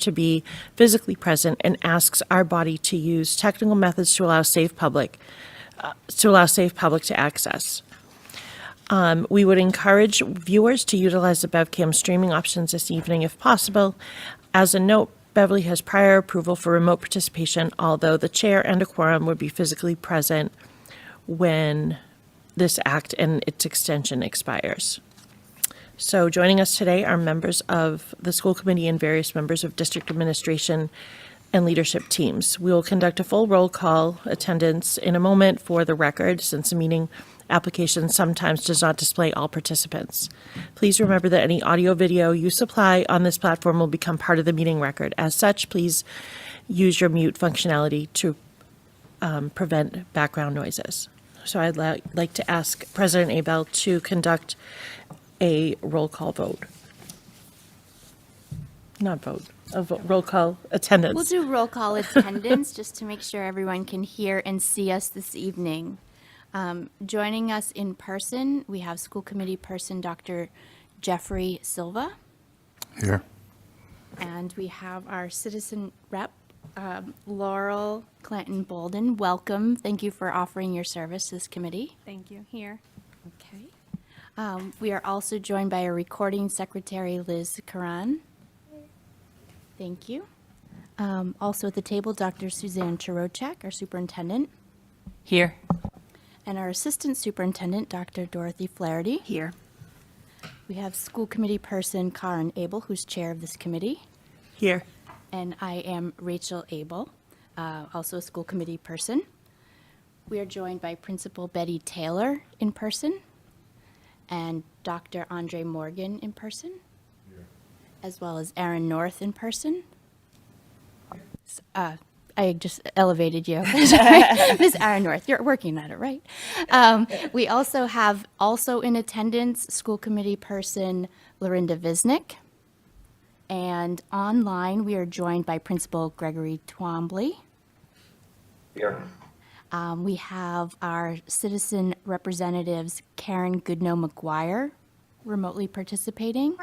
to be physically present and asks our body to use technical methods to allow safe public to access. We would encourage viewers to utilize the BevCam streaming options this evening if possible. As a note, Beverly has prior approval for remote participation, although the chair and a quorum would be physically present when this act and its extension expires. So joining us today are members of the school committee and various members of district administration and leadership teams. We will conduct a full roll call attendance in a moment for the record, since the meeting application sometimes does not display all participants. Please remember that any audio video you supply on this platform will become part of the meeting record. As such, please use your mute functionality to prevent background noises. So I'd like to ask President Abel to conduct a roll call vote. Not vote, roll call attendance. We'll do roll call attendance just to make sure everyone can hear and see us this evening. Joining us in person, we have school committee person Dr. Jeffrey Silva. Here. And we have our citizen rep, Laurel Clanton Bolden. Welcome. Thank you for offering your service to this committee. Thank you. Here. Okay. We are also joined by our recording secretary, Liz Karan. Thank you. Also at the table, Dr. Suzanne Chirocek, our superintendent. Here. And our assistant superintendent, Dr. Dorothy Flaherty. Here. We have school committee person Karen Abel, who's chair of this committee. Here. And I am Rachel Abel, also a school committee person. We are joined by Principal Betty Taylor in person and Dr. Andre Morgan in person, as well as Aaron North in person. I just elevated you. Ms. Aaron North, you're working at it, right? We also have in attendance school committee person Lorinda Visnick. And online, we are joined by Principal Gregory Twombly. Here. We have our citizen representatives, Karen Goodnow-McGuire, remotely participating.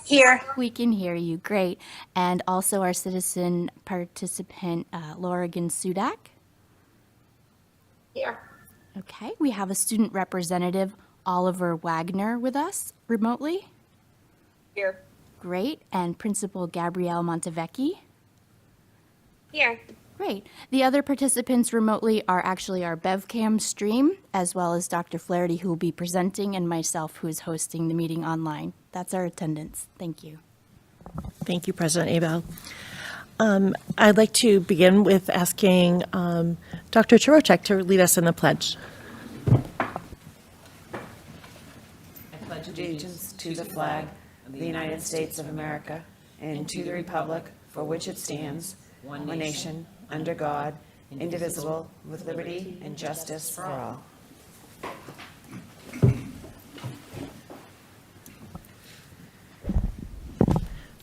Here. We can hear you, great. And also our citizen participant, Lorigan Sudak. Here. Okay, we have a student representative, Oliver Wagner, with us remotely. Here. Great. And Principal Gabrielle Montevecchi. Here. Great. The other participants remotely are actually our BevCam stream, as well as Dr. Flaherty, who will be presenting, and myself, who is hosting the meeting online. That's our attendance. Thank you. Thank you, President Abel. I'd like to begin with asking Dr. Chirocek to lead us in the pledge. I pledge allegiance to the flag of the United States of America and to the republic for which it stands, one nation, under God, indivisible, with liberty and justice for all.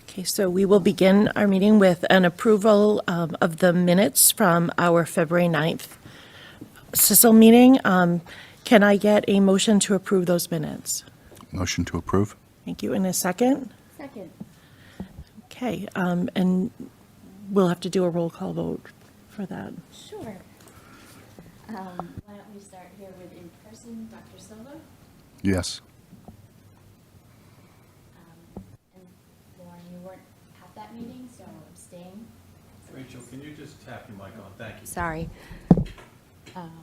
Okay, so we will begin our meeting with an approval of the minutes from our February 9th Sissel meeting. Can I get a motion to approve those minutes? Motion to approve. Thank you. In a second? Second. Okay, and we'll have to do a roll call vote for that. Sure. Why don't we start here with in person, Dr. Silva? Yes. And Lauren, you weren't at that meeting, so abstain. Rachel, can you just tap your mic on? Thank you. Sorry.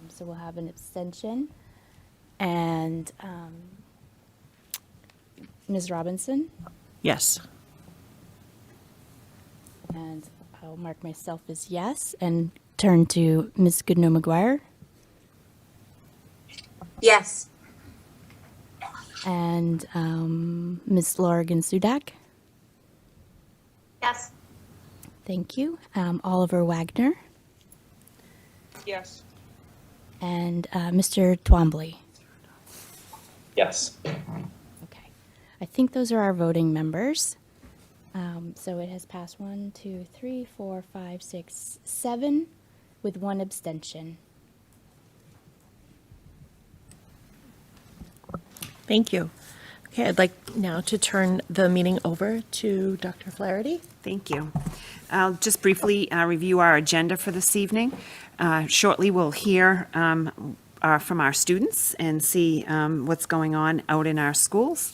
So we'll have an abstention. And Ms. Robinson? Yes. And I'll mark myself as yes and turn to Ms. Goodnow-McGuire Yes. and Ms. Lorigan Sudak. Yes. Thank you. Oliver Wagner Yes. and Mr. Twombly. Yes. Okay. I think those are our voting members. So it has passed 1, 2, 3, 4, 5, 6, 7 with one abstention. Thank you. Okay, I'd like now to turn the meeting over to Dr. Flaherty. Thank you. I'll just briefly review our agenda for this evening. Shortly, we'll hear from our students and see what's going on out in our schools.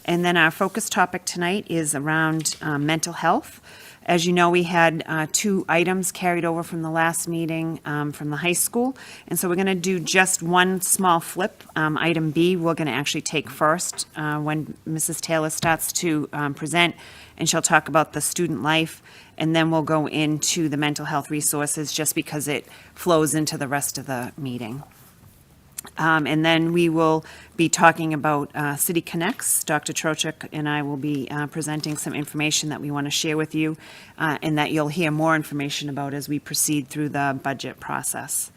And then our focus topic tonight is around mental health. As you know, we had 2 items carried over from the last meeting from the high school. And so we're going to do just one small flip. Item B, we're going to actually take first when Mrs. Taylor starts to present, and she'll talk about the student life. And then we'll go into the mental health resources just because it flows into the rest of the meeting. And then we will be talking about City Connects. Dr. Trochuk and I will be presenting some information that we want to share with you and that you'll hear more information about as we proceed through the budget process.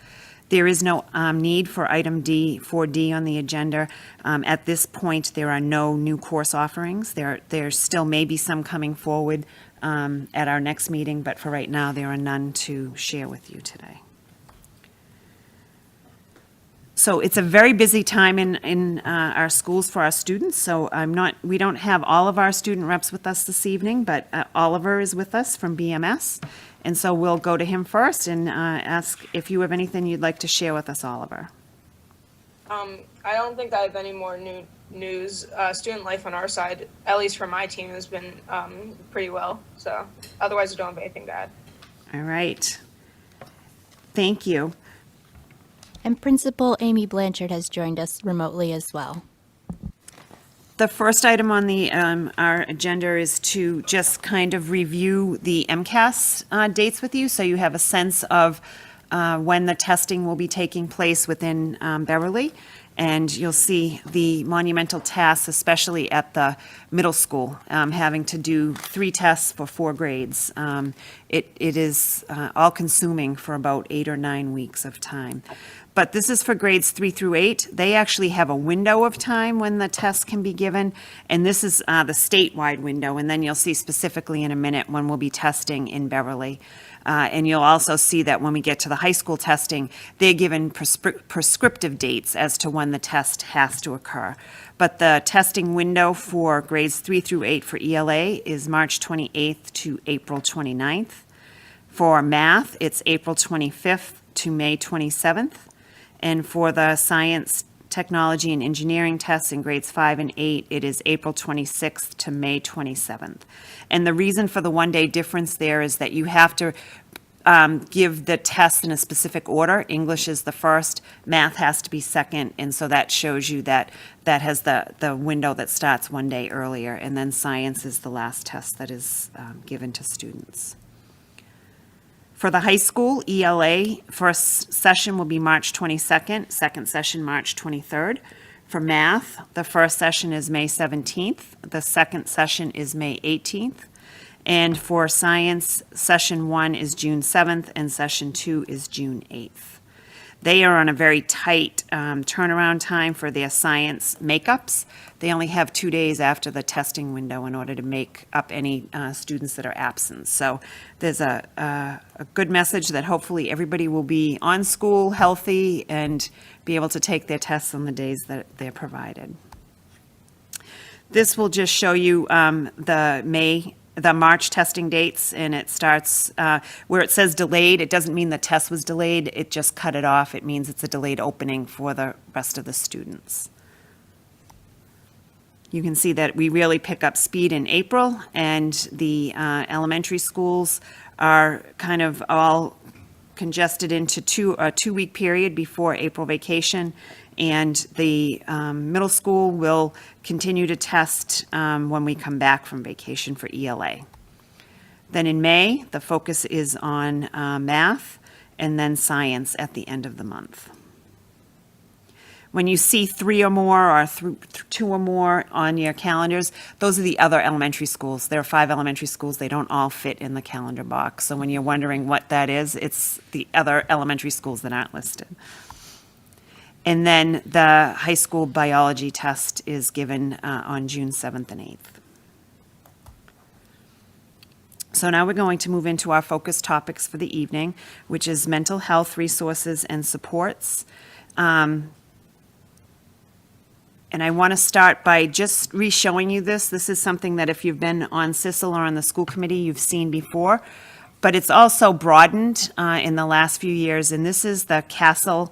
There is no need for item D, 4D on the agenda. At this point, there are no new course offerings. There still may be some coming forward at our next meeting, but for right now, there are none to share with you today. So it's a very busy time in our schools for our students. So we don't have all of our student reps with us this evening, but Oliver is with us from BMS. And so we'll go to him first and ask if you have anything you'd like to share with us, Oliver. I don't think I have any more news. Student life on our side, at least for my team, has been pretty well. So otherwise, I don't have anything to add. All right. Thank you. And Principal Amy Blanchard has joined us remotely as well. The first item on the our agenda is to just kind of review the Mcas dates with you, so you have a sense of when the testing will be taking place within Beverly. And you'll see the monumental tasks, especially at the middle school, having to do 3 tests for 4 grades. It is all-consuming for about 8 or 9 weeks of time. But this is for grades 3 through 8. They actually have a window of time when the test can be given, and this is the statewide window. And then you'll see specifically in a minute when we'll be testing in Beverly. And you'll also see that when we get to the high school testing, they're given prescriptive dates as to when the test has to occur. But the testing window for grades 3 through 8 for ELA is March 28th to April 29th. For math, it's April 25th to May 27th. And for the science, technology, and engineering tests in grades 5 and 8, it is April 26th to May 27th. And the reason for the one-day difference there is that you have to give the tests in a specific order. English is the first, math has to be second, and so that shows you that that has the window that starts one day earlier, and then science is the last test that is given to students. For the high school, ELA, first session will be March 22nd, second session March 23rd. For math, the first session is May 17th, the second session is May 18th. And for science, session 1 is June 7th and session 2 is June 8th. They are on a very tight turnaround time for their science makeups. They only have 2 days after the testing window in order to make up any students that are absent. So there's a good message that hopefully everybody will be on school, healthy, and be able to take their tests on the days that they're provided. This will just show you the March testing dates, and it starts where it says delayed. It doesn't mean the test was delayed. It just cut it off. It means it's a delayed opening for the rest of the students. You can see that we really pick up speed in April, and the elementary schools are kind of all congested into a two-week period before April vacation. And the middle school will continue to test when we come back from vacation for ELA. Then in May, the focus is on math and then science at the end of the month. When you see 3 or more or 2 or more on your calendars, those are the other elementary schools. There are 5 elementary schools. They don't all fit in the calendar box. So when you're wondering what that is, it's the other elementary schools that aren't listed. And then the high school biology test is given on June 7th and 8th. So now we're going to move into our focus topics for the evening, which is mental health resources and supports. And And I want to start by just re-showing you this. This is something that if you've been on Sissel or on the school committee, you've seen before. But it's also broadened in the last few years. And this is the CASL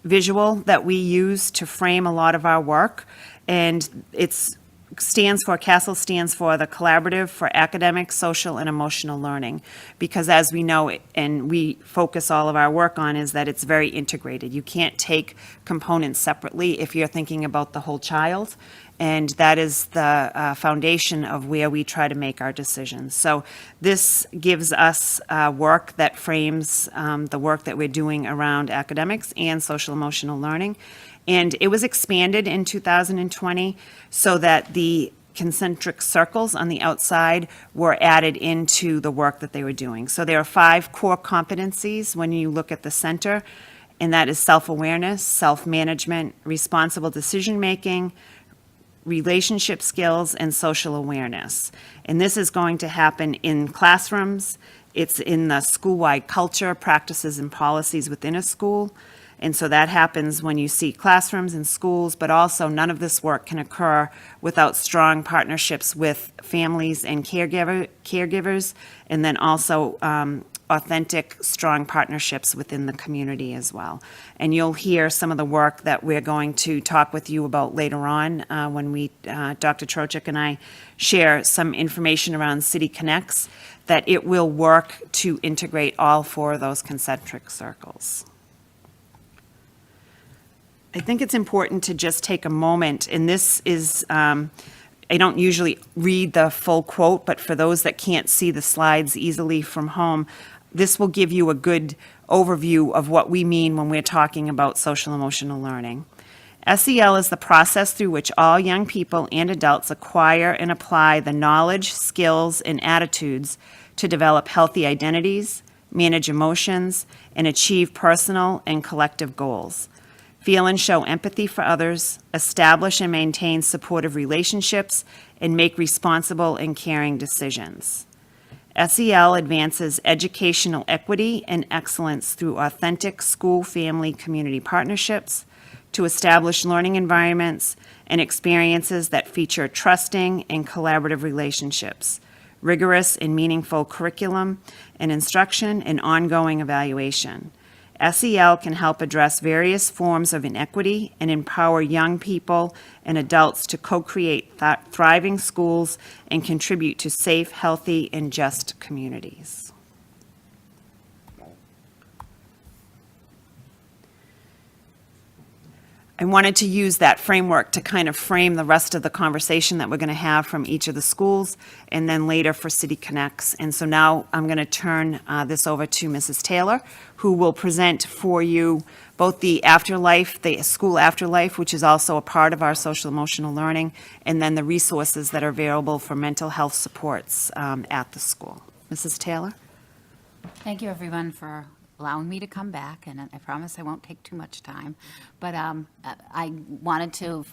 visual that we use to frame a lot of our work. And CASL stands for the Collaborative for Academic, Social, and Emotional Learning. Because as we know, and we focus all of our work on, is that it's very integrated. You can't take components separately if you're thinking about the whole child. And that is the foundation of where we try to make our decisions. So this gives us work that frames the work that we're doing around academics and social emotional learning. And it was expanded in 2020 so that the concentric circles on the outside were added into the work that they were doing. So there are 5 core competencies when you look at the center, and that is self-awareness, self-management, responsible decision-making, relationship skills, and social awareness. And this is going to happen in classrooms. It's in the school-wide culture, practices, and policies within a school. And so that happens when you see classrooms and schools, but also none of this work can occur without strong partnerships with families and caregivers, and then also authentic, strong partnerships within the community as well. And you'll hear some of the work that we're going to talk with you about later on when Dr. Trochik and I share some information around City Connects, that it will work to integrate all 4 of those concentric circles. I think it's important to just take a moment, and this is, I don't usually read the full quote, but for those that can't see the slides easily from home, this will give you a good overview of what we mean when we're talking about social emotional learning. SEL is the process through which all young people and adults acquire and apply the knowledge, skills, and attitudes to develop healthy identities, manage emotions, and achieve personal and collective goals. Feel and show empathy for others, establish and maintain supportive relationships, and make responsible and caring decisions. SEL advances educational equity and excellence through authentic school, family, community partnerships to establish learning environments and experiences that feature trusting and collaborative relationships, rigorous and meaningful curriculum and instruction, and ongoing evaluation. SEL can help address various forms of inequity and empower young people and adults to co-create thriving schools and contribute to safe, healthy, and just communities. I wanted to use that framework to kind of frame the rest of the conversation that we're going to have from each of the schools, and then later for City Connects. And so now I'm going to turn this over to Mrs. Taylor, who will present for you both the afterlife, the school afterlife, which is also a part of our social emotional learning, and then the resources that are available for mental health supports at the school. Mrs. Taylor? Thank you, everyone, for allowing me to come back, and I promise I won't take too much time. But I wanted to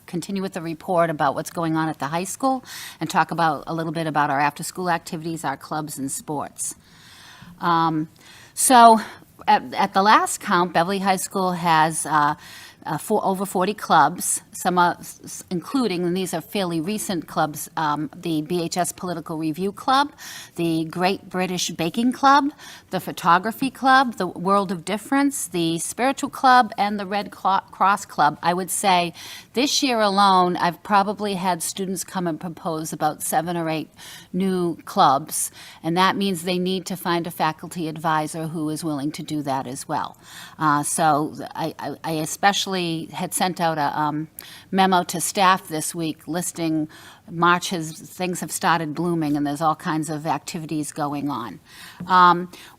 continue with the report about what's going on at the high school and talk about a little bit about our after-school activities, our clubs, and sports. So at the last count, Beverly High School has over 40 clubs, some including, and these are fairly recent clubs, the BHS Political Review Club, the Great British Baking Club, the Photography Club, the World of Difference, the Spiritual Club, and the Red Cross Club. I would say this year alone, I've probably had students come and propose about 7 or 8 new clubs, and that means they need to find a faculty advisor who is willing to do that as well. So I especially had sent out a memo to staff this week listing things have started blooming, and there's all kinds of activities going on.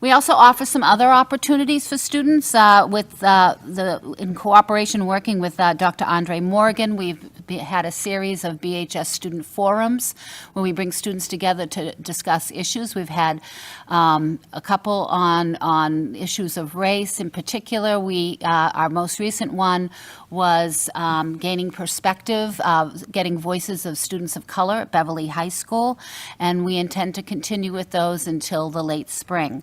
We also offer some other opportunities for students in cooperation working with Dr. Andre Morgan. We've had a series of BHS student forums where we bring students together to discuss issues. We've had a couple on issues of race. In particular, our most recent one was gaining perspective, getting voices of students of color at Beverly High School, and we intend to continue with those until the late spring.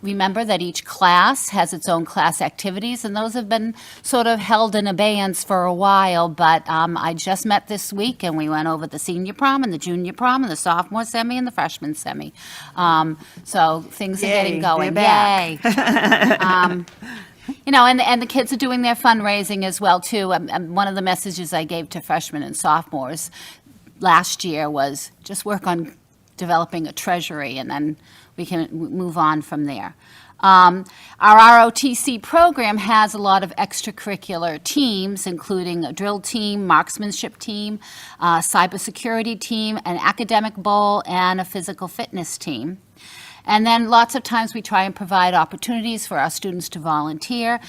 remember that each class has its own class activities, and those have been sort of held in abeyance for a while, but I just met this week, and we went over the senior prom and the junior prom and the sophomore semi and the freshman semi. So things are getting Yay, going. they're back. Yay. You know, and the kids are doing their fundraising as well, too. One of the messages I gave to freshmen and sophomores last year was just work on developing a treasury, and then we can move on from there. Our ROTC program has a lot of extracurricular teams, including a drill team, marksmanship team, cybersecurity team, an academic bowl, and a physical fitness team. And then lots of times we try and provide opportunities for our students to volunteer.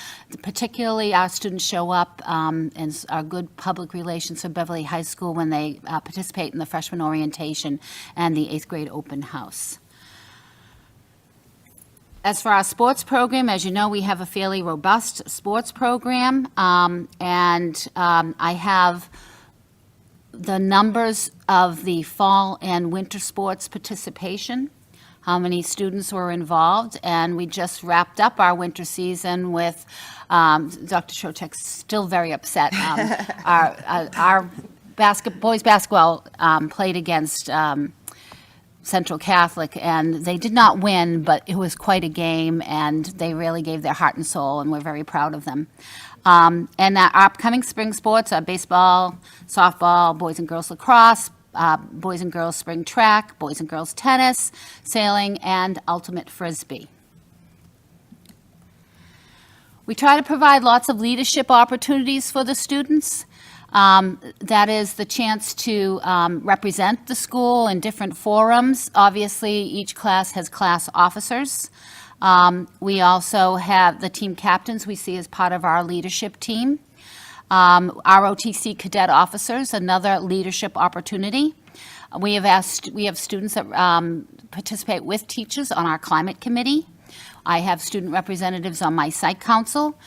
Particularly, our students show up and are good public relations for Beverly High School when they participate in the freshman orientation and the 8th grade open house. As for our sports program, as you know, we have a fairly robust sports program, and I have the numbers of the fall and winter sports participation, how many students were involved, and we just wrapped up our winter season with, Dr. Shotek's still very upset. Our boys basketball played against Central Catholic, and they did not win, but it was quite a game, and they really gave their heart and soul, and we're very proud of them. And our upcoming spring sports are baseball, softball, boys and girls lacrosse, boys and girls spring track, boys and girls tennis, sailing, and ultimate frisbee. We try to provide lots of leadership opportunities for the students. That is the chance to represent the school in different forums. Obviously, each class has class officers. We also have the team captains we see as part of our leadership team. ROTC cadet officers, another leadership opportunity. We have students that participate with teachers on our climate committee. I have student representatives on my site council.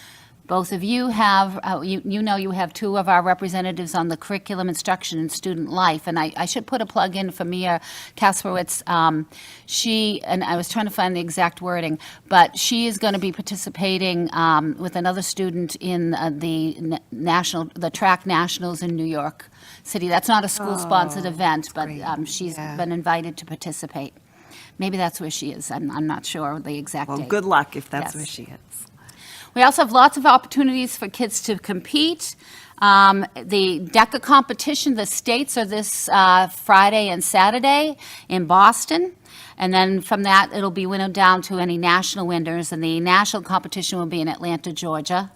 Both of you have, you know you have two of our representatives on the curriculum, instruction, and student life. And I should put a plug in for Mia Kasperwitz. She, and I was trying to find the exact wording, but she is going to be participating with another student in the track nationals in New York City. That's not a school-sponsored event, but she's been invited to participate. Maybe that's where she is. I'm not sure the exact date. Well, good luck if that's Yes. where she is. We also have lots of opportunities for kids to compete. The DECA competition, the states are this Friday and Saturday in Boston. And then from that, it'll be winnowed down to any national winners, and the national competition will be in Atlanta, Georgia.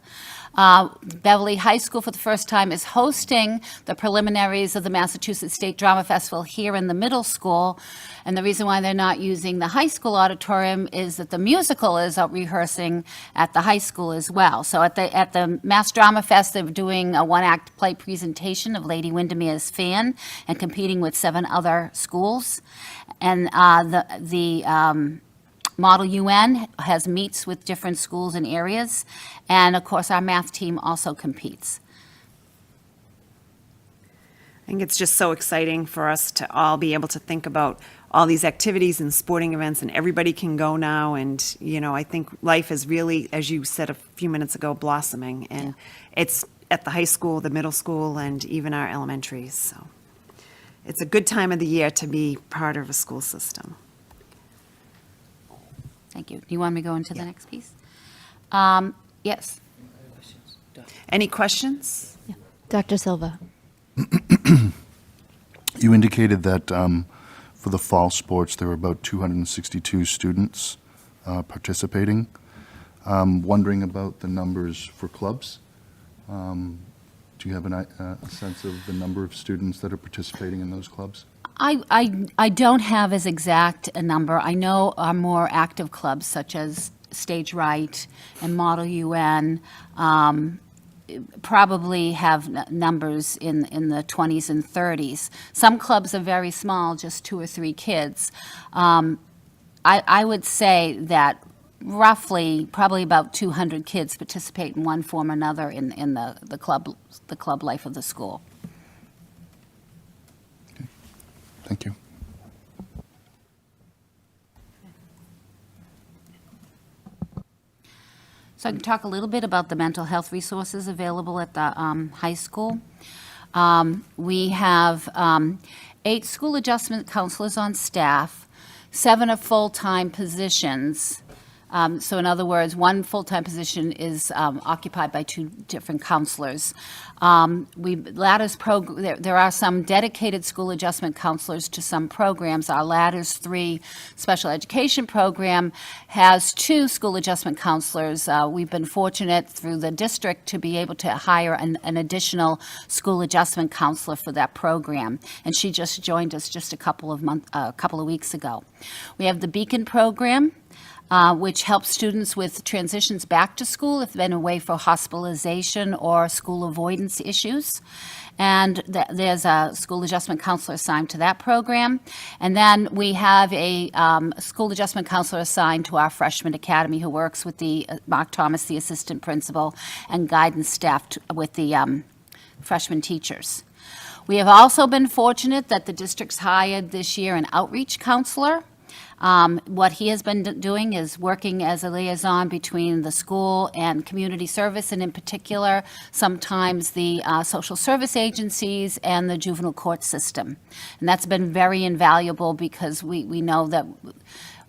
Beverly High School, for the first time, is hosting the preliminaries of the Massachusetts State Drama Festival here in the middle school. And the reason why they're not using the high school auditorium is that the musical is out rehearsing at the high school as well. So at the Mass Drama Fest, they're doing a one-act play presentation of Lady Windermere's Fan and competing with 7 other schools. And the Model UN has meets with different schools and areas, and of course our math team also competes. I think it's just so exciting for us to all be able to think about all these activities and sporting events, and everybody can go now. And, you know, I think life is really, as you said a few minutes ago, blossoming. And it's at the high school, the middle school, and even our elementaries. So it's a good time of the year to be part of a school system. Thank you. Do you want me to go into the next piece? Yes. Any questions? Dr. Silva. You indicated that for the fall sports, there were about 262 students participating. Wondering about the numbers for clubs. Do you have a sense of the number of students that are participating in those clubs? I don't have as exact a number. I know our more active clubs, such as Stage Right and Model UN, probably have numbers in the 20s and 30s. Some clubs are very small, just 2 or 3 kids. I would say that roughly, probably about 200 kids participate in one form or another in the club life of the school. Thank you. So I can talk a little bit about the mental health resources available at the high school. We have 8 school adjustment counselors on staff. 7 are full-time positions. So in other words, 1 full-time position is occupied by 2 different counselors. There are some dedicated school adjustment counselors to some programs. Our Ladders 3 special education program has 2 school adjustment counselors. We've been fortunate through the district to be able to hire an additional school adjustment counselor for that program, and she just joined us just a couple of weeks ago. We have the Beacon program, which helps students with transitions back to school if they've been away for hospitalization or school avoidance issues. And there's a school adjustment counselor assigned to that program. And then we have a school adjustment counselor assigned to our freshman academy who works with the Mark Thomas, the assistant principal, and guidance staff with the freshman teachers. We have also been fortunate that the district's hired this year an outreach counselor. What he has been doing is working as a liaison between the school and community service, and in particular, sometimes the social service agencies and the juvenile court system. And that's been very invaluable because we know that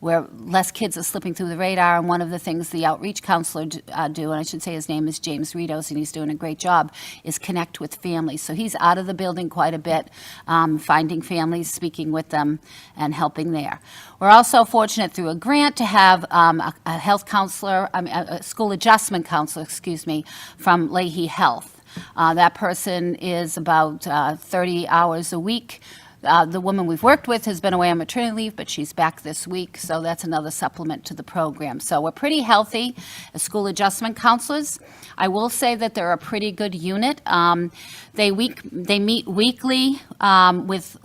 where less kids are slipping through the radar, and one of the things the outreach counselor do, and I should say his name is James Ritos, and he's doing a great job, is connect with families. So he's out of the building quite a bit, finding families, speaking with them, and helping there. We're also fortunate through a grant to have a health counselor, a school adjustment counselor, from Leahy Health. That person is about 30 hours a week. The woman we've worked with has been away on maternity leave, but she's back this week, so that's another supplement to the program. So we're pretty healthy as school adjustment counselors. I will say that they're a pretty good unit. They meet weekly with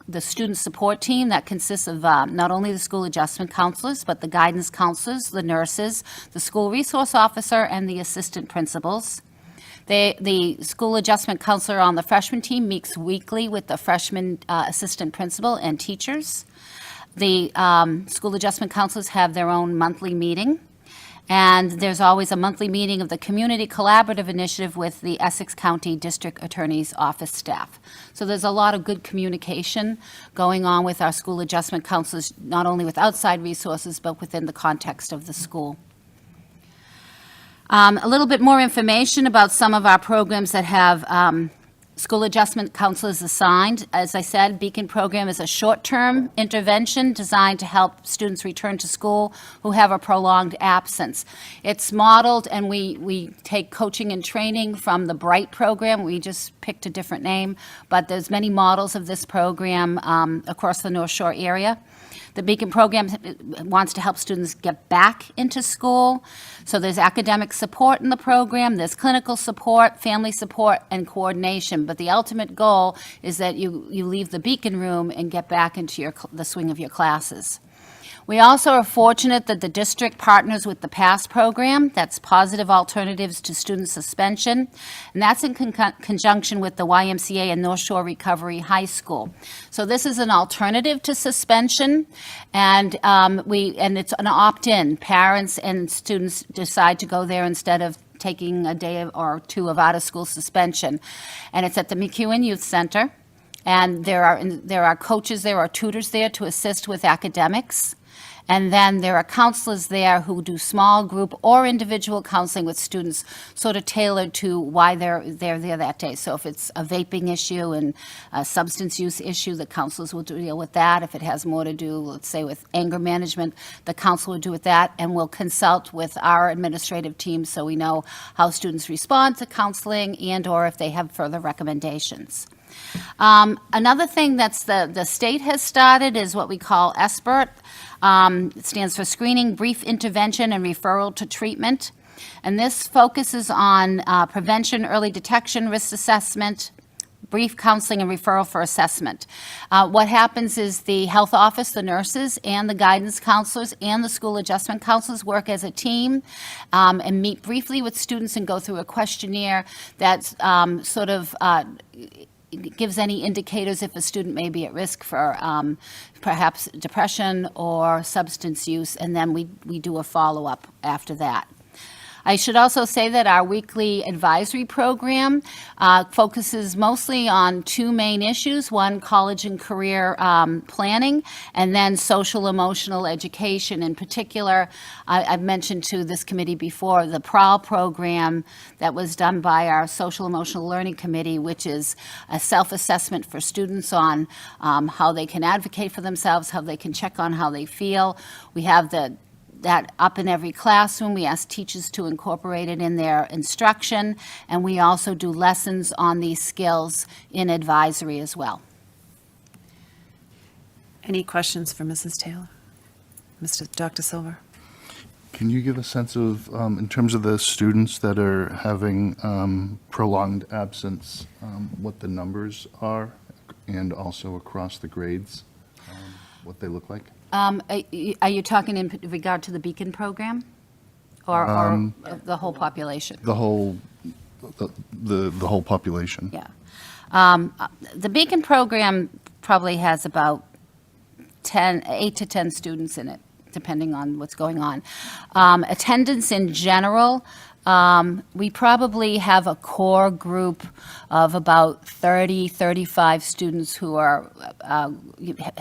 the student support team that consists of not only the school adjustment counselors, but the guidance counselors, the nurses, the school resource officer, and the assistant principals. The school adjustment counselor on the freshman team meets weekly with the freshman assistant principal and teachers. The school adjustment counselors have their own monthly meeting. And there's always a monthly meeting of the Community Collaborative Initiative with the Essex County District Attorney's Office staff. So there's a lot of good communication going on with our school adjustment counselors, not only with outside resources, but within the context of the school. A little bit more information about some of our programs that have school adjustment counselors assigned. As I said, Beacon program is a short-term intervention designed to help students return to school who have a prolonged absence. It's modeled, and we take coaching and training from the Bright program. We just picked a different name, but there's many models of this program across the North Shore area. The Beacon program wants to help students get back into school. So there's academic support in the program, there's clinical support, family support, and coordination. But the ultimate goal is that you leave the Beacon room and get back into the swing of your classes. We also are fortunate that the district partners with the PASS program, that's Positive Alternatives to Student Suspension, and that's in conjunction with the YMCA and North Shore Recovery High School. So this is an alternative to suspension, and it's an opt-in. Parents and students decide to go there instead of taking a day or two of out-of-school suspension. And it's at the McEwen Youth Center, and there are coaches there or tutors there to assist with academics. And then there are counselors there who do small group or individual counseling with students, sort of tailored to why they're there that day. So if it's a vaping issue and a substance use issue, the counselors will deal with that. If it has more to do, let's say, with anger management, the counselor will do with that, and we'll consult with our administrative team so we know how students respond to counseling and or if they have further recommendations. Another thing that's the state has started is what we call SBIRT. It stands for Screening, Brief Intervention, and Referral to Treatment. And this focuses on prevention, early detection, risk assessment, brief counseling, and referral for assessment. What happens is the health office, the nurses, and the guidance counselors and the school adjustment counselors work as a team and meet briefly with students and go through a questionnaire that gives any indicators if a student may be at risk for perhaps depression or substance use, and then we do a follow-up after that. I should also say that our weekly advisory program focuses mostly on two main issues: one, college and career planning, and then social emotional education. In particular, I've mentioned to this committee before the PRAL program that was done by our Social Emotional Learning Committee, which is a self-assessment for students on how they can advocate for themselves, how they can check on how they feel. We have that up in every classroom. We ask teachers to incorporate it in their instruction, and we also do lessons on these skills in advisory as well. Any questions for Mrs. Taylor? Dr. Silver? Can you give a sense of, in terms of the students that are having prolonged absence, what the numbers are, and also across the grades, what they look like? Are you talking in regard to the Beacon program? Or the whole population? The whole population. Yeah. The Beacon program probably has about 8 to 10 students in it, depending on what's going on. Attendance in general, we probably have a core group of about 30, 35 students who are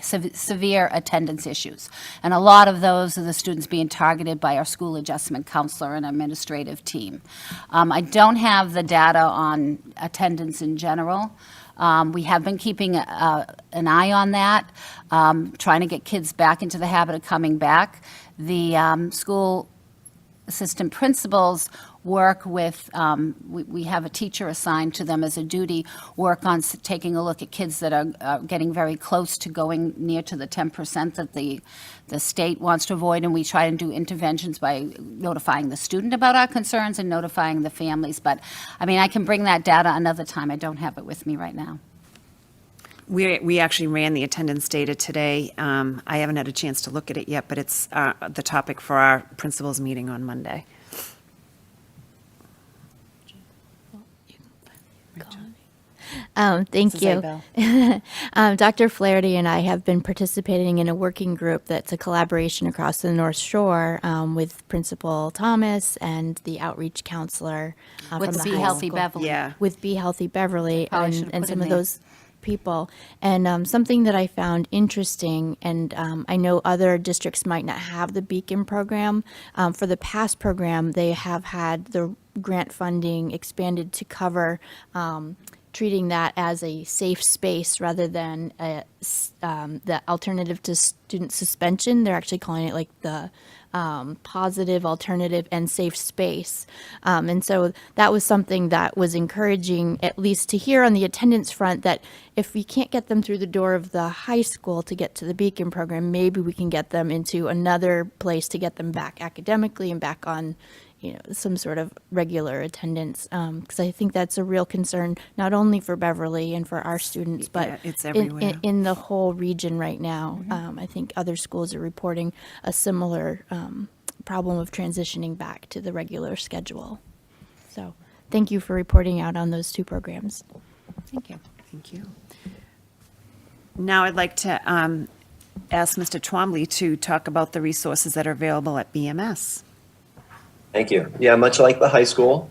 severe attendance issues. And a lot of those are the students being targeted by our school adjustment counselor and administrative team. I don't have the data on attendance in general. We have been keeping an eye on that, trying to get kids back into the habit of coming back. The school assistant principals work with, we have a teacher assigned to them as a duty, work on taking a look at kids that are getting very close to going near to the 10% that the state wants to avoid, and we try and do interventions by notifying the student about our concerns and notifying the families. But, I mean, I can bring that data another time. I don't have it with me right now. We actually ran the attendance data today. I haven't had a chance to look at it yet, but it's the topic for our principals meeting on Monday. Thank Mrs. you. Abel. Dr. Flaherty and I have been participating in a working group that's a collaboration across the North Shore with Principal Thomas and the outreach counselor from With the Be high Healthy school. Beverly. Yeah. With Be Healthy Beverly Probably should have and put some in of there. those people. And something that I found interesting, and I know other districts might not have the Beacon program. For the past program, they have had the grant funding expanded to cover treating that as a safe space rather than the alternative to student suspension. They're actually calling it like the positive, alternative, and safe space. And so that was something that was encouraging, at least to hear on the attendance front, that if we can't get them through the door of the high school to get to the Beacon program, maybe we can get them into another place to get them back academically and back on some sort of regular attendance, because I think that's a real concern, not only for Beverly and for our students, but Yeah, it's everywhere. in the whole region right now. I think other schools are reporting a similar problem of transitioning back to the regular schedule. So thank you for reporting out on those two programs. Thank you. Thank you. Now I'd like to ask Mr. Twombly to talk about the resources that are available at BMS. Thank you. Yeah, much like the high school,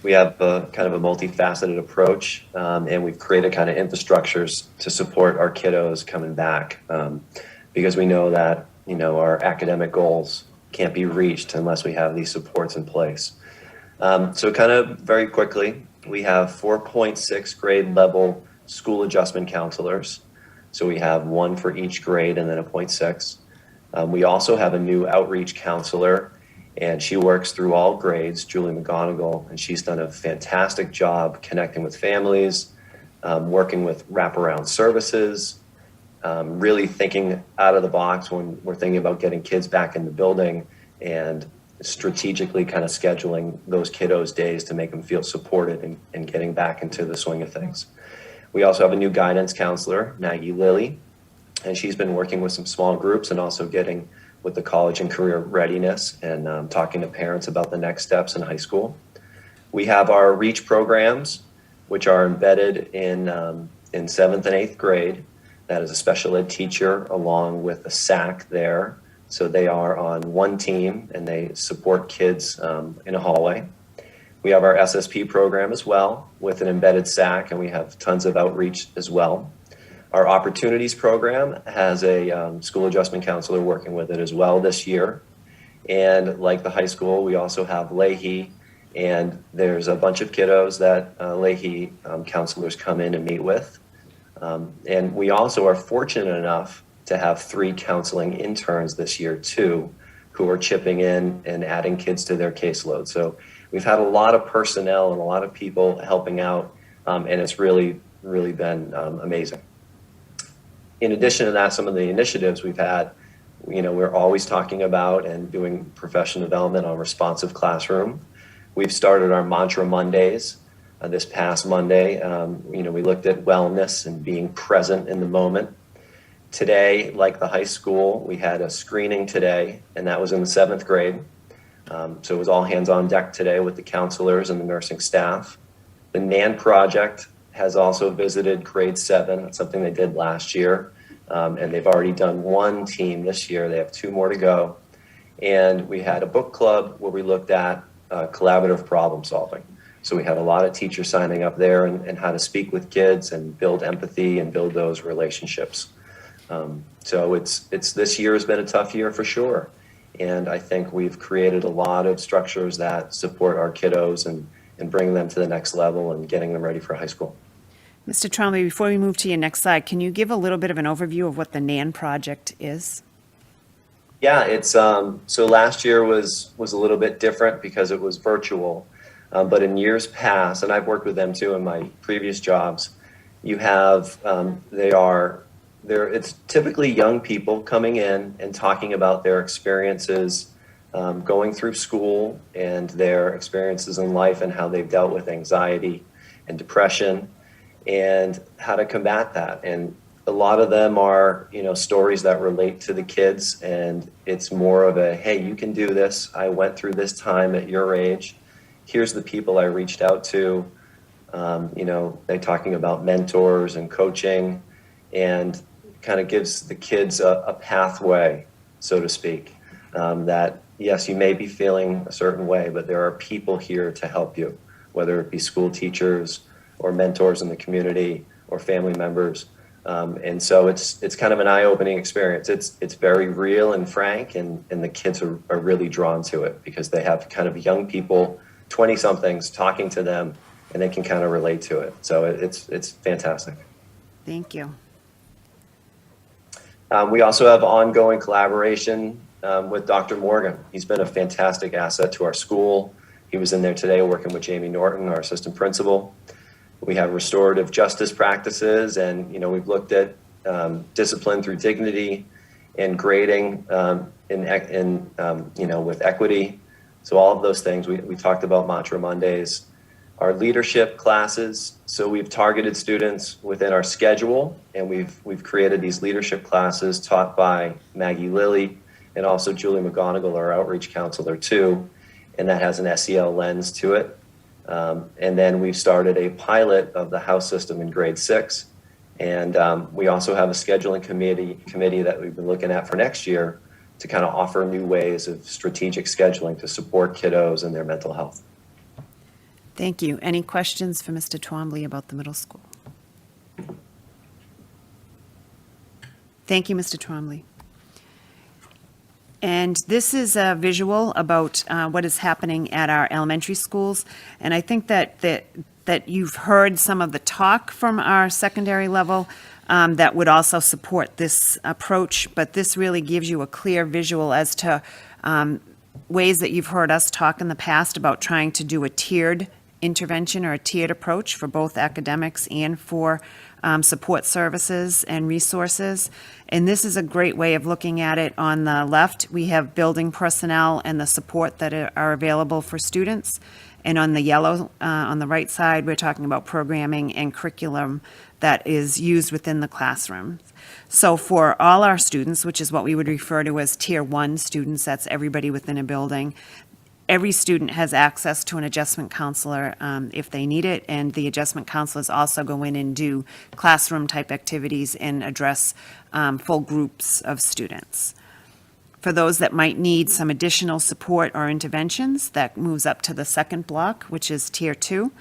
we have kind of a multifaceted approach, and we've created kind of infrastructures to support our kiddos coming back, because we know that our academic goals can't be reached unless we have these supports in place. So kind of very quickly, we have 4.6 grade level school adjustment counselors. So we have one for each grade and then a 0.6. We also have a new outreach counselor, and she works through all grades, Julie McGonigal, and she's done a fantastic job connecting with families, working with wraparound services, really thinking out of the box when we're thinking about getting kids back in the building and strategically kind of scheduling those kiddos' days to make them feel supported and getting back into the swing of things. We also have a new guidance counselor, Maggie Lilly, and she's been working with some small groups and also getting with the college and career readiness and talking to parents about the next steps in high school. We have our REACH programs, which are embedded in 7th and 8th grade. That is a special ed teacher along with a SAC there So they are on one team and they support kids in a hallway. We have our SSP program as well with an embedded SAC, and we have tons of outreach as well. Our Opportunities program has a school adjustment counselor working with it as well this year. And like the high school, we also have Leahy, and there's a bunch of kiddos that Leahy counselors come in and meet with. And we also are fortunate enough to have 3 counseling interns this year too, who are chipping in and adding kids to their caseload. So we've had a lot of personnel and a lot of people helping out, and it's really, really been amazing. In addition to that, some of the initiatives we've had, we're always talking about and doing professional development on responsive classroom. We've started our Mantra Mondays. This past Monday, we looked at wellness and being present in the moment. Today, like the high school, we had a screening today, and that was in the 7th grade. So it was all hands on deck today with the counselors and the nursing staff. The NAN project has also visited grade 7. That's something they did last year. And they've already done 1 team this year. They have 2 more to go. And we had a book club where we looked at collaborative problem solving. So we had a lot of teachers signing up there and how to speak with kids and build empathy and build those relationships. So it's this year has been a tough year for sure. And I think we've created a lot of structures that support our kiddos and bring them to the next level and getting them ready for high school. Mr. Trombley, before we move to your next slide, can you give a little bit of an overview of what the NAN project is? Yeah, it's so last year was a little bit different because it was virtual. But in years past, and I've worked with them too in my previous jobs, you have it's typically young people coming in and talking about their experiences going through school and their experiences in life and how they've dealt with anxiety and depression and how to combat that. And a lot of them are, stories that relate to the kids, and it's more of a, hey, you can do this. I went through this time at your age. Here's the people I reached out to. They're talking about mentors and coaching, and kind of gives the kids a pathway, so to speak, that yes, you may be feeling a certain way, but there are people here to help you, whether it be school teachers or mentors in the community or family members. And so it's kind of an eye-opening experience. It's very real and frank, and the kids are really drawn to it because they have kind of young people, 20-somethings, talking to them, and they can kind of relate to it. So it's fantastic. Thank you. We also have ongoing collaboration with Dr. Morgan. He's been a fantastic asset to our school. He was in there today working with Jamie Norton, our assistant principal. We have restorative justice practices, and we've looked at discipline through dignity and grading with equity. So all of those things. We talked about Mantra Mondays. Our leadership classes. So we've targeted students within our schedule, and we've created these leadership classes taught by Maggie Lilly and also Julie McGonigal, our outreach counselor too, and that has an SEL lens to it. And then we've started a pilot of the house system in grade 6. And we also have a scheduling committee that we've been looking at for next year to kind of offer new ways of strategic scheduling to support kiddos and their mental health. Thank you. Any questions for Mr. Twombly about the middle school? Thank you, Mr. Twombly. And this is a visual about what is happening at our elementary schools. And I think that you've heard some of the talk from our secondary level that would also support this approach. But this really gives you a clear visual as to ways that you've heard us talk in the past about trying to do a tiered intervention or a tiered approach for both academics and for support services and resources. And this is a great way of looking at it. On the left, we have building personnel and the support that are available for students. And on the yellow, on the right side, we're talking about programming and curriculum that is used within the classroom. So for all our students, which is what we would refer to as Tier 1 students, that's everybody within a building, every student has access to an adjustment counselor if they need it, and the adjustment counselors also go in and do classroom-type activities and address full groups of students. For those that might need some additional support or interventions, that moves up to the second block, which is Tier 2,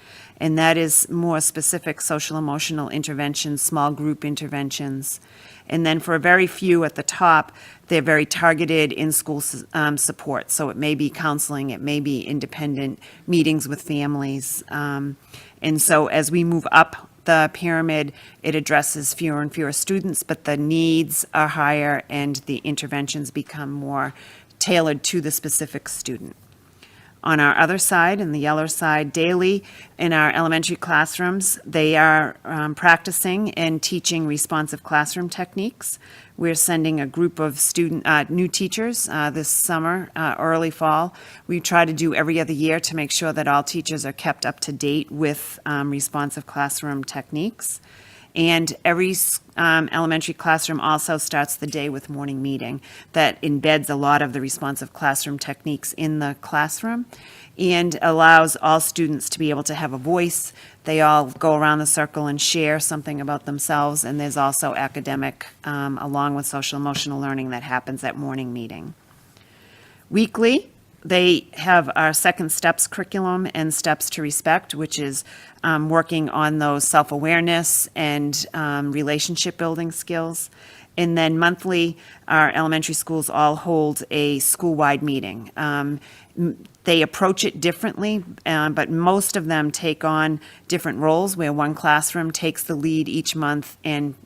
and that is more specific social emotional interventions, small group interventions. And then for a very few at the top, they're very targeted in-school support. So it may be counseling, it may be independent meetings with families. And so as we move up the pyramid, it addresses fewer and fewer students, but the needs are higher and the interventions become more tailored to the specific student. On our other side, in the yellow side, daily in our elementary classrooms, they are practicing and teaching responsive classroom techniques. We're sending a group of new teachers this summer, early fall. We try to do every other year to make sure that all teachers are kept up to date with responsive classroom techniques. And every elementary classroom also starts the day with morning meeting that embeds a lot of the responsive classroom techniques in the classroom and allows all students to be able to have a voice. They all go around the circle and share something about themselves, and there's also academic along with social emotional learning that happens at morning meeting. Weekly, they have our second steps curriculum and steps to respect, which is working on those self-awareness and relationship building skills. And then monthly, our elementary schools all hold a school-wide meeting. They approach it differently, but most of them take on different roles where one classroom takes the lead each month in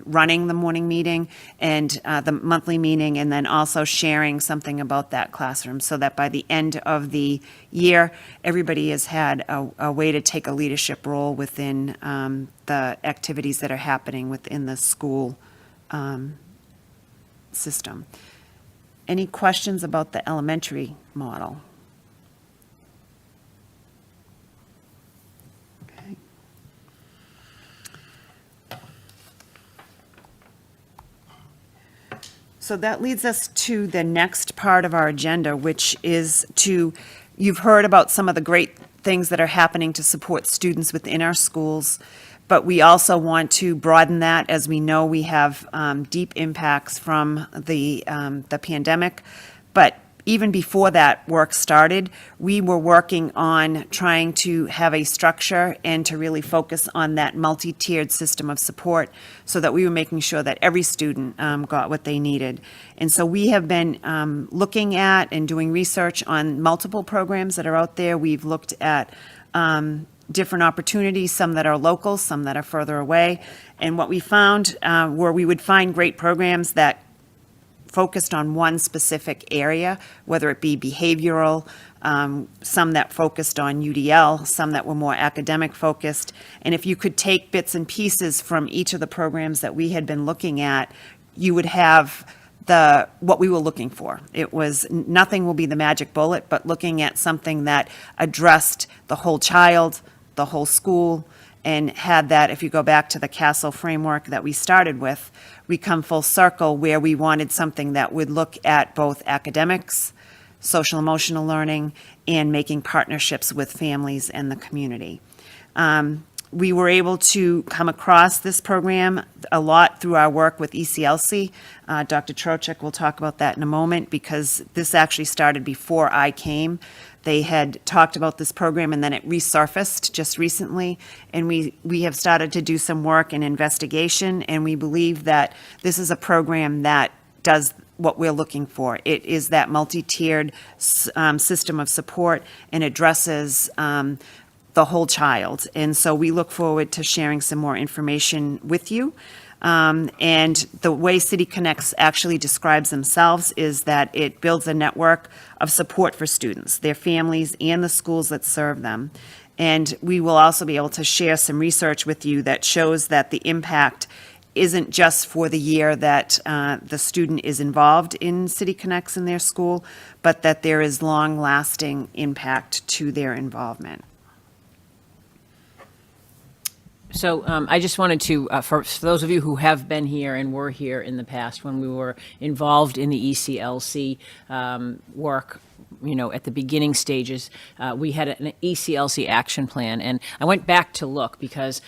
running the morning meeting and the monthly meeting, and then also sharing something about that classroom so that by the end of the year, everybody has had a way to take a leadership role within the activities that are happening within the school system. Any questions about the elementary model? Okay. So that leads us to the next part of our agenda, which is you've heard about some of the great things that are happening to support students within our schools, but we also want to broaden that as we know we have deep impacts from the pandemic. But even before that work started, we were working on trying to have a structure and to really focus on that multi-tiered system of support so that we were making sure that every student got what they needed. And so we have been looking at and doing research on multiple programs that are out there. We've looked at different opportunities, some that are local, some that are further away. And what we found were we would find great programs that focused on one specific area, whether it be behavioral, some that focused on UDL, some that were more academic focused. And if you could take bits and pieces from each of the programs that we had been looking at, you would have what we were looking for. It was, nothing will be the magic bullet, but looking at something that addressed the whole child, the whole school, and had that, if you go back to the CASL framework that we started with, we come full circle where we wanted something that would look at both academics, social emotional learning, and making partnerships with families and the community. We were able to come across this program a lot through our work with ECLC. Dr. Trochek will talk about that in a moment because this actually started before I came. They had talked about this program and then it resurfaced just recently. And we have started to do some work and investigation, and we believe that this is a program that does what we're looking for. It is that multi-tiered system of support and addresses the whole child. And so we look forward to sharing some more information with you. And the way City Connects actually describes themselves is that it builds a network of support for students, their families, and the schools that serve them. And we will also be able to share some research with you that shows that the impact isn't just for the year that the student is involved in City Connects in their school, but that there is long-lasting impact to their involvement. So I just wanted to, for those of you who have been here and were here in the past when we were involved in the ECLC work, at the beginning stages, we had an ECLC action plan, and I went back to look because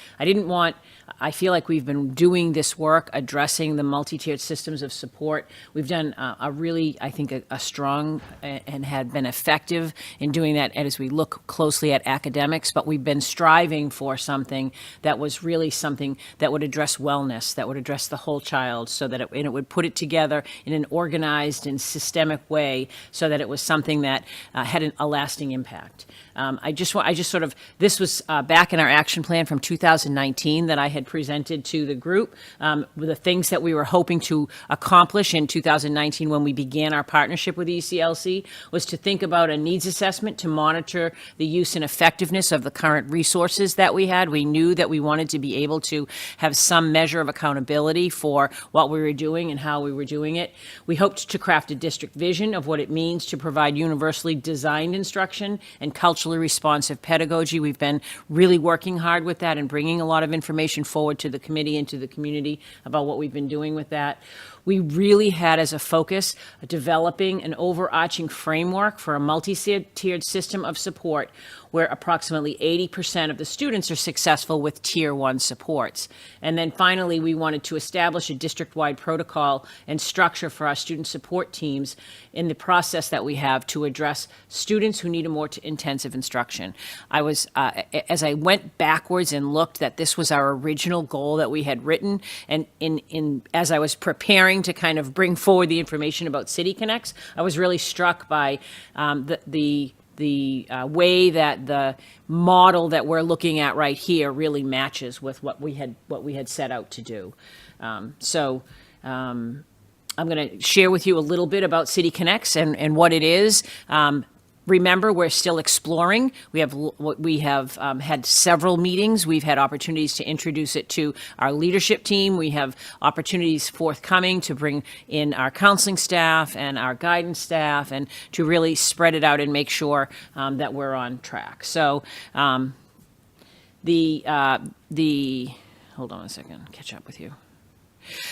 I feel like we've been doing this work addressing the multi-tiered systems of support. We've done a really, I think, a strong and had been effective in doing that as we look closely at academics, but we've been striving for something that was really something that would address wellness, that would address the whole child, so that it would put it together in an organized and systemic way so that it was something that had a lasting impact. This was back in our action plan from 2019 that I had presented to the group. The things that we were hoping to accomplish in 2019 when we began our partnership with ECLC was to think about a needs assessment to monitor the use and effectiveness of the current resources that we had. We knew that we wanted to be able to have some measure of accountability for what we were doing and how we were doing it. We hoped to craft a district vision of what it means to provide universally designed instruction and culturally responsive pedagogy. We've been really working hard with that and bringing a lot of information forward to the committee and to the community about what we've been doing with that. We really had as a focus developing an overarching framework for a multi-tiered system of support where approximately 80% of the students are successful with Tier 1 supports. And then finally, we wanted to establish a district-wide protocol and structure for our student support teams in the process that we have to address students who need a more intensive instruction. As I went backwards and looked, that this was our original goal that we had written, and as I was preparing to kind of bring forward the information about City Connects, I was really struck by the way that the model that we're looking at right here really matches with what we had set out to do. I'm going to share with you a little bit about City Connects and what it is. Remember, we're still exploring. We have had several meetings. We've had opportunities to introduce it to our leadership team. We have opportunities forthcoming to bring in our counseling staff and our guidance staff, and to really spread it out and make sure that we're on track. So hold on a second, catch up with you.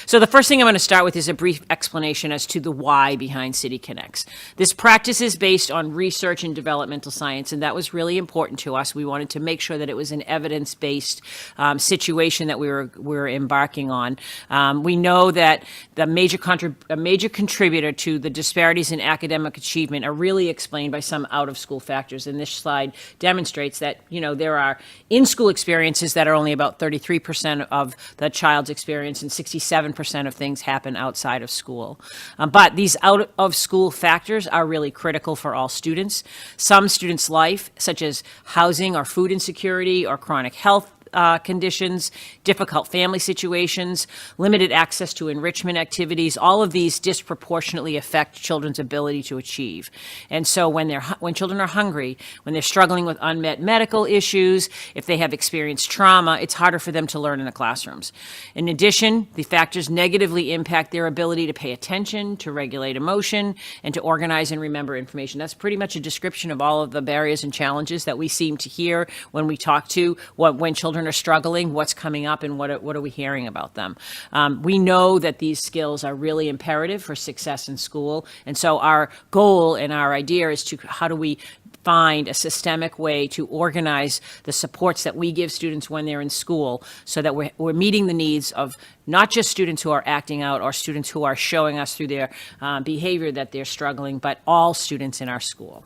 So the first thing I'm going to start with is a brief explanation as to the why behind City Connects. This practice is based on research and developmental science, and that was really important to us. We wanted to make sure that it was an evidence-based situation that we were embarking on. We know that a major contributor to the disparities in academic achievement are really explained by some out-of-school factors, and this slide demonstrates that, there are in-school experiences that are only about 33% of the child's experience, and 67% of things happen outside of school. But these out-of-school factors are really critical for all students. Some students' life, such as housing or food insecurity or chronic health conditions, difficult family situations, limited access to enrichment activities, all of these disproportionately affect children's ability to achieve. And so when children are hungry, when they're struggling with unmet medical issues, if they have experienced trauma, it's harder for them to learn in the classrooms. In addition, the factors negatively impact their ability to pay attention, to regulate emotion, and to organize and remember information. That's pretty much a description of all of the barriers and challenges that we seem to hear when we talk to when children are struggling, what's coming up, and what are we hearing about them. We know that these skills are really imperative for success in school, and so our goal and our idea is to how do we find a systemic way to organize the supports that we give students when they're in school so that we're meeting the needs of not just students who are acting out or students who are showing us through their behavior that they're struggling, but all students in our school.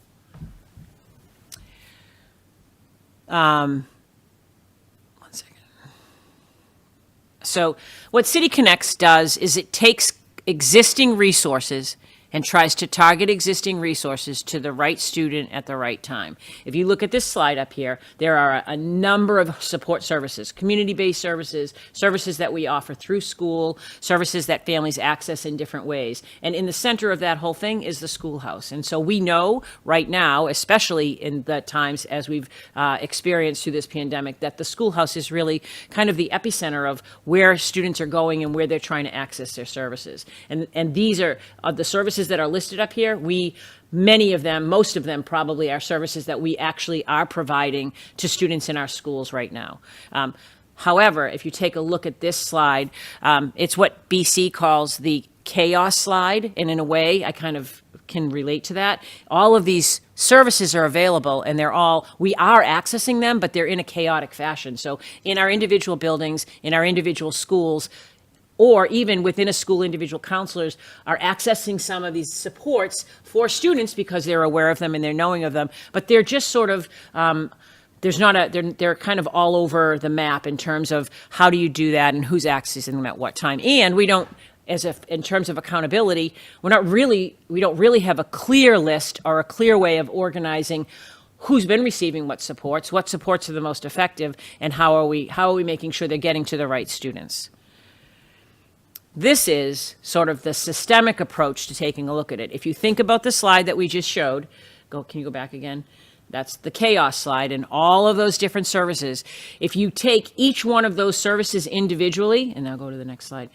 So what City Connects does is it takes existing resources and tries to target existing resources to the right student at the right time. If you look at this slide up here, there are a number of support services, community-based services, services that we offer through school, services that families access in different ways. And in the center of that whole thing is the schoolhouse. And so we know right now, especially in the times as we've experienced through this pandemic, that the schoolhouse is really kind of the epicenter of where students are going and where they're trying to access their services. And these are the services that are listed up here. Many of them, most of them probably, are services that we actually are providing to students in our schools right now. However, if you take a look at this slide, it's what BC calls the chaos slide, and in a way, I kind of can relate to that. All of these services are available, and we are accessing them, but they're in a chaotic fashion. So in our individual buildings, in our individual schools, or even within a school, individual counselors are accessing some of these supports for students because they're aware of them and they're knowing of them, but they're just sort of, they're kind of all over the map in terms of how do you do that and who's accessing them at what time. And we don't, in terms of accountability, we don't really have a clear list or a clear way of organizing who's been receiving what supports are the most effective, and how are we making sure they're getting to the right students. This is sort of the systemic approach to taking a look at it. If you think about the slide that we just showed, can you go back again? That's the chaos slide and all of those different services. If you take each one of those services individually, and now go to the next slide,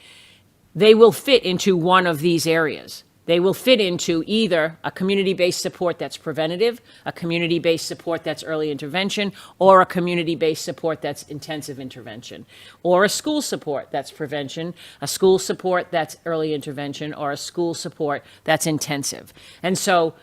they will fit into one of these areas. They will fit into either a community-based support that's preventative, a community-based support that's early intervention, or a community-based support that's intensive intervention, or a school support that's prevention, a school support that's early intervention, or a school support that's intensive. And so,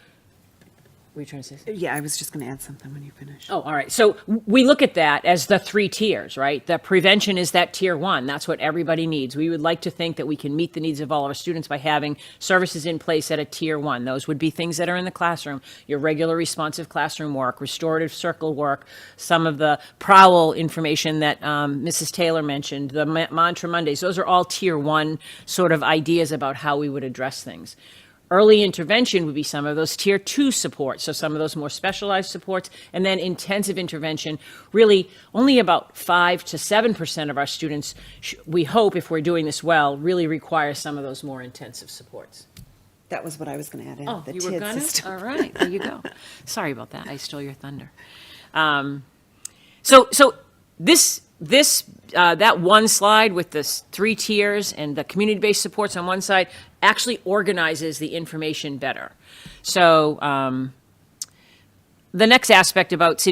were you trying to say something? Yeah, I was just going to add something when you finish. Oh, all right. So we look at that as the 3 tiers, right? The prevention is that tier 1. That's what everybody needs. We would like to think that we can meet the needs of all of our students by having services in place at a tier 1. Those would be things that are in the classroom, your regular responsive classroom work, restorative circle work, some of the Prowl information that Mrs. Taylor mentioned, the Mantra Mondays. Those are all tier 1 sort of ideas about how we would address things. Early intervention would be some of those tier 2 supports, so some of those more specialized supports, and then intensive intervention. Really, only about 5 to 7% of our students, we hope, if we're doing this well, really require some of those more intensive supports. That was what I was going to add in. Oh, the you were TID gonna? system. All right, there you go. Sorry about that. I stole your thunder. So that one slide with the 3 tiers and the community-based supports on one side actually organizes the information better. So the next aspect about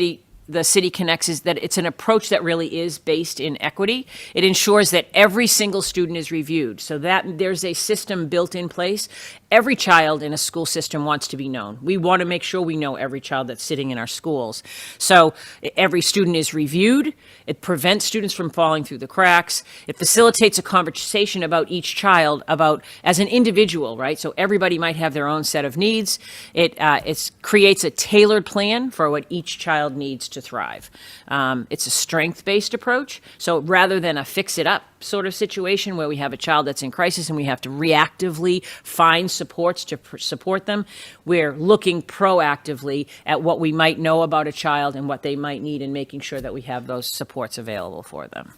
the City Connects is that it's an approach that really is based in equity. It ensures that every single student is reviewed, so that there's a system built in place. Every child in a school system wants to be known. We want to make sure we know every child that's sitting in our schools. So every student is reviewed. It prevents students from falling through the cracks. It facilitates a conversation about each child, about as an individual, right? So everybody might have their own set of needs. It creates a tailored plan for what each child needs to thrive. It's a strength-based approach. So rather than a fix-it-up sort of situation where we have a child that's in crisis and we have to reactively find supports to support them, we're looking proactively at what we might know about a child and what they might need and making sure that we have those supports available for them.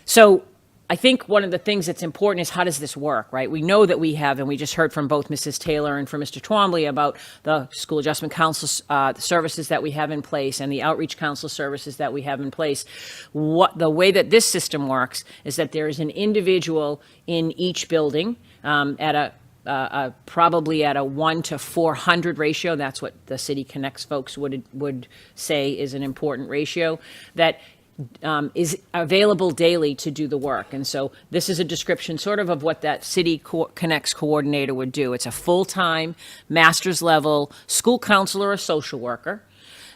So I think one of the things that's important is how does this work, right? We know that we have, and we just heard from both Mrs. Taylor and from Mr. Twombly about the School Adjustment Council services that we have in place and the Outreach Council services that we have in place. The way that this system works is that there is an individual in each building at probably at a 1 to 400 ratio. That's what the City Connects folks would say is an important ratio, that is available daily to do the work. And so this is a description sort of what that City Connects coordinator would do. It's a full-time, master's level school counselor or social worker.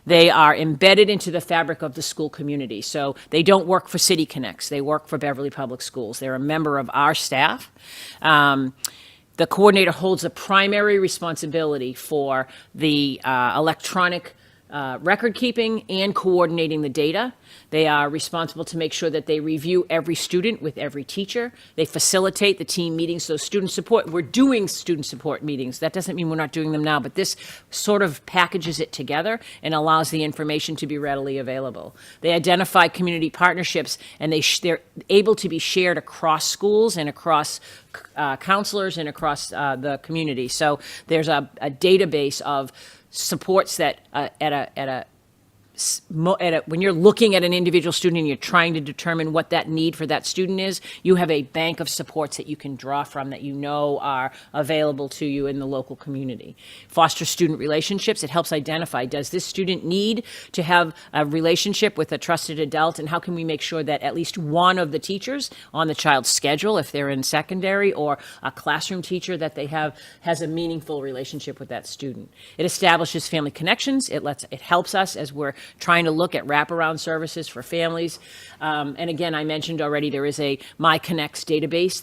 They are embedded into the fabric of the school community. So they don't work for City Connects. They work for Beverly Public Schools. They're a member of our staff. The coordinator holds a primary responsibility for the electronic record keeping and coordinating the data. They are responsible to make sure that they review every student with every teacher. They facilitate the team meetings, so student support. We're doing student support meetings. That doesn't mean we're not doing them now, but this sort of packages it together and allows the information to be readily available. They identify community partnerships, and they're able to be shared across schools and across counselors and across the community. So there's a database of supports that at a when you're looking at an individual student and you're trying to determine what that need for that student is, you have a bank of supports that you can draw from that you know are available to you in the local community. Foster student relationships, it helps identify, does this student need to have a relationship with a trusted adult, and how can we make sure that at least one of the teachers on the child's schedule, if they're in secondary, or a classroom teacher that they have, has a meaningful relationship with that student. It establishes family connections. It helps us as we're trying to look at wraparound services for families. And again, I mentioned already there is a MyConnects database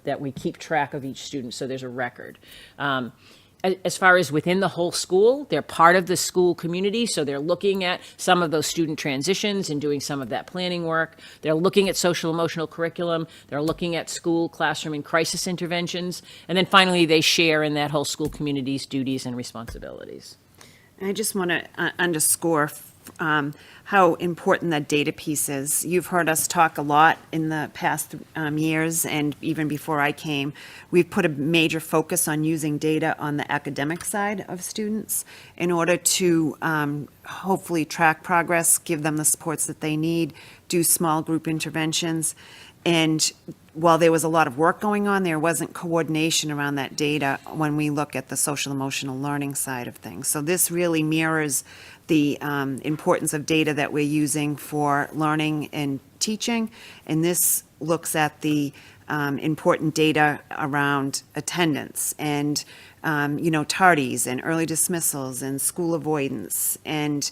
that we keep track of each student, so there's a record. As far as within the whole school, they're part of the school community, so they're looking at some of those student transitions and doing some of that planning work. They're looking at social emotional curriculum. They're looking at school, classroom, and crisis interventions. And then finally, they share in that whole school community's duties and responsibilities. I just want to underscore how important that data piece is. You've heard us talk a lot in the past years, and even before I came, we've put a major focus on using data on the academic side of students in order to hopefully track progress, give them the supports that they need, do small group interventions. And while there was a lot of work going on, there wasn't coordination around that data when we look at the social emotional learning side of things. So this really mirrors the importance of data that we're using for learning and teaching. And this looks at the important data around attendance and, tardies and early dismissals and school avoidance and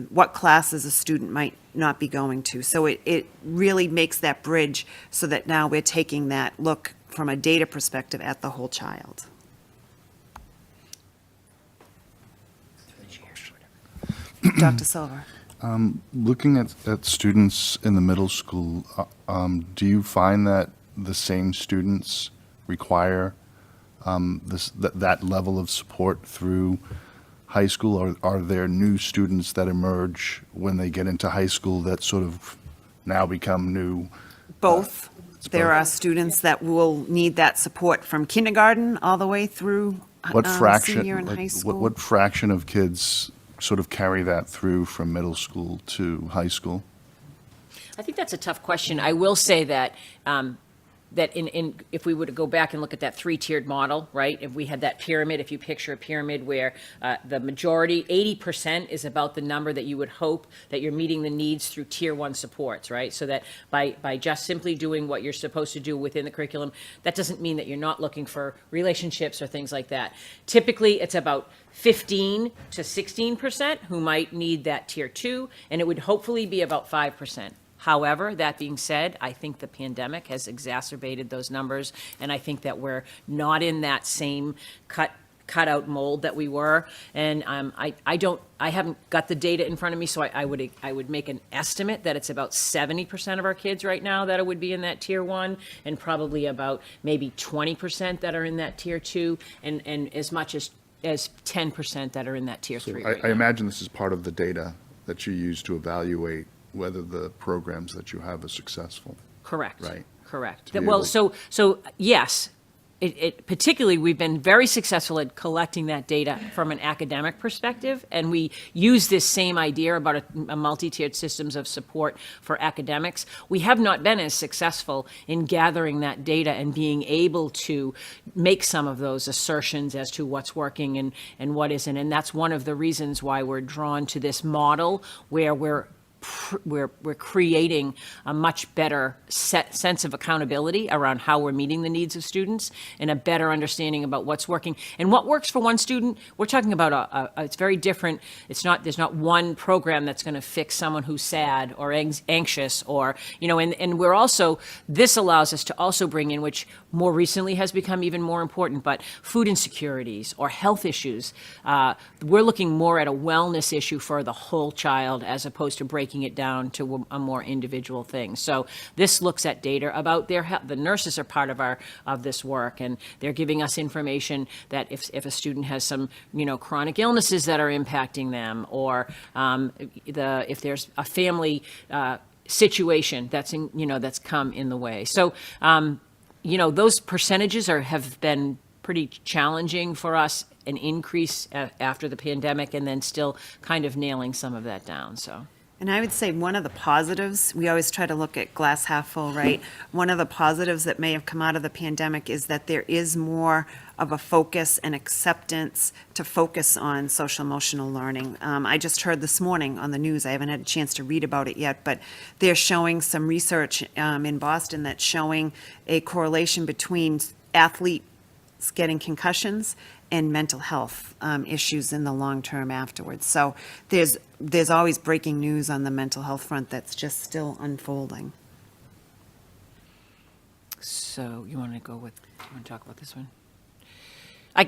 what classes a student might not be going to. So it really makes that bridge so that now we're taking that look from a data perspective at the whole child. Dr. Silver. Looking at students in the middle school, do you find that the same students require that level of support through high school, or are there new students that emerge when they get into high school that sort of now become new? Both. There both. are students that will need that support from kindergarten all the way through What fraction, senior and high like, school. what fraction of kids sort of carry that through from middle school to high school? I think that's a tough question. I will say that if we were to go back and look at that three-tiered model, right? If we had that pyramid, if you picture a pyramid where the majority, 80% is about the number that you would hope that you're meeting the needs through tier one supports, right? So that by just simply doing what you're supposed to do within the curriculum, that doesn't mean that you're not looking for relationships or things like that. Typically, it's about 15 to 16% who might need that tier two, and it would hopefully be about 5%. However, that being said, I think the pandemic has exacerbated those numbers, and I think that we're not in that same cutout mold that we were. And I haven't got the data in front of me, so I would make an estimate that it's about 70% of our kids right now that would be in that tier one, and probably about maybe 20% that are in that tier two, and as much as 10% that are in that tier three. Right I now. imagine this is part of the data that you use to evaluate whether the programs that you have are successful. Correct. Right. Correct. To be Well, able- so yes, particularly we've been very successful at collecting that data from an academic perspective, and we use this same idea about a multi-tiered systems of support for academics. We have not been as successful in gathering that data and being able to make some of those assertions as to what's working and what isn't, and that's one of the reasons why we're drawn to this model where we're creating a much better sense of accountability around how we're meeting the needs of students, and a better understanding about what's working. And what works for one student, we're talking about it's very different. There's not one program that's going to fix someone who's sad or anxious, or, and we're also, this allows us to also bring in, which more recently has become even more important, but food insecurities or health issues. We're looking more at a wellness issue for the whole child as opposed to breaking it down to a more individual thing. So this looks at data about their health. The nurses are part of this work, and they're giving us information that if a student has some chronic illnesses that are impacting them, or if there's a family situation that's come in the way. So those percentages have been pretty challenging for us an increase after the pandemic, and then still kind of nailing some of that down, so. And I would say one of the positives, we always try to look at glass half full, right? One of the positives that may have come out of the pandemic is that there is more of a focus and acceptance to focus on social emotional learning. I just heard this morning on the news, I haven't had a chance to read about it yet, but they're showing some research in Boston that's showing a correlation between athletes getting concussions and mental health issues in the long term afterwards. So there's always breaking news on the mental health front that's just still unfolding. So you want to talk about this one?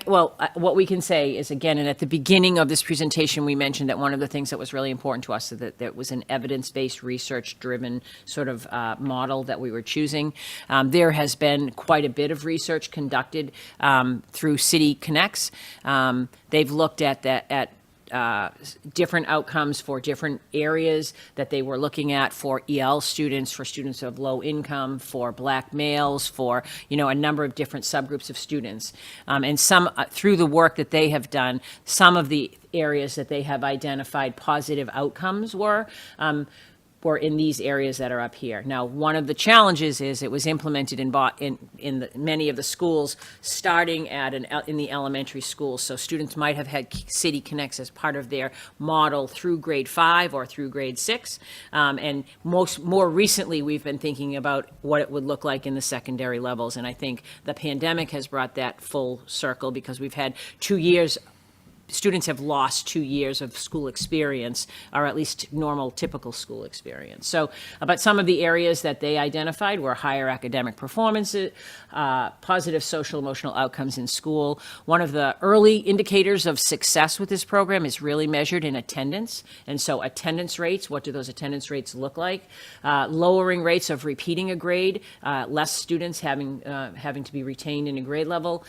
What we can say is, again, and at the beginning of this presentation, we mentioned that one of the things that was really important to us is that there was an evidence-based, research-driven sort of model that we were choosing. There has been quite a bit of research conducted through City Connects. They've looked at different outcomes for different areas that they were looking at for EL students, for students of low income, for Black males, for, a number of different subgroups of students. And some, through the work that they have done, some of the areas that they have identified positive outcomes were in these areas that are up here. Now, one of the challenges is it was implemented in many of the schools, starting in the elementary schools. So students might have had City Connects as part of their model through grade 5 or through grade 6. And more recently, we've been thinking about what it would look like in the secondary levels. And I think the pandemic has brought that full circle, because we've had 2 years. Students have lost 2 years of school experience, or at least normal, typical school experience. So, but some of the areas that they identified were higher academic performances, positive social emotional outcomes in school. One of the early indicators of success with this program is really measured in attendance. And so attendance rates, what do those attendance rates look like? Lowering rates of repeating a grade, less students having to be retained in a grade level.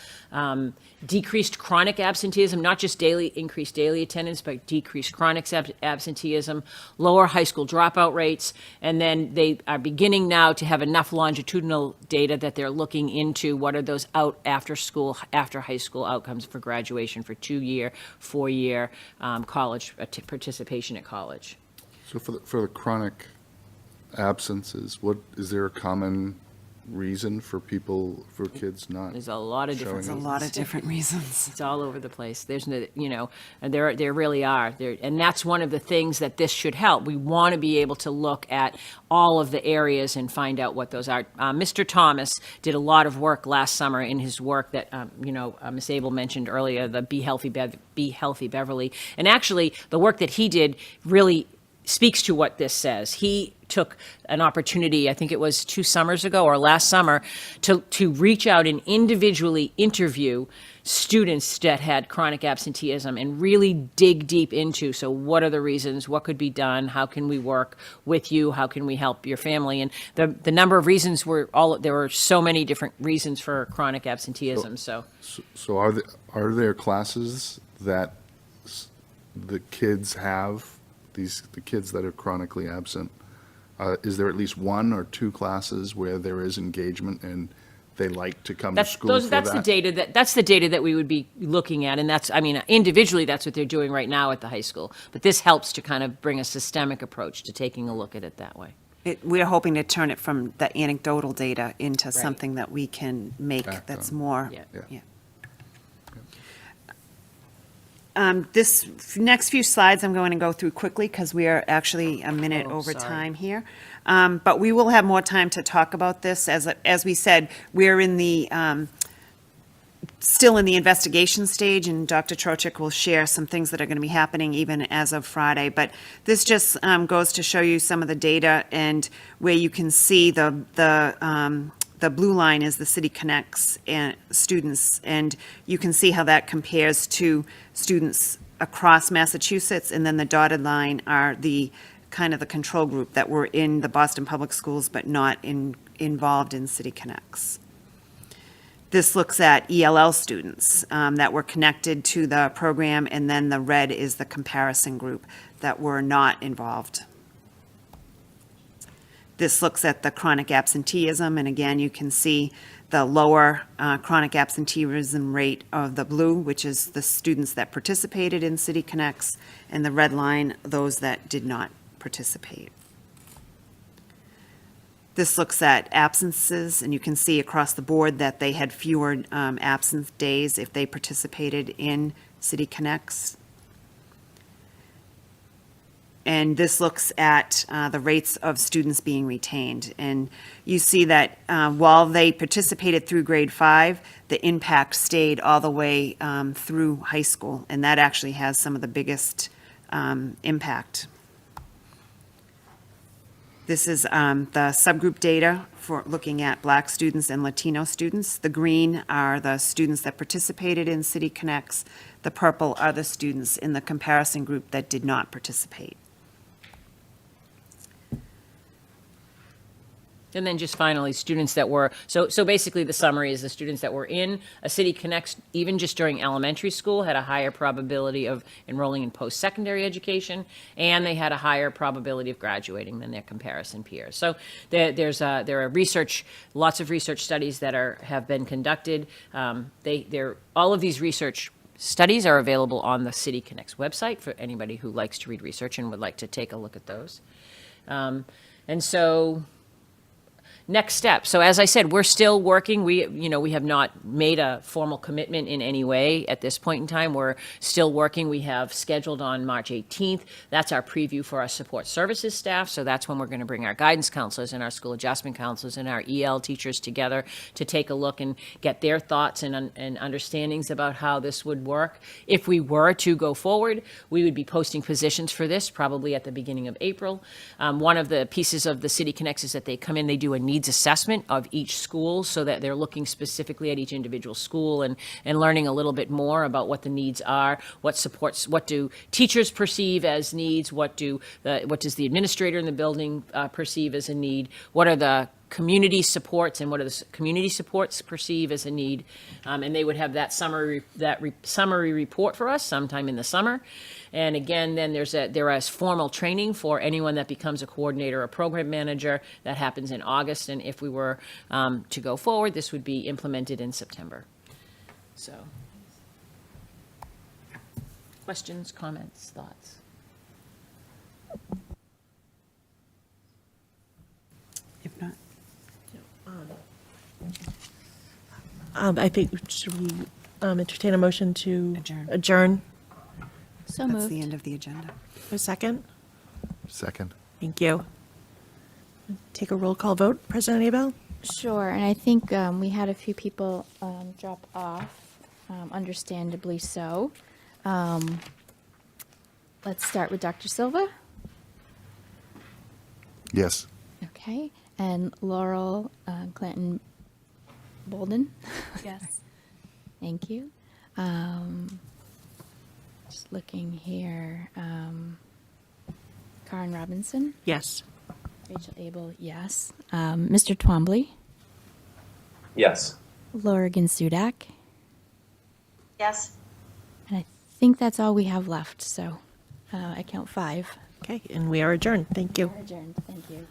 Decreased chronic absenteeism, not just increased daily attendance, but decreased chronic absenteeism, lower high school dropout rates, and then they are beginning now to have enough longitudinal data that they're looking into what are those after high school outcomes for graduation for 2-year, 4-year college participation at college. So for the chronic absences, is there a common reason for kids not? There's a lot of different showing There's a lot of different reasons. It's all over the place. There's no, and there really are. And that's one of the things that this should help. We want to be able to look at all of the areas and find out what those are. Mr. Thomas did a lot of work last summer in his work that, Ms. Abel mentioned earlier, the Be Healthy Beverly. And actually, the work that he did really speaks to what this says. He took an opportunity, I think it was 2 summers ago or last summer, to reach out and individually interview students that had chronic absenteeism and really dig deep into, so what are the reasons, what could be done, how can we work with you, how can we help your family? And the number of reasons there were so many different reasons for chronic absenteeism, so. So are there classes that the kids have, the kids that are chronically absent? Is there at least 1 or 2 classes where there is engagement and they like to come to school for that? That's the data that we would be looking at, and individually, that's what they're doing right now at the high school. But this helps to kind of bring a systemic approach to taking a look at it that way. We're hoping to turn it from the anecdotal data into something that we can make that's more. Yeah. This next few slides I'm going to go through quickly because we are actually a minute over sorry. time here. But we will have more time to talk about this. As we said, we're in the still in the investigation stage, and Dr. Trochik will share some things that are going to be happening even as of Friday. But this just goes to show you some of the data, and where you can see the blue line is the City Connects and students, and you can see how that compares to students across Massachusetts, and then the dotted line are the kind of the control group that were in the Boston Public Schools but not involved in City Connects. This looks at ELL students that were connected to the program, and then the red is the comparison group that were not involved. This looks at the chronic absenteeism, and again, you can see the lower chronic absenteeism rate of the blue, which is the students that participated in City Connects, and the red line, those that did not participate. This looks at absences, and you can see across the board that they had fewer absence days if they participated in City Connects. And this looks at the rates of students being retained. And you see that while they participated through grade 5, the impact stayed all the way through high school. And that actually has some of the biggest impact. This is the subgroup data for looking at Black students and Latino students. The green are the students that participated in City Connects. The purple are the students in the comparison group that did not participate. And then just finally, students that were, so basically the summary is the students that were in a City Connects, even just during elementary school, had a higher probability of enrolling in post-secondary education, and they had a higher probability of graduating than their comparison peers. So there are research, lots of research studies that have been conducted. All of these research studies are available on the City Connects website for anybody who likes to read research and would like to take a look at those. And so, next step. So as I said, we're still working. We have not made a formal commitment in any way at this point in time. We're still working. We have scheduled on March 18th. That's our preview for our support services staff. So that's when we're going to bring our guidance counselors and our school adjustment counselors and our EL teachers together to take a look and get their thoughts and understandings about how this would work. If we were to go forward, we would be posting positions for this probably at the beginning of April. One of the pieces of the City Connects is that they come in, they do a needs assessment of each school so that they're looking specifically at each individual school and learning a little bit more about what the needs are, what supports, what do teachers perceive as needs, what does the administrator in the building perceive as a need, what are the community supports and what are the community supports perceive as a need, and they would have that summary report for us sometime in the summer. And again, then there is formal training for anyone that becomes a coordinator or program manager. That happens in August, and if we were to go forward, this would be implemented in September. So, questions, comments, thoughts? If not, I think, should we entertain a motion to Adjourn. adjourn? So that's moved. the end of the agenda. A second? Second. Thank you. Take a roll call vote. President Abel? Sure, and I think we had a few people drop off, understandably so. Let's start with Dr. Silva. Yes. Okay, and Laurel Clanton Bolden. Yes. Thank you. Just looking here. Karen Robinson, Yes. Rachel Abel, yes. Mr. Twombly, Yes. Laura Sudak, Yes. and I think that's all we have left. So I count 5. Okay, and we are adjourned. Thank you. Adjourned. Thank you.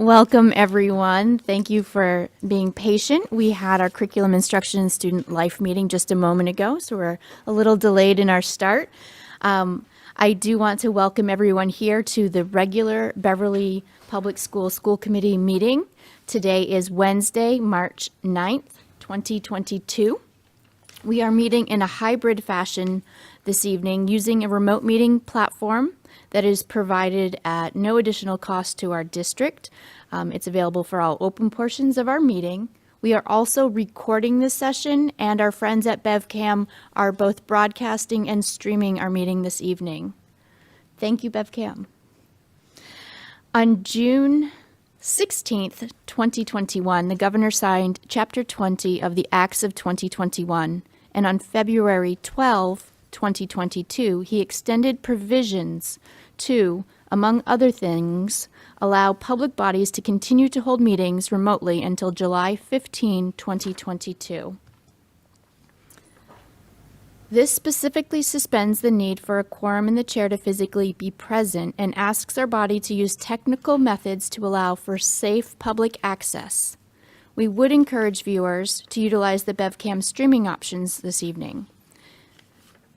Welcome, everyone. Thank you for being patient. We had our curriculum instruction and student life meeting just a moment ago, so we're a little delayed in our start. I do want to welcome everyone here to the regular Beverly Public School School Committee meeting. Today is Wednesday, March 9th, 2022. We are meeting in a hybrid fashion this evening using a remote meeting platform that is provided at no additional cost to our district. It's available for all open portions of our meeting. We are also recording this session, and our friends at BevCam are both broadcasting and streaming our meeting this evening. Thank you, BevCam. On June 16th, 2021, the governor signed Chapter 20 of the Acts of 2021, and on February 12, 2022, he extended provisions to, among other things, allow public bodies to continue to hold meetings remotely until July 15, 2022. This specifically suspends the need for a quorum in the chair to physically be present and asks our body to use technical methods to allow for safe public access. We would encourage viewers to utilize the BevCam streaming options this evening.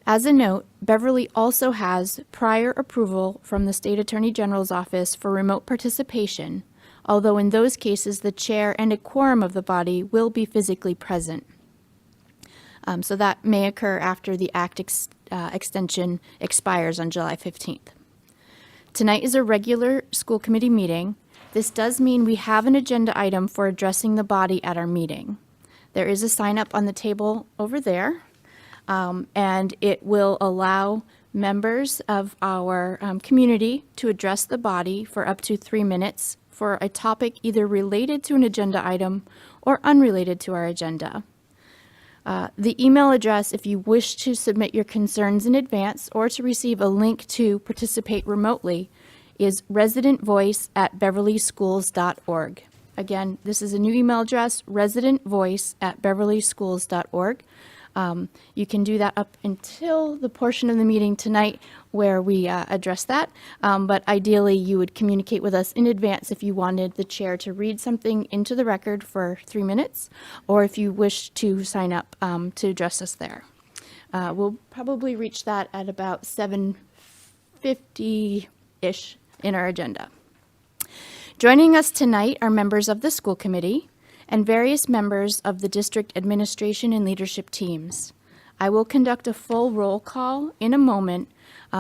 As a note, Beverly also has prior approval from the State Attorney General's office for remote participation, although in those cases the chair and a quorum of the body will be physically present. So that may occur after the Act extension expires on July 15th. Tonight is a regular school committee meeting. This does mean we have an agenda item for addressing the body at our meeting. There is a sign up on the table over there. And it will allow members of our community to address the body for up to 3 minutes for a topic either related to an agenda item or unrelated to our agenda. The email address, if you wish to submit your concerns in advance or to receive a link to participate remotely, is residentvoice@beverlyschools.org. Again, this is a new email address, residentvoice@beverlyschools.org. You can do that up until the portion of the meeting tonight where we address that. But ideally, you would communicate with us in advance if you wanted the chair to read something into the record for 3 minutes, or if you wish to sign up to address us there. We'll probably reach that at about 7:50-ish in our agenda. Joining us tonight are members of the school committee and various members of the district administration and leadership teams. I will conduct a full roll call in a moment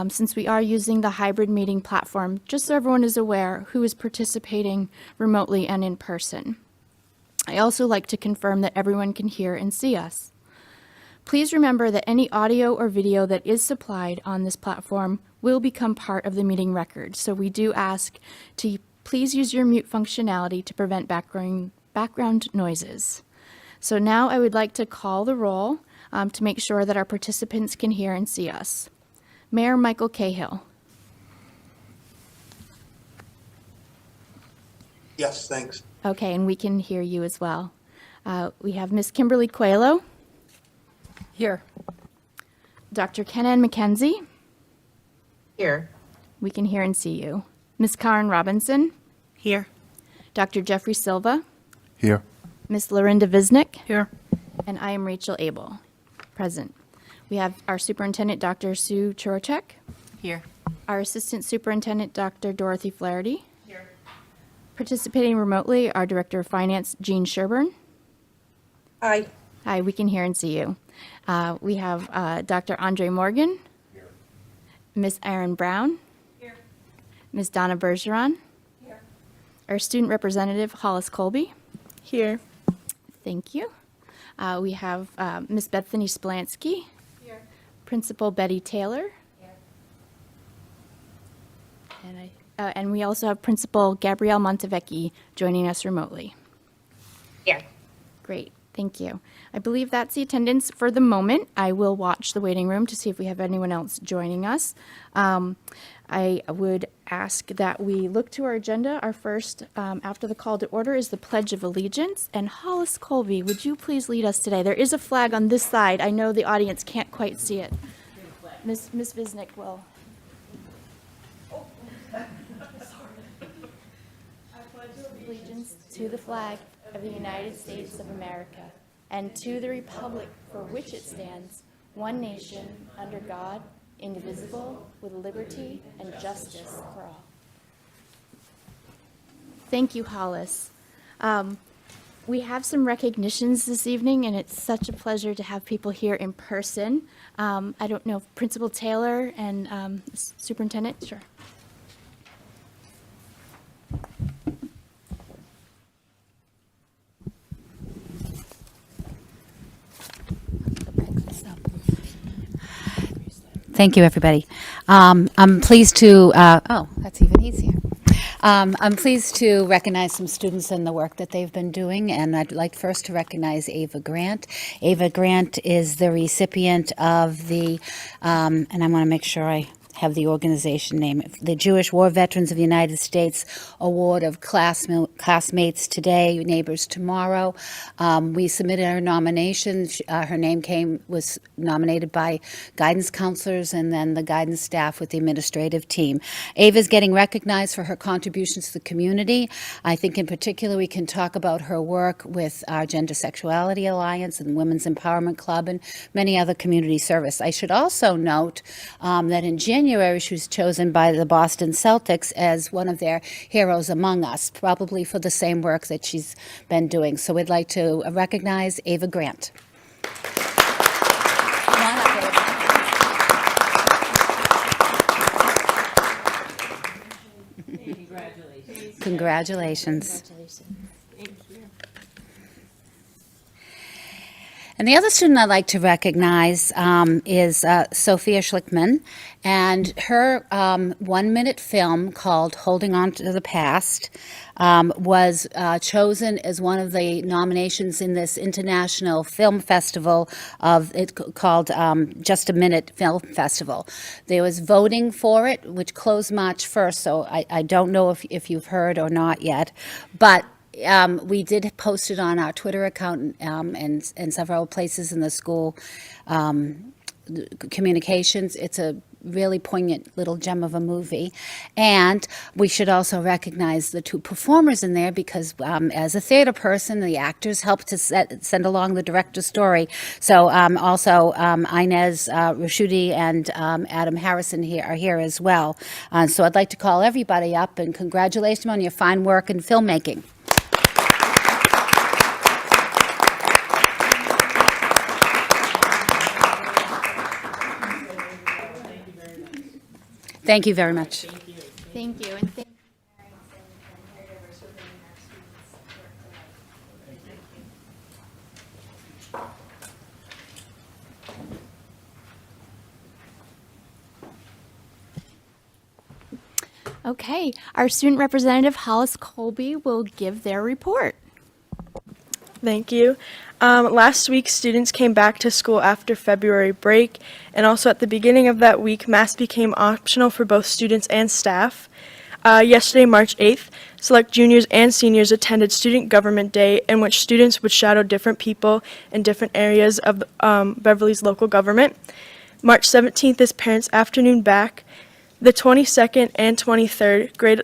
since we are using the hybrid meeting platform, just so everyone is aware who is participating remotely and in person. I also like to confirm that everyone can hear and see us. Please remember that any audio or video that is supplied on this platform will become part of the meeting record, so we do ask to please use your mute functionality to prevent background noises. So now I would like to call the roll to make sure that our participants can hear and see us. Mayor Michael Cahill. Yes, thanks. Okay, and we can hear you as well. We have Ms. Kimberly Coelho. Here. Dr. Kenan McKenzie. Here. We can hear and see you. Ms. Karen Robinson. Here. Dr. Jeffrey Silva. Here. Ms. Lorinda Visnick. Here. And I am Rachel Abel, present. We have our superintendent, Dr. Sue Chorocek. Here. Our assistant superintendent, Dr. Dorothy Flaherty. Here. Participating remotely, our director of finance, Jean Sherburne. Aye. Hi, we can hear and see you. We have Dr. Andre Morgan. Here. Ms. Erin Brown. Here. Ms. Donna Bergeron. Here. Our student representative, Hollis Colby. Here. Thank you. We have Ms. Bethany Splansky. Here. Principal Betty Taylor. Here. And we also have Principal Gabrielle Montevecchi joining us remotely. Here. Great, thank you. I believe that's the attendance for the moment. I will watch the waiting room to see if we have anyone else joining us. I would ask that we look to our agenda. Our first, after the call to order, is the Pledge of Allegiance. And Hollis Colby, would you please lead us today? There is a flag on this side. I know the audience can't quite see it. Ms. Visnick will. I pledge allegiance allegiance to the flag of the United States of America and to the republic for which it stands, one nation, under God, indivisible, with liberty and justice for all. Thank you, Hollis. We have some recognitions this evening, and it's such a pleasure to have people here in person. I don't know, Principal Taylor and Superintendent, sure. Thank you, everybody. I'm pleased to, oh, that's even easier. I'm pleased to recognize some students and the work that they've been doing, and I'd like first to recognize Ava Grant. Ava Grant is the recipient of the, and I want to make sure I have the organization name, the Jewish War Veterans of the United States Award of Classmates Today, Neighbors Tomorrow. We submitted our nomination. Her name was nominated by guidance counselors and then the guidance staff with the administrative team. Ava's getting recognized for her contributions to the community. I think in particular we can talk about her work with our Gender Sexuality Alliance and Women's Empowerment Club and many other community service. I should also note that in January she was chosen by the Boston Celtics as one of their heroes among us, probably for the same work that she's been doing. So we'd like to recognize Ava Grant. Congratulations. And the other student I'd like to recognize is Sophia Schlickman, and her 1-minute film called Holding On to the Past was chosen as one of the nominations in this international film festival called Just a Minute Film Festival. There was voting for it, which closed March 1st, so I don't know if you've heard or not yet, but we did post it on our Twitter account and several places in the school communications. It's a really poignant little gem of a movie. And we should also recognize the two performers in there because as a theater person, the actors helped to send along the director's story. So also Inez Rashuti and Adam Harrison are here as well. So I'd like to call everybody up and congratulate them on your fine work in filmmaking. Thank you very much. Thank you. And thank you, parents and caregivers for bringing our students' work tonight. Okay, our student representative Hollis Colby will give their report. Thank you. Last week, students came back to school after February break, and also at the beginning of that week, masks became optional for both students and staff. Yesterday, March 8th, select juniors and seniors attended Student Government Day, in which students would shadow different people in different areas of Beverly's local government. March 17th is Parents' Afternoon back. The 22nd and 23rd, grade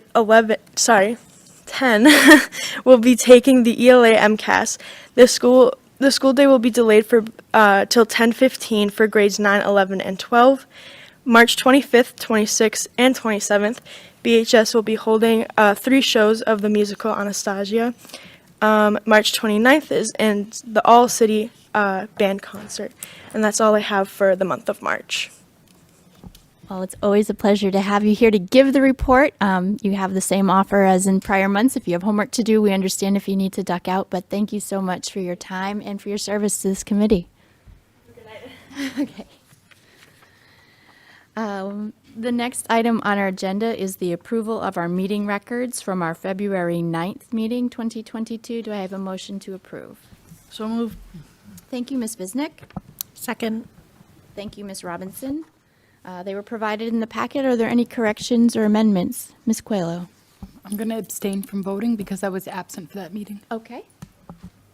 10 will be taking the ELA Mcas. The school day will be delayed for till 10:15 for grades 9, 11, and 12. March 25th, 26th, and 27th, BHS will be holding 3 shows of the musical Anastasia. March 29th is the all-city band concert, and that's all I have for the month of March. Well, it's always a pleasure to have you here to give the report. You have the same offer as in prior months. If you have homework to do, we understand if you need to duck out, but thank you so much for your time and for your service to this committee. Good night. Okay. The next item on our agenda is the approval of our meeting records from our February 9th meeting, 2022. Do I have a motion to approve? So moved. Thank you, Ms. Visnick. Second. Thank you, Ms. Robinson. They were provided in the packet. Are there any corrections or amendments? Ms. Coelho. I'm going to abstain from voting because I was absent for that meeting. Okay.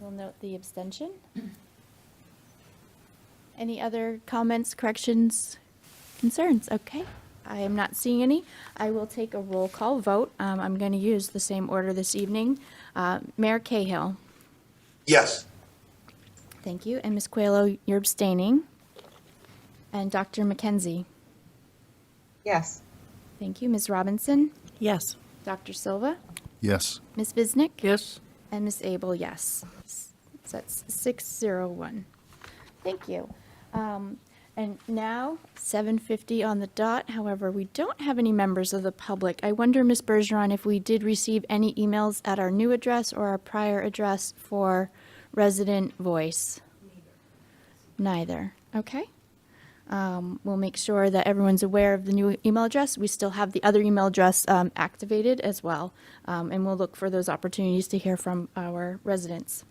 We'll note the abstention. Any other comments, corrections, concerns? Okay. I am not seeing any. I will take a roll call vote. I'm going to use the same order this evening. Mayor Cahill. Yes. Thank you. And Ms. Coelho, you're abstaining. And Dr. McKenzie. Yes. Thank you. Ms. Robinson. Yes. Dr. Silva. Yes. Ms. Visnick. Yes. And Ms. Abel, yes. So that's 601. Thank you. And now, 7:50 on the dot. However, we don't have any members of the public. I wonder, Ms. Bergeron, if we did receive any emails at our new address or our prior address for resident voice? Neither. Okay. We'll make sure that everyone's aware of the new email address. We still have the other email address activated as well, and we'll look for those opportunities to hear from our residents.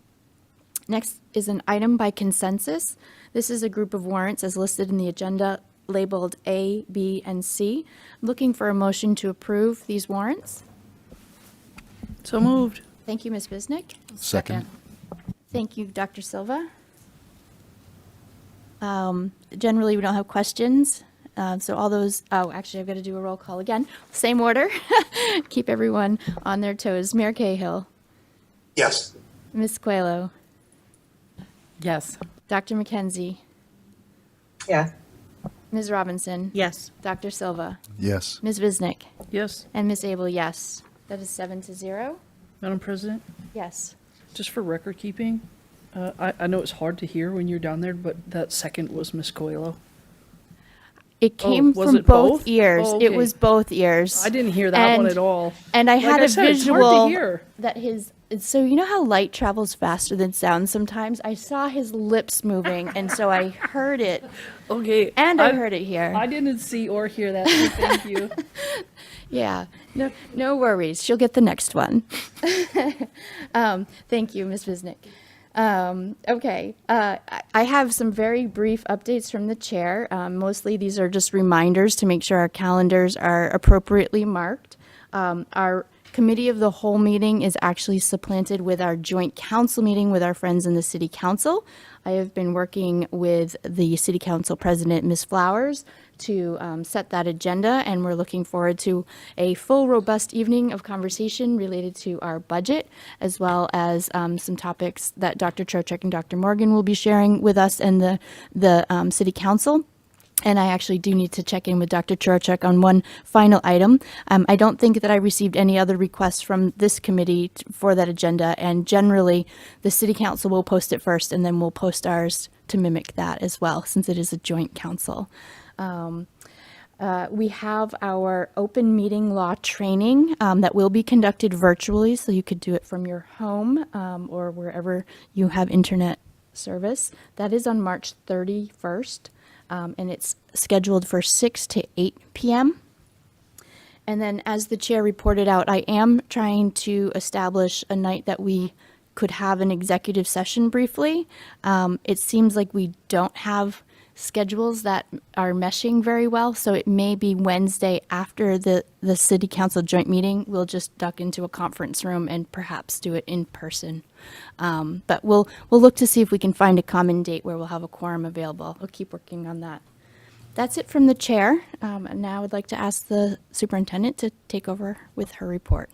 Next is an item by consensus. This is a group of warrants as listed in the agenda labeled A, B, and C. Looking for a motion to approve these warrants. So moved. Thank you, Ms. Visnick. Second. Thank you, Dr. Silva. Generally, we don't have questions. So all those, oh, actually, I've got to do a roll call again. Same order. Keep everyone on their toes. Mayor Cahill. Yes. Ms. Coelho. Yes. Dr. McKenzie. Yes. Ms. Robinson. Yes. Dr. Silva. Yes. Ms. Visnick. Yes. And Ms. Abel, yes. That is 7-0. Madam President, Yes. just for record keeping, I know it's hard to hear when you're down there, but that second was Miss Coelho. It came was from it both both? ears. Oh, It okay. was both ears. I didn't hear that one And- at all. And I Like had I a said, it's hard to visual hear. that so you know how light travels faster than sound sometimes? I saw his lips moving, and so I heard it, Okay. and I heard it here. I didn't see or hear that, so thank you. Yeah, no worries. She'll get the next one. Thank you, Ms. Visnick. Okay, I have some very brief updates from the chair. Mostly these are just reminders to make sure our calendars are appropriately marked. Our committee of the whole meeting is actually supplanted with our joint council meeting with our friends in the city council. I have been working with the city council president, Ms. Flowers, to set that agenda, and we're looking forward to a full, robust evening of conversation related to our budget, as well as some topics that Dr. Trocheck and Dr. Morgan will be sharing with us and the city council. And I actually do need to check in with Dr. Trocheck on one final item. I don't think that I received any other requests from this committee for that agenda, and generally, the city council will post it first, and then we'll post ours to mimic that as well, since it is a joint council. We have our open meeting law training that will be conducted virtually, so you could do it from your home or wherever you have internet service. That is on March 31st, and it's scheduled for 6 to 8 p.m. And then, as the chair reported out, I am trying to establish a night that we could have an executive session briefly. It seems like we don't have schedules that are meshing very well, so it may be Wednesday after the city council joint meeting. We'll just duck into a conference room and perhaps do it in person. But we'll look to see if we can find a common date where we'll have a quorum available. We'll keep working on that. That's it from the chair. And now I'd like to ask the superintendent to take over with her report.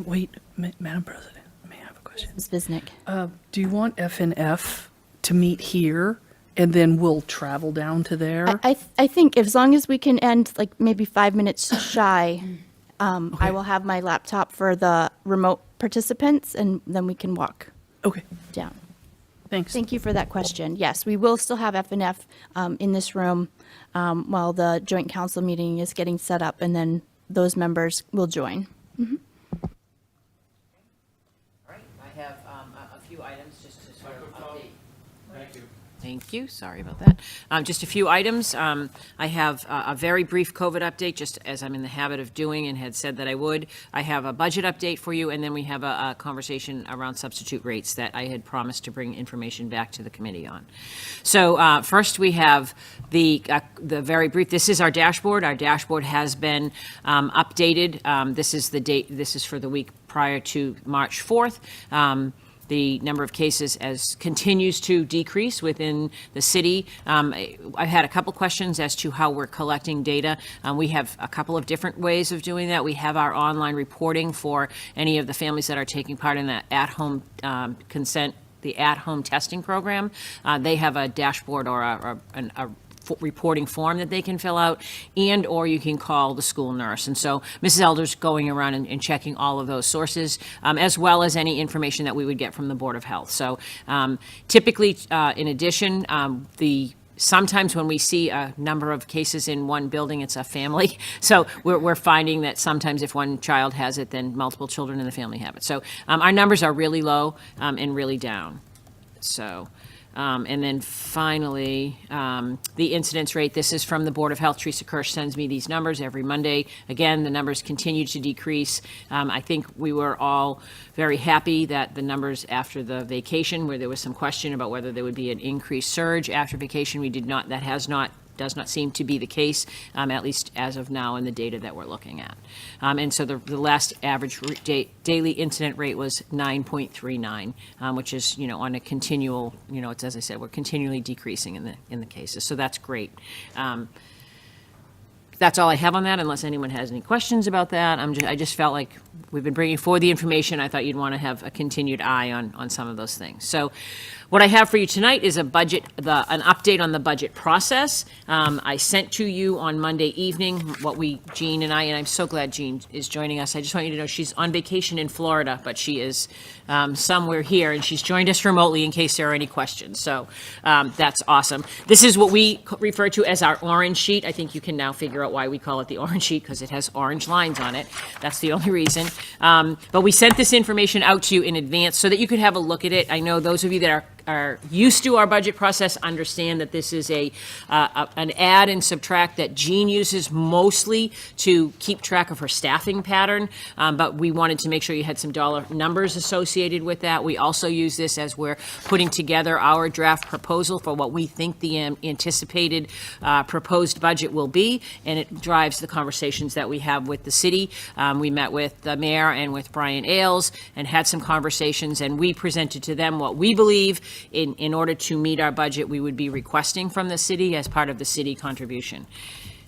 Wait, Madam President, may I have a question? Ms. Visnick. Do you want F and F to meet here, and then we'll travel down to there? I think as long as we can end like maybe 5 minutes shy, I will have my laptop for the remote participants, and then we can walk Okay, down. thanks. Thank you for that question. Yes, we will still have F and F in this room while the joint council meeting is getting set up, and then those members will join. All right, I have a few items just to sort of update. Thank you. Thank you, sorry about that. Just a few items. I have a very brief COVID update, just as I'm in the habit of doing and had said that I would. I have a budget update for you, and then we have a conversation around substitute rates that I had promised to bring information back to the committee on. So first, we have the very brief, this is our dashboard. Our dashboard has been updated. This is the date, this is for the week prior to March 4th. The number of cases continues to decrease within the city. I've had a couple questions as to how we're collecting data. We have a couple of different ways of doing that. We have our online reporting for any of the families that are taking part in the at-home the at-home testing program. They have a dashboard or a reporting form that they can fill out, and or you can call the school nurse. And so Mrs. Elder's going around and checking all of those sources, as well as any information that we would get from the Board of Health. So typically, in addition, sometimes when we see a number of cases in one building, it's a family. So we're finding that sometimes if one child has it, then multiple children in the family have it. So our numbers are really low and really down. So. And then finally, the incidence rate. This is from the Board of Health. Teresa Kirsch sends me these numbers every Monday. Again, the numbers continue to decrease. I think we were all very happy that the numbers after the vacation, where there was some question about whether there would be an increased surge after vacation, we did not. That does not seem to be the case, at least as of now in the data that we're looking at. And so the last average daily incident rate was 9.39, which is, on a continual, it's, as I said, we're continually decreasing in the cases. So that's great. That's all I have on that, unless anyone has any questions about that. I just felt like we've been bringing forward the information. I thought you'd want to have a continued eye on some of those things. So what I have for you tonight is an update on the budget process. I sent to you on Monday evening Jean and I'm so glad Jean is joining us. I just want you to know she's on vacation in Florida, but she is somewhere here, and she's joined us remotely in case there are any questions. So that's awesome. This is what we refer to as our orange sheet. I think you can now figure out why we call it the orange sheet, because it has orange lines on it. That's the only reason. But we sent this information out to you in advance so that you could have a look at it. I know those of you that are used to our budget process understand that this is an add and subtract that Jean uses mostly to keep track of her staffing pattern, but we wanted to make sure you had some dollar numbers associated with that. We also use this as we're putting together our draft proposal for what we think the anticipated proposed budget will be, and it drives the conversations that we have with the city. We met with the mayor and with Brian Ailes and had some conversations, and we presented to them what we believe in order to meet our budget we would be requesting from the city as part of the city contribution.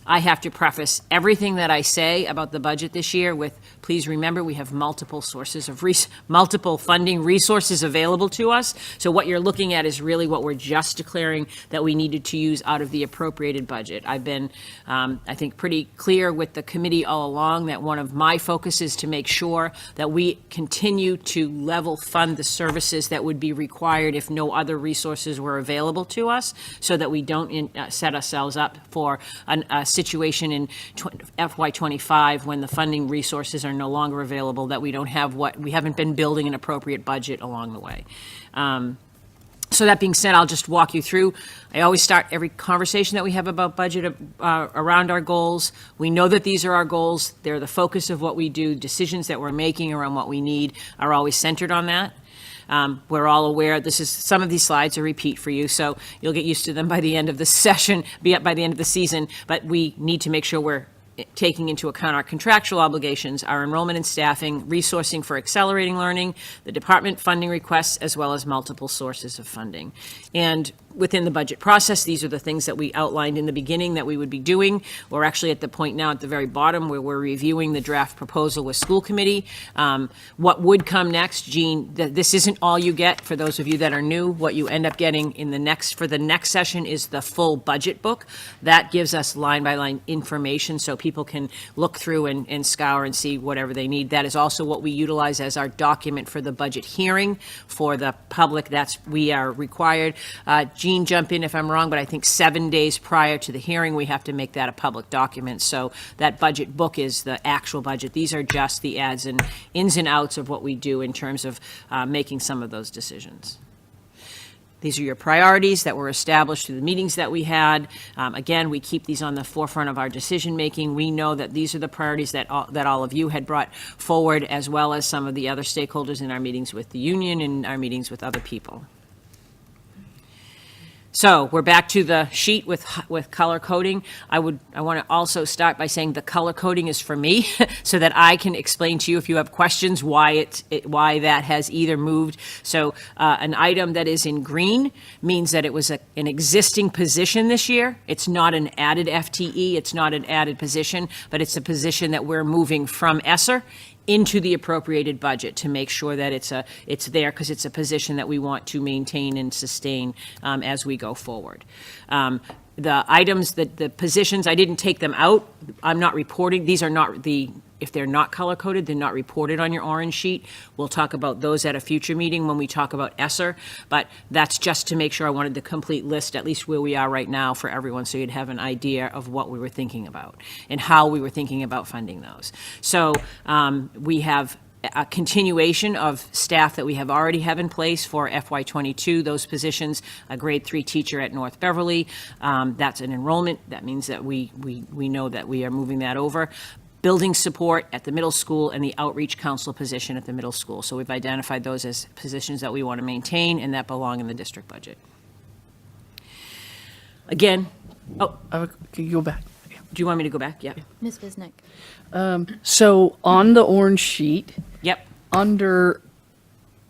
I have to preface everything that I say about the budget this year with, please remember, we have multiple sources of multiple funding resources available to us. So what you're looking at is really what we're just declaring that we needed to use out of the appropriated budget. I've been, I think, pretty clear with the committee all along that one of my focuses is to make sure that we continue to level fund the services that would be required if no other resources were available to us, so that we don't set ourselves up for a situation in FY25 when the funding resources are no longer available, that we don't have we haven't been building an appropriate budget along the way. So that being said, I'll just walk you through. I always start every conversation that we have about budget around our goals. We know that these are our goals. They're the focus of what we do. Decisions that we're making around what we need are always centered on that. We're all aware some of these slides are repeat for you, so you'll get used to them by the end of the session, by the end of the season, but we need to make sure we're taking into account our contractual obligations, our enrollment and staffing, resourcing for accelerating learning, the department funding requests, as well as multiple sources of funding. And within the budget process, these are the things that we outlined in the beginning that we would be doing. We're actually at the point now at the very bottom where we're reviewing the draft proposal with school committee. What would come next, Jean, this isn't all you get for those of you that are new. What you end up getting for the next session is the full budget book. That gives us line by line information so people can look through and scour and see whatever they need. That is also what we utilize as our document for the budget hearing for the public. We are required. Jean, jump in if I'm wrong, but I think 7 days prior to the hearing, we have to make that a public document. So that budget book is the actual budget. These are just the adds and ins and outs of what we do in terms of making some of those decisions. These are your priorities that were established through the meetings that we had. Again, we keep these on the forefront of our decision making. We know that these are the priorities that all of you had brought forward, as well as some of the other stakeholders in our meetings with the union and our meetings with other people. So we're back to the sheet with color coding. I want to also start by saying the color coding is for me so that I can explain to you if you have questions why why that has either moved. So an item that is in green means that it was an existing position this year. It's not an added FTE, it's not an added position, but it's a position that we're moving from ESSER into the appropriated budget to make sure that it's there because it's a position that we want to maintain and sustain as we go forward. The items, the positions, I didn't take them out. I'm not reporting. These are not if they're not color-coded, they're not reported on your orange sheet. We'll talk about those at a future meeting when we talk about ESSER, but that's just to make sure I wanted the complete list, at least where we are right now for everyone, so you'd have an idea of what we were thinking about and how we were thinking about funding those. So we have a continuation of staff that we have already have in place for FY22, those positions, a grade 3 teacher at North Beverly. That's an enrollment. That means that we know that we are moving that over. Building support at the middle school and the outreach counselor position at the middle school. So we've identified those as positions that we want to maintain and that belong in the district budget. Again, Can you go back? do you want me to go back? Yeah. Ms. Visnick. So on the orange sheet, Yep. under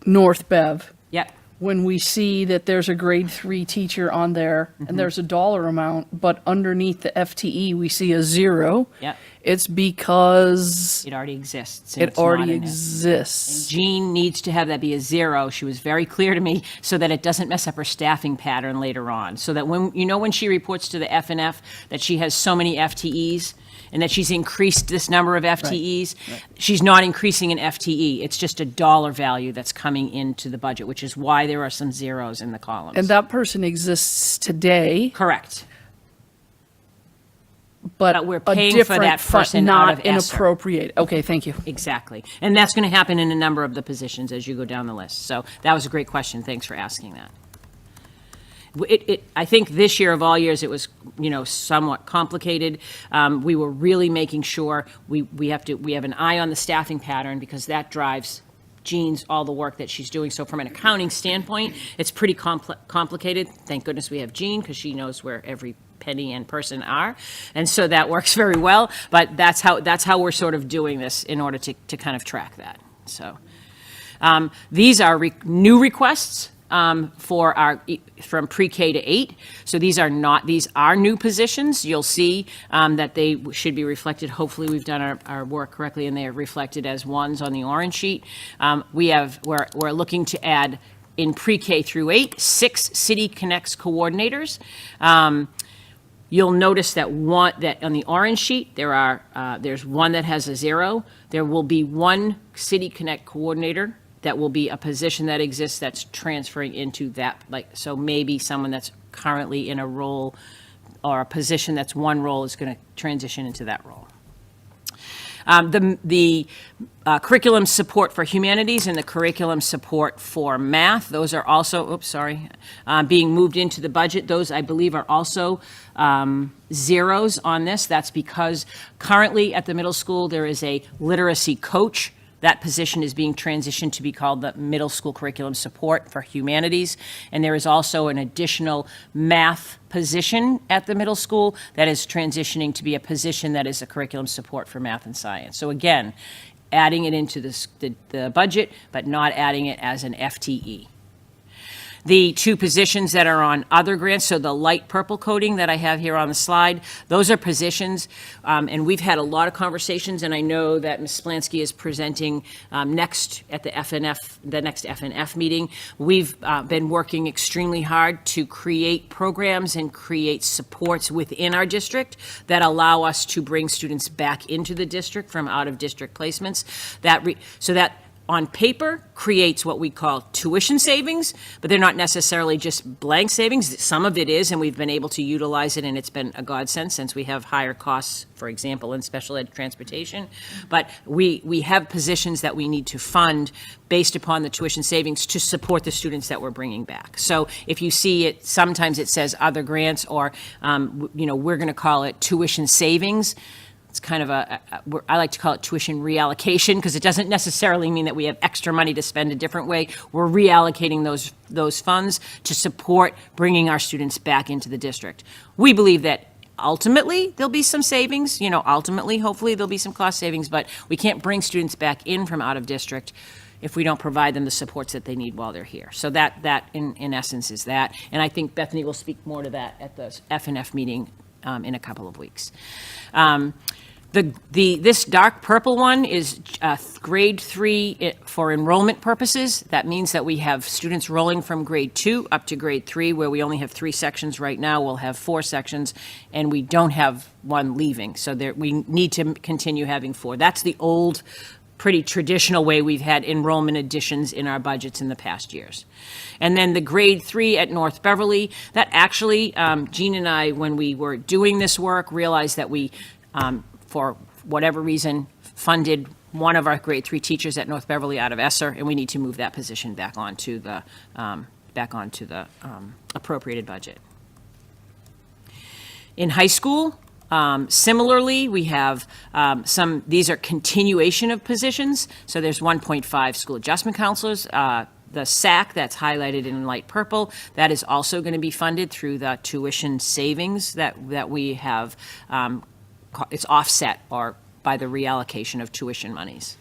North Bev, Yep. when we see that there's a grade 3 teacher on there and there's a dollar amount, but underneath the FTE, we see a 0. Yep. It's because It already exists. and it it's not already in it. exists. Jean needs to have that be a 0. She was very clear to me so that it doesn't mess up her staffing pattern later on. So that when she reports to the F&F that she has so many FTEs and that she's increased this number of FTEs, she's not increasing an FTE. It's just a dollar value that's coming into the budget, which is why there are some zeros in the columns. And that person exists today, Correct. but we're a paying for different that fund, person out of not ESSER. inappropriate. Okay, thank you. Exactly. And that's going to happen in a number of the positions as you go down the list. So that was a great question. Thanks for asking that. I think this year of all years, it was, somewhat complicated. We were really making sure we have an eye on the staffing pattern because that drives Jean's, all the work that she's doing. So from an accounting standpoint, it's pretty complicated. Thank goodness we have Jean because she knows where every penny and person are. And so that works very well. But that's how we're sort of doing this in order to kind of track that. So these are new requests. From pre-K to 8. So these are new positions. You'll see that they should be reflected. Hopefully we've done our work correctly and they are reflected as ones on the orange sheet. We're looking to add in pre-K through 8, 6 City Connects coordinators. You'll notice that on the orange sheet, there's one that has a 0. There will be one City Connect coordinator that will be a position that exists that's transferring into that, so maybe someone that's currently in a role or a position that's one role is going to transition into that role. The curriculum support for humanities and the curriculum support for math, those are also, being moved into the budget. Those, I believe, are also zeros on this. That's because currently at the middle school, there is a literacy coach. That position is being transitioned to be called the Middle School Curriculum Support for Humanities. And there is also an additional math position at the middle school that is transitioning to be a position that is a curriculum support for math and science. So again, adding it into the budget, but not adding it as an FTE. The 2 positions that are on other grants, so the light purple coding that I have here on the slide, those are positions, and we've had a lot of conversations, and I know that Ms. Splansky is presenting next at the next FNF meeting. We've been working extremely hard to create programs and create supports within our district that allow us to bring students back into the district from out-of-district placements. So that on paper creates what we call tuition savings, but they're not necessarily just blank savings. Some of it is, and we've been able to utilize it, and it's been a godsend since we have higher costs, for example, in special ed transportation. But we have positions that we need to fund based upon the tuition savings to support the students that we're bringing back. So if you see it, sometimes it says other grants or, we're going to call it tuition savings. it's kind of I like to call it tuition reallocation, because it doesn't necessarily mean that we have extra money to spend a different way. We're reallocating those funds to support bringing our students back into the district. We believe that ultimately there'll be some savings, ultimately, hopefully there'll be some cost savings, but we can't bring students back in from out of district if we don't provide them the supports that they need while they're here. So that in essence is that. And I think Bethany will speak more to that at the F&F meeting in a couple of weeks. This dark purple one is grade 3 for enrollment purposes. That means that we have students rolling from grade 2 up to grade 3, where we only have 3 sections right now. We'll have 4 sections, and we don't have one leaving. So we need to continue having 4. That's the old, pretty traditional way we've had enrollment additions in our budgets in the past years. And then the grade 3 at North Beverly, that actually, Jean and I, when we were doing this work, realized that we, for whatever reason, funded one of our grade 3 teachers at North Beverly out of ESSER, and we need to move that position back onto the appropriated budget. In high school, similarly, we have these are continuation of positions. So there's 1.5 school adjustment counselors. The SAC that's highlighted in light purple, that is also going to be funded through the tuition savings that we have. It's offset by the reallocation of tuition monies.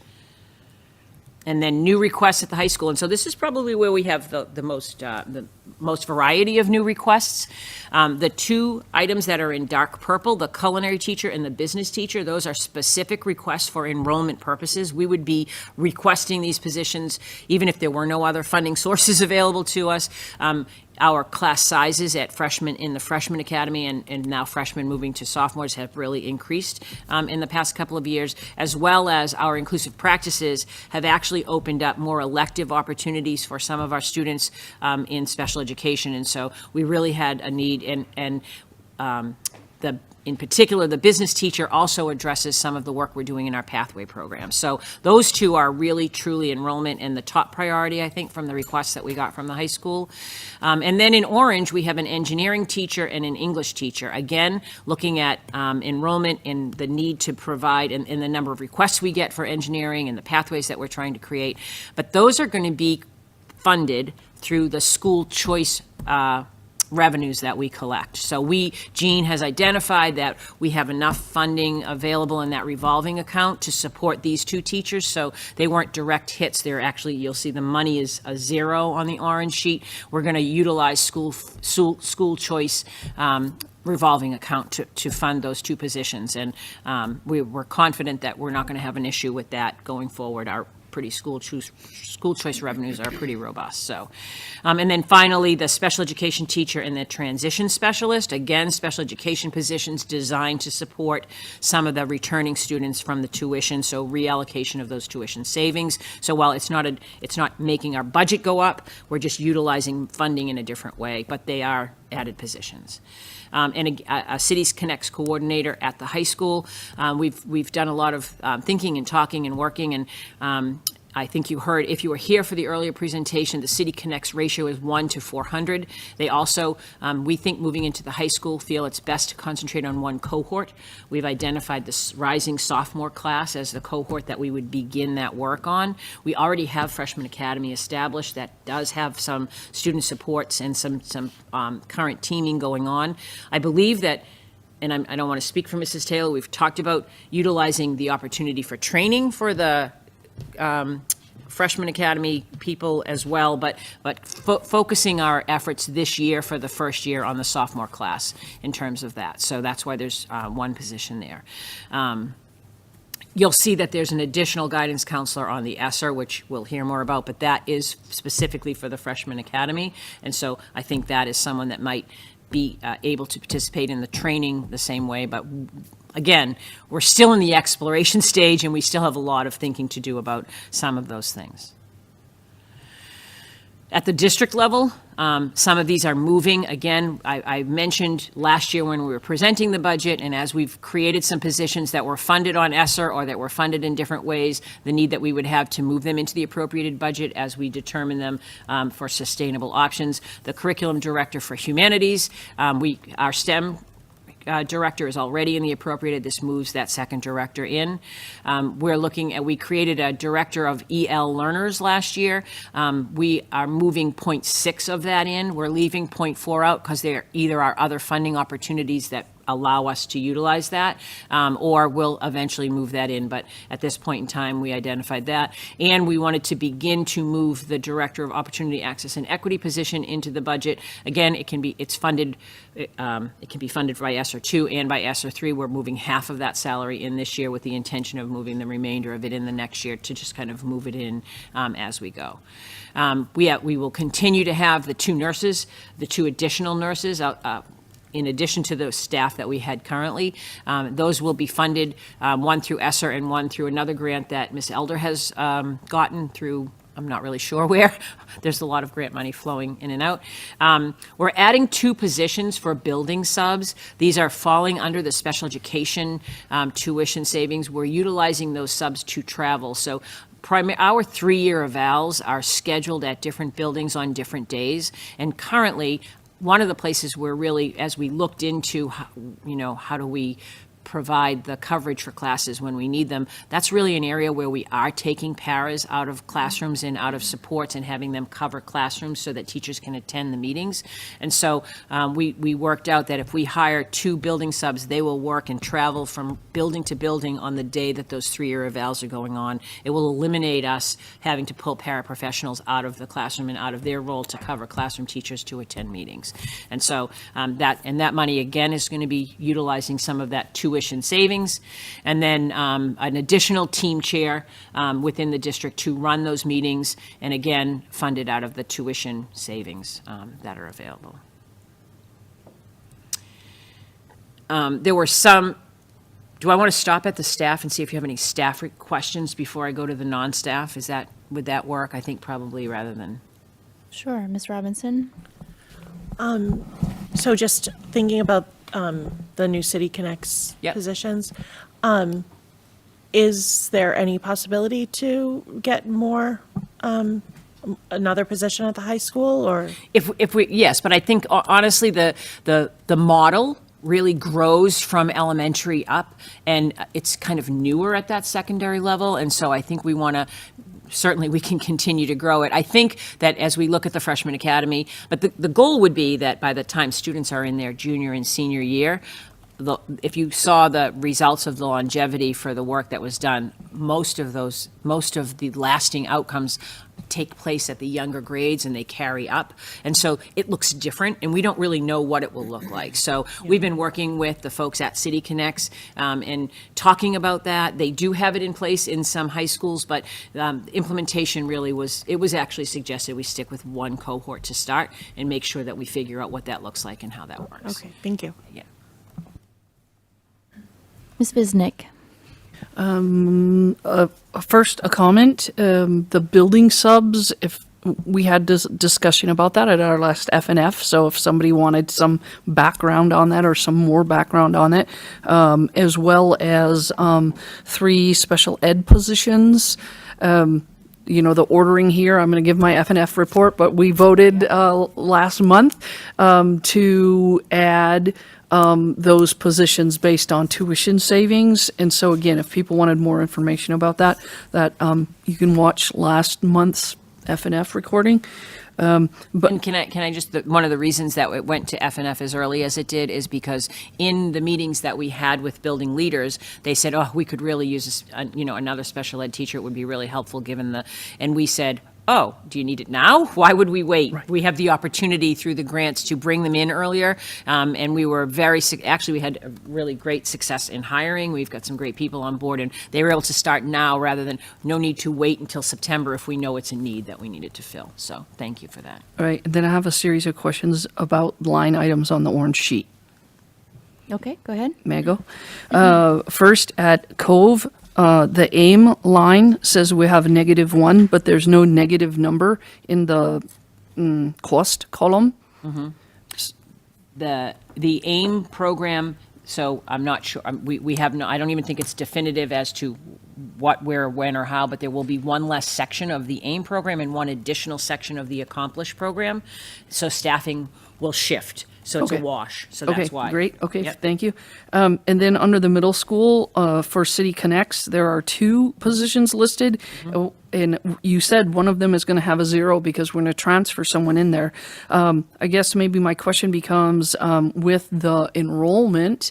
And then new requests at the high school. And so this is probably where we have the most variety of new requests. The 2 items that are in dark purple, the culinary teacher and the business teacher, those are specific requests for enrollment purposes. We would be requesting these positions even if there were no other funding sources available to us. Our class sizes at freshmen in the freshman academy and now freshmen moving to sophomores have really increased in the past couple of years, as well as our inclusive practices have actually opened up more elective opportunities for some of our students in special education. And so we really had a need, and in particular, the business teacher also addresses some of the work we're doing in our pathway program. So those 2 are really, truly enrollment and the top priority, I think, from the requests that we got from the high school. And then in orange, we have an engineering teacher and an English teacher. Again, looking at enrollment and the need to provide and the number of requests we get for engineering and the pathways that we're trying to create. But those are going to be funded through the school choice revenues that we collect. So Jean has identified that we have enough funding available in that revolving account to support these 2 teachers. So they weren't direct hits. They're actually, you'll see the money is a 0 on the orange sheet. We're going to utilize school choice revolving account to fund those 2 positions. And we're confident that we're not going to have an issue with that going forward. Our school choice revenues are pretty robust. So, and then finally, the special education teacher and the transition specialist, again, special education positions designed to support some of the returning students from the tuition. So reallocation of those tuition savings. So while it's not making our budget go up, we're just utilizing funding in a different way, but they are added positions. And a Cities Connects coordinator at the high school. We've done a lot of thinking and talking and working, and I think you heard, if you were here for the earlier presentation, the City Connects ratio is 1 to 400. They also, we think moving into the high school, feel it's best to concentrate on one cohort. We've identified this rising sophomore class as the cohort that we would begin that work on. We already have Freshman Academy established that does have some student supports and some current teaming going on. I believe that, and I don't want to speak for Mrs. Taylor, we've talked about utilizing the opportunity for training for the Freshman Academy people as well, but focusing our efforts this year for the first year on the sophomore class in terms of that. So that's why there's 1 position there. You'll see that there's an additional guidance counselor on the ESSER, which we'll hear more about, but that is specifically for the Freshman Academy. And so I think that is someone that might be able to participate in the training the same way, but again, we're still in the exploration stage and we still have a lot of thinking to do about some of those things. At the district level, some of these are moving. Again, I mentioned last year when we were presenting the budget, and as we've created some positions that were funded on ESSER or that were funded in different ways, the need that we would have to move them into the appropriated budget as we determine them for sustainable options. The curriculum director for Humanities, our STEM director is already in the appropriated. This moves that second director in. We created a director of EL learners last year. We are moving 0.6 of that in. We're leaving 0.4 out because there either are other funding opportunities that allow us to utilize that, or we'll eventually move that in. But at this point in time, we identified that. And we wanted to begin to move the Director of Opportunity, Access, and Equity position into the budget. Again, it can be funded by ESSER 2 and by ESSER 3. We're moving half of that salary in this year with the intention of moving the remainder of it in the next year to just kind of move it in as we go. We will continue to have the two additional nurses, in addition to the staff that we had currently. Those will be funded, one through ESSER and one through another grant that Ms. Elder has gotten through, I'm not really sure where. There's a lot of grant money flowing in and out. We're adding 2 positions for building subs. These are falling under the special education tuition savings. We're utilizing those subs to travel. So our 3-year evals are scheduled at different buildings on different days. And currently, one of the places where really, as we looked into, how do we provide the coverage for classes when we need them, that's really an area where we are taking paras out of classrooms and out of supports and having them cover classrooms so that teachers can attend the meetings. And so we worked out that if we hire 2 building subs, they will work and travel from building to building on the day that those 3-year evals are going on. It will eliminate us having to pull paraprofessionals out of the classroom and out of their role to cover classroom teachers to attend meetings. And so that money, again, is going to be utilizing some of that tuition savings, and then an additional team chair within the district to run those meetings, and again, funded out of the tuition savings that are available. There were some. Do I want to stop at the staff and see if you have any staff questions before I go to the non-staff? Would that work? I think probably, rather than. Sure, Ms. Robinson. So just thinking about the new City Connects positions, is there any possibility to get more, another position at the high school, or? Yes, but I think honestly the model really grows from elementary up, and it's kind of newer at that secondary level, and so I think we want to. Certainly, we can continue to grow it. I think that as we look at the freshman academy, but the goal would be that by the time students are in their junior and senior year, if you saw the results of the longevity for the work that was done, most of the lasting outcomes take place at the younger grades and they carry up. And so it looks different, and we don't really know what it will look like. So we've been working with the folks at City Connects and talking about that. They do have it in place in some high schools, but implementation really was actually suggested we stick with one cohort to start and make sure that we figure out what that looks like and how that works. Okay, thank you. Yeah. Ms. Visnick. First, a comment. The building subs, if we had discussion about that at our last FNF, so if somebody wanted some background on that or some more background on it, as well as 3 special ed positions. The ordering here, I'm going to give my FNF report, but we voted last month to add those positions based on tuition savings. And so again, if people wanted more information about that you can watch last month's FNF recording. But and can I just, one of the reasons that it went to FNF as early as it did is because in the meetings that we had with building leaders, they said, we could really use another special ed teacher. It would be really helpful and we said, do you need it now? Why would we wait? Right. We have the opportunity through the grants to bring them in earlier. And we were we had a really great success in hiring. We've got some great people on board, and they were able to start now rather than no need to wait until September if we know it's a need that we needed to fill. So thank you for that. All right. Then I have a series of questions about line items on the orange sheet. Okay, go ahead. May I go? First, at Cove, the AIM line says we have -1, but there's no negative number in the cost column. Mm-hmm. The AIM program, so I'm not sure, we have no, I don't even think it's definitive as to what, where, when, or how, but there will be one less section of the AIM program and one additional section of the Accomplish program. So staffing will shift So it's a Okay. wash, so Okay, that's why. great, okay, Yep. thank you. And then under the middle school, for City Connects, there are 2 positions listed. Mm-hmm. Oh, and you said one of them is going to have a 0 because we're going to transfer someone in there. I guess maybe my question becomes, with the enrollment,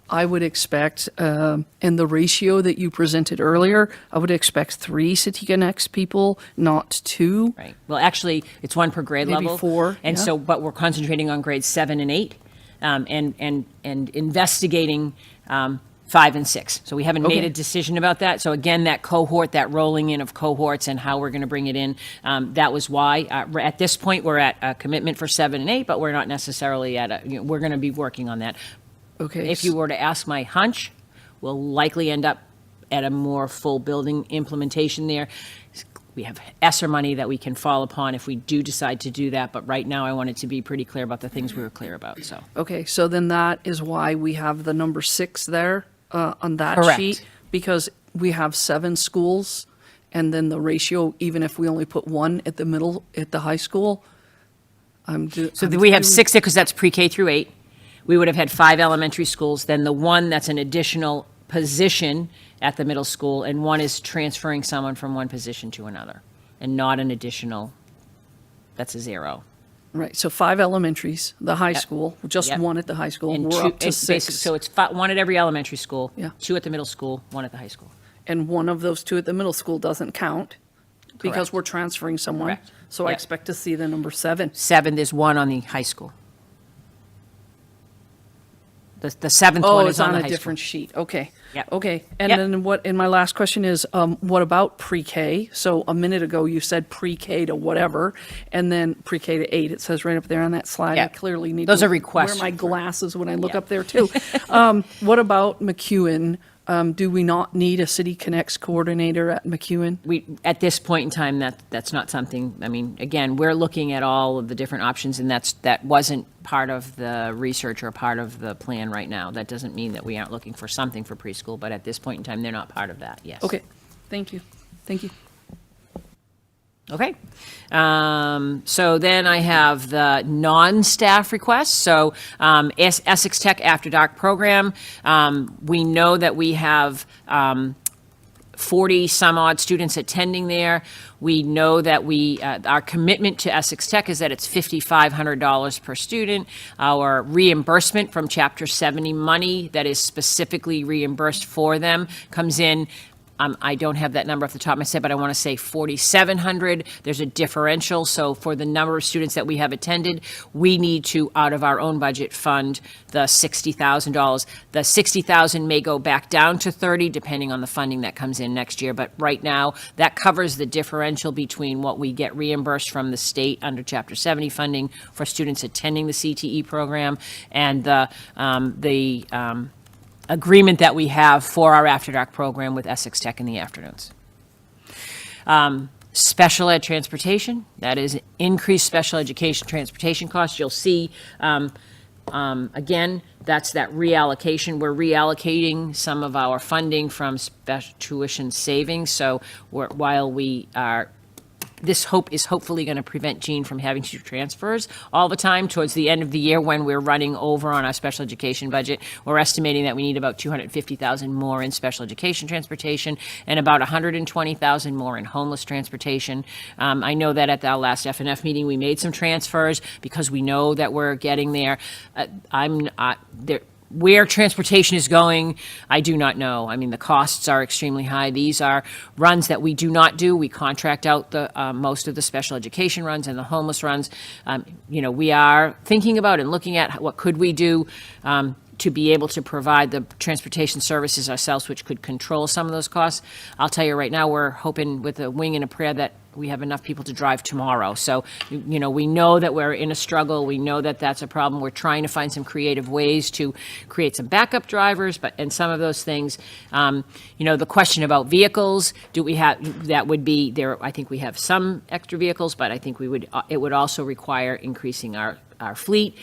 I would expect, in the ratio that you presented earlier, I would expect 3 City Connects people, not 2. Right. Well, actually, it's 1 per grade Maybe level. 4, And yeah. so, but we're concentrating on grades 7 and 8, and investigating 5 and 6. So we haven't made Okay. a decision about that. So again, that cohort, that rolling in of cohorts and how we're going to bring it in, that was why. At this point, we're at a commitment for 7 and 8, but we're not necessarily at a, we're going to be working on that. Okay. If you were to ask my hunch, we'll likely end up at a more full building implementation there. We have ESSER money that we can fall upon if we do decide to do that, but right now I wanted to be pretty clear about the things we were clear about, so. Okay, so then that is why we have the number 6 there on that Correct. sheet, because we have 7 schools, and then the ratio, even if we only put 1 at the middle, at the high school, So we have 6 there because that's pre-K through 8. We would have had 5 elementary schools, then the 1 that's an additional position at the middle school, and 1 is transferring someone from one position to another, and not an additional, that's a 0. Right, so 5 elementaries, the high school, just Yep. 1 at the high school, And we're 2 up to it's basic- 6. So it's 1 at every elementary school. Yeah. 2 at the middle school, 1 at the high school. And one of those 2 at the middle school doesn't count, because Correct. we're transferring someone. Correct. So I Yep. expect to see the number 7. 7, there's 1 on the high school. The 7th Oh, one it's is on on the a high school. different sheet, okay. Yep. Okay, and Yep. then and my last question is, what about pre-K? So a minute ago, you said pre-K to whatever, and then pre-K to 8, it says right up there on that slide. I Yep. clearly need Those to are requests wear my for- glasses when I look Yep. up there too. What about McEwen? Do we not need a City Connects coordinator at McEwen? At this point in time, that's not something, I mean, again, we're looking at all of the different options, and that wasn't part of the research or part of the plan right now. That doesn't mean that we aren't looking for something for preschool, but at this point in time, they're not part of that, yes. Okay, thank you, thank you. Okay. So then I have the non-staff requests. So Essex Tech After Dark program, we know that we have 40 some odd students attending there. We know that our commitment to Essex Tech is that it's $5,500 per student. Our reimbursement from Chapter 70 money that is specifically reimbursed for them comes in. I don't have that number off the top of my head, but I want to say 4,700. There's a differential, so for the number of students that we have attended, we need to, out of our own budget, fund the $60,000. The $60,000 may go back down to 30, depending on the funding that comes in next year, but right now, that covers the differential between what we get reimbursed from the state under Chapter 70 funding for students attending the CTE program, and the agreement that we have for our After Dark program with Essex Tech in the afternoons. Special ed transportation, that is increased special education transportation costs. You'll see, again, that's that reallocation. We're reallocating some of our funding from special tuition savings. So while we are, this hope is hopefully going to prevent Jean from having to do transfers all the time towards the end of the year when we're running over on our special education budget. We're estimating that we need about $250,000 more in special education transportation and about $120,000 more in homeless transportation. I know that at our last F&F meeting, we made some transfers because we know that we're getting there. Where transportation is going, I do not know. I mean, the costs are extremely high. These are runs that we do not do. We contract out the most of the special education runs and the homeless runs. We are thinking about and looking at what could we do to be able to provide the transportation services ourselves, which could control some of those costs. I'll tell you right now, we're hoping with a wing and a prayer that we have enough people to drive tomorrow. So, we know that we're in a struggle. We know that that's a problem. We're trying to find some creative ways to create some backup drivers, and some of those things, the question about vehicles, do we have, that would be there. I think we have some extra vehicles, but I think it would also require increasing our our fleet.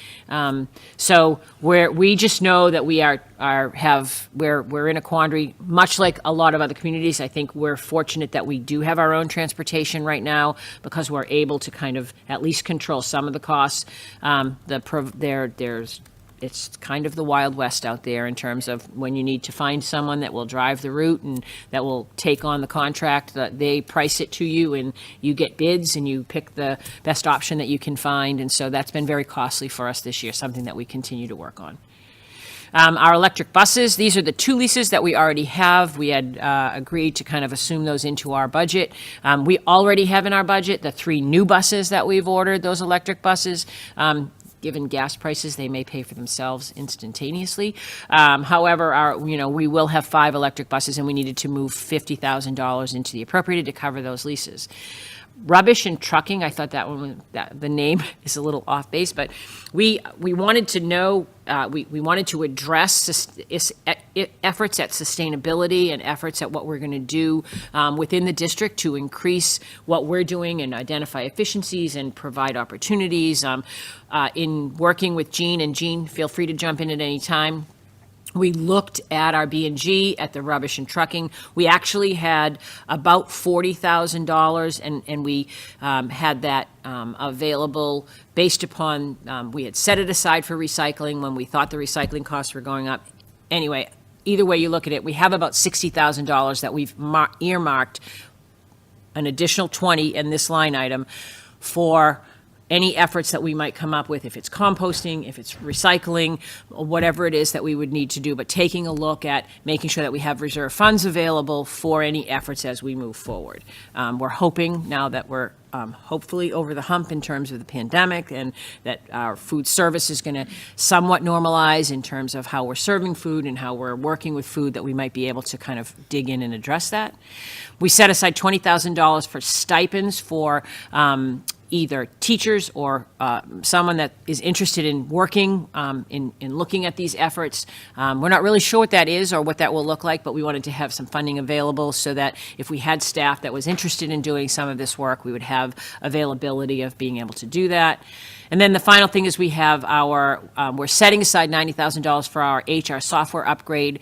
So we just know that we're in a quandary, much like a lot of other communities. I think we're fortunate that we do have our own transportation right now because we're able to kind of at least control some of the costs. It's kind of the Wild West out there in terms of when you need to find someone that will drive the route and that will take on the contract, that they price it to you and you get bids and you pick the best option that you can find. And so that's been very costly for us this year, something that we continue to work on. Our electric buses, these are the 2 leases that we already have. We had agreed to kind of assume those into our budget. We already have in our budget the 3 new buses that we've ordered, those electric buses. Given gas prices, they may pay for themselves instantaneously. However, we will have 5 electric buses, and we needed to move $50,000 into the appropriated to cover those leases. Rubbish and trucking, I thought the name is a little off base, but we wanted to know, we wanted to address efforts at sustainability and efforts at what we're going to do within the district to increase what we're doing and identify efficiencies and provide opportunities. In working with Jean, and Jean, feel free to jump in at any time. We looked at our B&G, at the rubbish and trucking. We actually had about $40,000, and we had that available based upon, we had set it aside for recycling when we thought the recycling costs were going up. Anyway, either way you look at it, we have about $60,000 that we've earmarked, an additional 20 in this line item for any efforts that we might come up with, if it's composting, if it's recycling, whatever it is that we would need to do, but taking a look at making sure that we have reserve funds available for any efforts as we move forward. We're hoping now that we're hopefully over the hump in terms of the pandemic and that our food service is going to somewhat normalize in terms of how we're serving food and how we're working with food, that we might be able to kind of dig in and address that. We set aside $20,000 for stipends for either teachers or someone that is interested in working in looking at these efforts. We're not really sure what that is or what that will look like, but we wanted to have some funding available so that if we had staff that was interested in doing some of this work, we would have availability of being able to do that. And then the final thing is we have we're setting aside $90,000 for our HR software upgrade.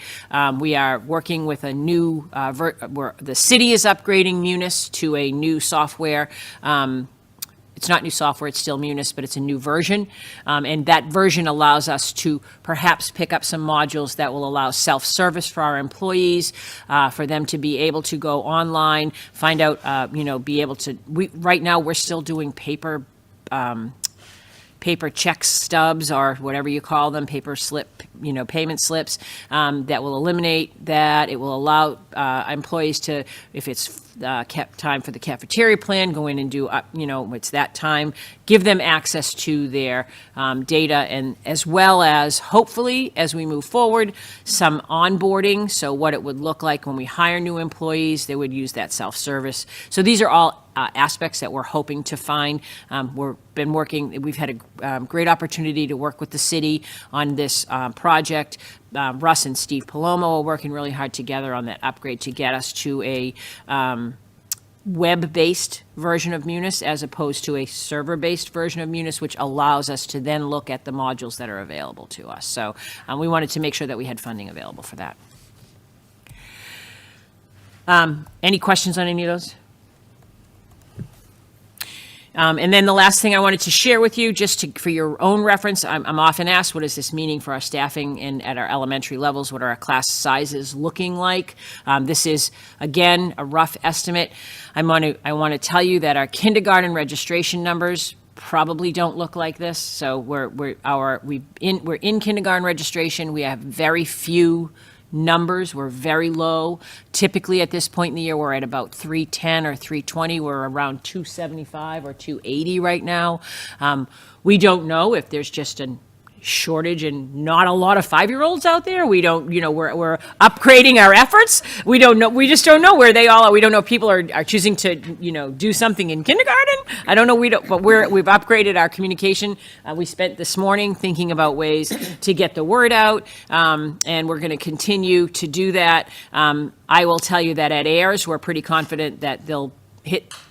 We are working with a new, the city is upgrading Munis to a new software. It's not new software, it's still Munis, but it's a new version. And that version allows us to perhaps pick up some modules that will allow self-service for our employees, for them to be able to go online, find out, be able to, right now we're still doing paper check stubs or whatever you call them, paper slip, payment slips, that will eliminate that. It will allow employees to, if it's time for the cafeteria plan, go in and do, it's that time, give them access to their data, and as well as, hopefully, as we move forward, some onboarding, so what it would look like when we hire new employees, they would use that self-service. So these are all aspects that we're hoping to find. We've had a great opportunity to work with the city on this project. Russ and Steve Palomo are working really hard together on that upgrade to get us to a web-based version of Munis as opposed to a server-based version of Munis, which allows us to then look at the modules that are available to us. So we wanted to make sure that we had funding available for that. Any questions on any of those? And then the last thing I wanted to share with you, for your own reference, I'm often asked, what is this meaning for our staffing at our elementary levels? What are our class sizes looking like? This is, again, a rough estimate. I want to tell you that our kindergarten registration numbers probably don't look like this. So we're in kindergarten registration. We have very few numbers. We're very low. Typically at this point in the year, we're at about 310 or 320. We're around 275 or 280 right now. We don't know if there's just a shortage and not a lot of 5-year-olds out there. We don't, we're upgrading our efforts. We don't know. We just don't know where they all are. We don't know if people are choosing to, do something in kindergarten. I don't know. But we've upgraded our communication. We spent this morning thinking about ways to get the word out, and we're going to continue to do that. I will tell you that at AIRS, we're pretty confident that they'll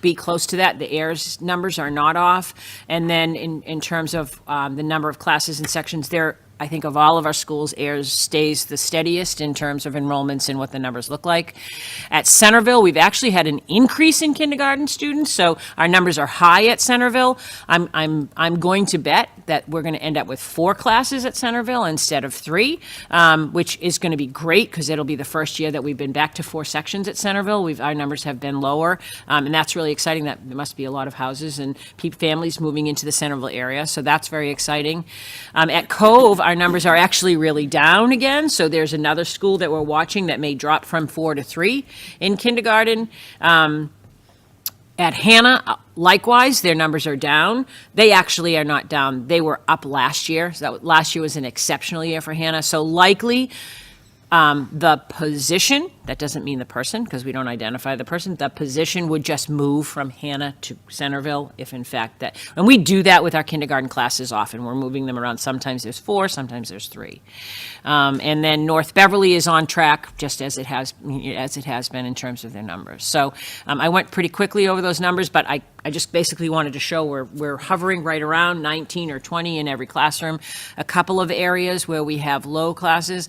be close to that. The AIRS numbers are not off. And then in terms of the number of classes and sections, there, I think of all of our schools, AIRS stays the steadiest in terms of enrollments and what the numbers look like. At Centerville, we've actually had an increase in kindergarten students, so our numbers are high at Centerville. I'm going to bet that we're going to end up with 4 classes at Centerville instead of 3, which is going to be great because it'll be the first year that we've been back to 4 sections at Centerville. Our numbers have been lower, and that's really exciting. That there must be a lot of houses and families moving into the Centerville area, so that's very exciting. At Cove, our numbers are actually really down again, so there's another school that we're watching that may drop from 4 to 3 in kindergarten. At Hannah, likewise, their numbers are down. They actually are not down. They were up last year. So last year was an exceptional year for Hannah. So likely the position, that doesn't mean the person because we don't identify the person, the position would just move from Hannah to Centerville if in fact that, and we do that with our kindergarten classes often. We're moving them around. Sometimes there's 4, sometimes there's 3. And then North Beverly is on track just as it has been in terms of their numbers. So I went pretty quickly over those numbers, but I just basically wanted to show we're hovering right around 19 or 20 in every classroom. A couple of areas where we have low classes.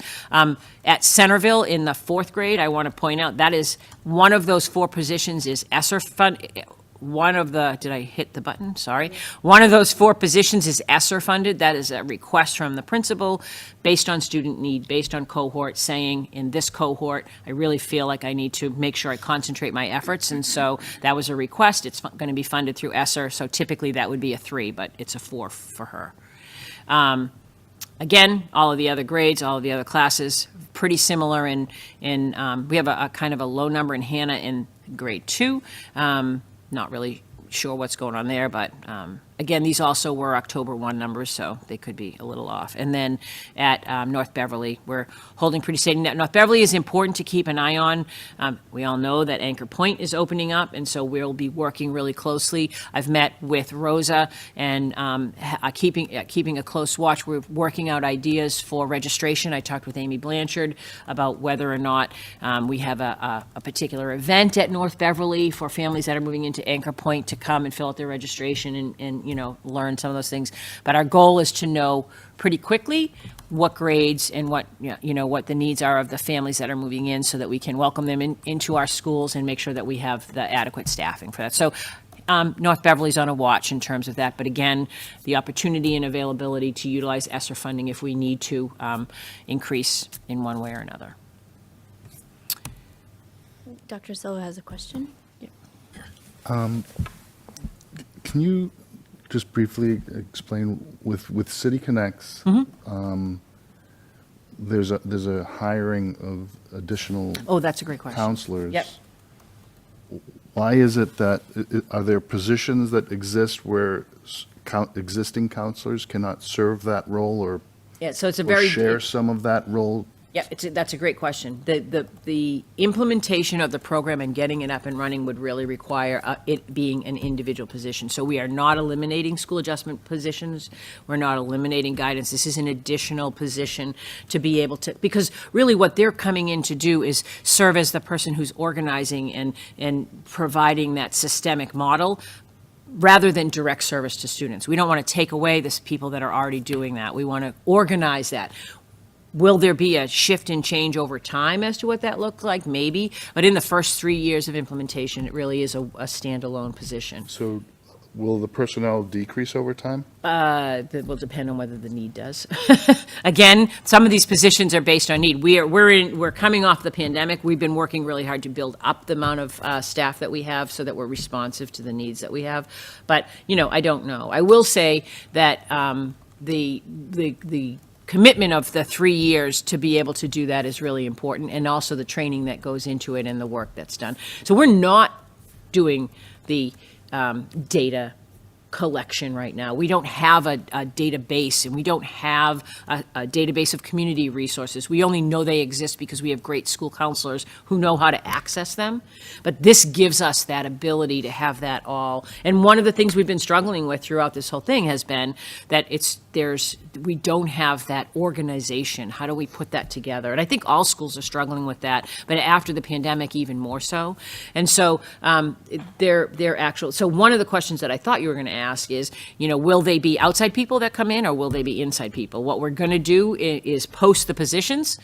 At Centerville in the 4th grade, I want to point out that is one of those 4 positions is ESSER fund. One of the, did I hit the button? Sorry. One of those 4 positions is ESSER funded. That is a request from the principal based on student need, based on cohort, saying in this cohort, I really feel like I need to make sure I concentrate my efforts. And so that was a request. It's going to be funded through ESSER. So typically that would be a 3, but it's a 4 for her. Again, all of the other grades, all of the other classes, pretty similar in we have a kind of a low number in Hannah in grade 2. Not really sure what's going on there, but again, these also were October 1 numbers, so they could be a little off. And then at North Beverly, we're holding pretty steady. North Beverly is important to keep an eye on. We all know that Anchor Point is opening up, and so we'll be working really closely. I've met with Rosa and keeping a close watch. We're working out ideas for registration. I talked with Amy Blanchard about whether or not we have a particular event at North Beverly for families that are moving into Anchor Point to come and fill out their registration and learn some of those things. But our goal is to know pretty quickly what grades and what the needs are of the families that are moving in so that we can welcome them into our schools and make sure that we have the adequate staffing for that. So North Beverly's on a watch in terms of that. But again, the opportunity and availability to utilize ESSER funding if we need to increase in one way or another. Dr. Silva has a question. Can you just briefly explain with City Connects, there's a hiring of additional that's a great question. counselors. Yep. Why is it that, are there positions that exist where existing counselors cannot serve that role or Yeah, so it's a or very share some of that role? Yeah, that's a great question. The implementation of the program and getting it up and running would really require it being an individual position. So we are not eliminating school adjustment positions. We're not eliminating guidance. This is an additional position to be able to, because really what they're coming in to do is serve as the person who's organizing and providing that systemic model, rather than direct service to students. We don't want to take away the people that are already doing that. We want to organize that. Will there be a shift and change over time as to what that looked like? Maybe. But in the first 3 years of implementation, it really is a standalone position. So will the personnel decrease over time? That will depend on whether the need does. Again, some of these positions are based on need. We're coming off the pandemic. We've been working really hard to build up the amount of staff that we have so that we're responsive to the needs that we have. But, I don't know. I will say that the commitment of the 3 years to be able to do that is really important, and also the training that goes into it and the work that's done. So we're not doing the data collection right now. We don't have a database, and we don't have a database of community resources. We only know they exist because we have great school counselors who know how to access them. But this gives us that ability to have that all. And one of the things we've been struggling with throughout this whole thing has been that we don't have that organization. How do we put that together? And I think all schools are struggling with that, but after the pandemic, even more so. And so so one of the questions that I thought you were going to ask is, will they be outside people that come in, or will they be inside people? What we're going to do is post the positions,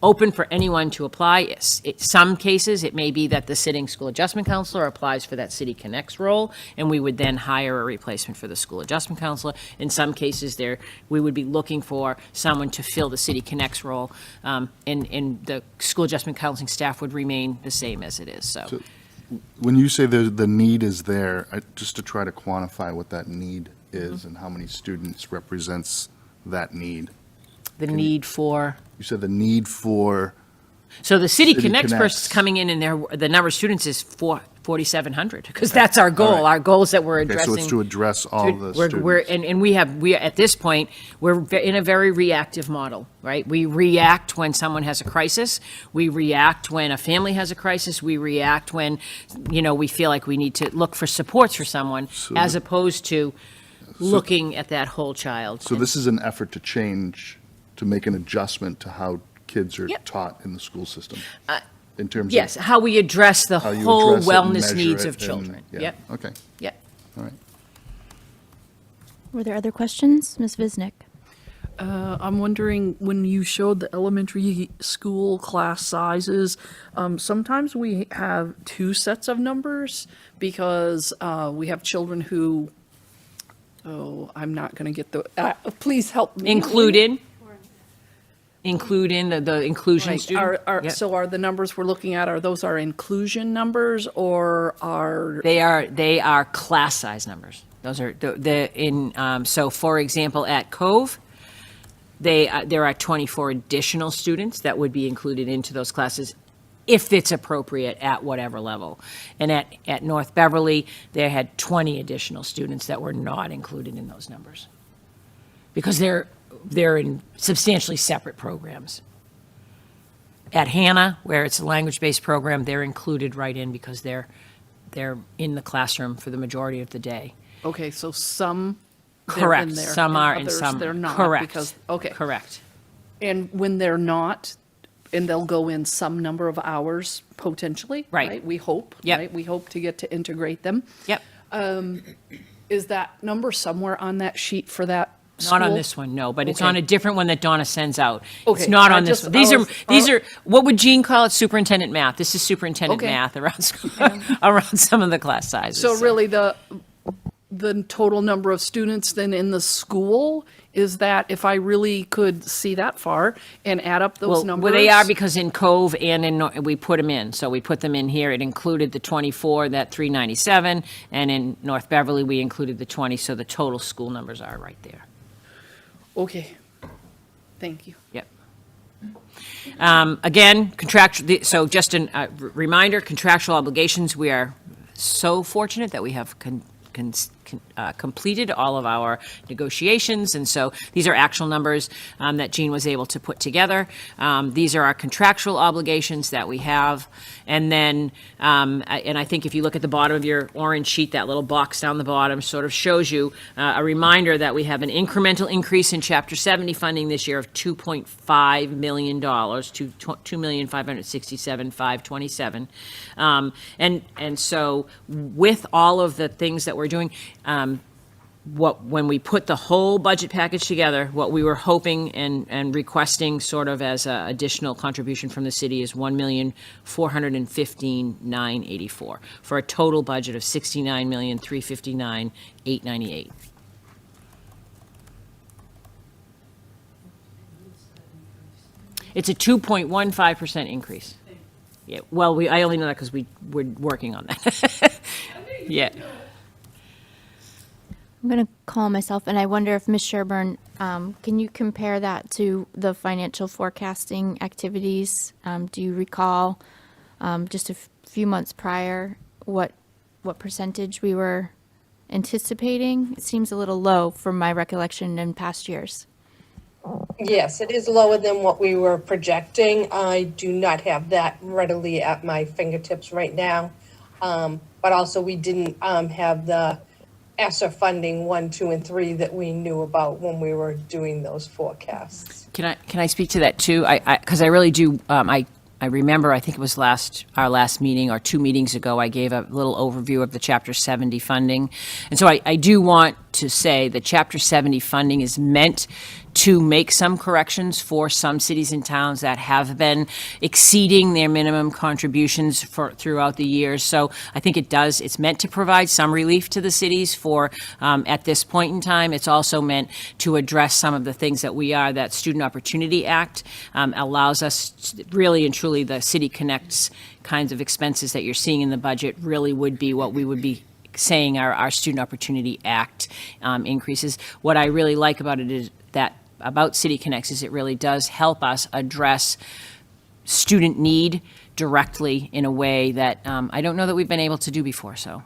open for anyone to apply. Some cases, it may be that the sitting school adjustment counselor applies for that City Connects role, and we would then hire a replacement for the school adjustment counselor. In some cases, we would be looking for someone to fill the City Connects role, and the school adjustment counseling staff would remain the same as it is. So When you say the need is there, just to try to quantify what that need is and how many students represents that need. the need for. You said the need for. So the City Connects Connects. person's coming in, and the number of students is 4,700, because that's our goal. All right. Our goal is that we're Okay, addressing. so it's to address all the students. And we at this point, we're in a very reactive model, right? We react when someone has a crisis. We react when a family has a crisis. We react when, we feel like we need to look for supports for someone, as opposed to looking at that whole child. So this is an effort to change, to make an adjustment to how kids are Yep. taught in the school system, in terms of. Yes, how we address the how you whole address it and wellness measure needs it of and- children. yeah, Yep, Okay, yep. all right. Were there other questions? Ms. Visnick? I'm wondering, when you showed the elementary school class sizes, sometimes we have two sets of numbers because we have children who, I'm not going to get the, please help me. Include in the inclusion Right. student. Yep. So are the numbers we're looking at, are those our inclusion numbers, or are? They are class size numbers. Those are so for example, at Cove, there are 24 additional students that would be included into those classes if it's appropriate at whatever level. And at North Beverly, they had 20 additional students that were not included in those numbers, because they're in substantially separate programs. At Hannah, where it's a language-based program, they're included right in because they're in the classroom for the majority of the day. Okay, so some. they're in Correct. there, Some are and others some they're not. correct. Because, okay. Correct. And when they're not, and they'll go in some number of hours potentially, Right. right? We hope, Yep. right? We hope to get to integrate them. Yep. Is that number somewhere on that sheet for that Not on school? this one, no, but it's Okay. on a different one that Donna sends out. Okay, It's not I on this just- one. These I are, was- these are, what would Jean call it? Superintendent math. This is superintendent Okay. math around, around some of the class sizes. So really, the total number of students then in the school, is that, if I really could see that far and add up those numbers? Well, they are, because in Cove and we put them in. So we put them in here. It included the 24, that 397, and in North Beverly, we included the 20, so the total school numbers are right there. Okay, thank you. Yep. Again, so just a reminder, contractual obligations, we are so fortunate that we have completed all of our negotiations, and so these are actual numbers that Jean was able to put together. These are our contractual obligations that we have, and then, and I think if you look at the bottom of your orange sheet, that little box down the bottom sort of shows you a reminder that we have an incremental increase in Chapter 70 funding this year of $2.5 million to $2,567,527. And so with all of the things that we're doing, when we put the whole budget package together, what we were hoping and requesting sort of as an additional contribution from the city is $1,415,984 for a total budget of $69,359,898. It's a 2.15% increase. Yeah, well, I only know that because we're working on that. Yeah. I'm going to call myself, and I wonder if Ms. Sherburne, can you compare that to the financial forecasting activities? Do you recall just a few months prior what percentage we were anticipating? It seems a little low from my recollection in past years. Yes, it is lower than what we were projecting. I do not have that readily at my fingertips right now. But also we didn't have the ESSER funding 1, 2, and 3 that we knew about when we were doing those forecasts. Can I speak to that too? Because I really do, I remember, I think it was our last meeting or 2 meetings ago, I gave a little overview of the Chapter 70 funding. And so I do want to say that Chapter 70 funding is meant to make some corrections for some cities and towns that have been exceeding their minimum contributions throughout the years. So I think it's meant to provide some relief to the cities for, at this point in time. It's also meant to address some of the things that Student Opportunity Act allows us, really and truly, the City Connects kinds of expenses that you're seeing in the budget really would be what we would be saying our Student Opportunity Act increases. What I really like about it is that about City Connects is it really does help us address student need directly in a way that I don't know that we've been able to do before. So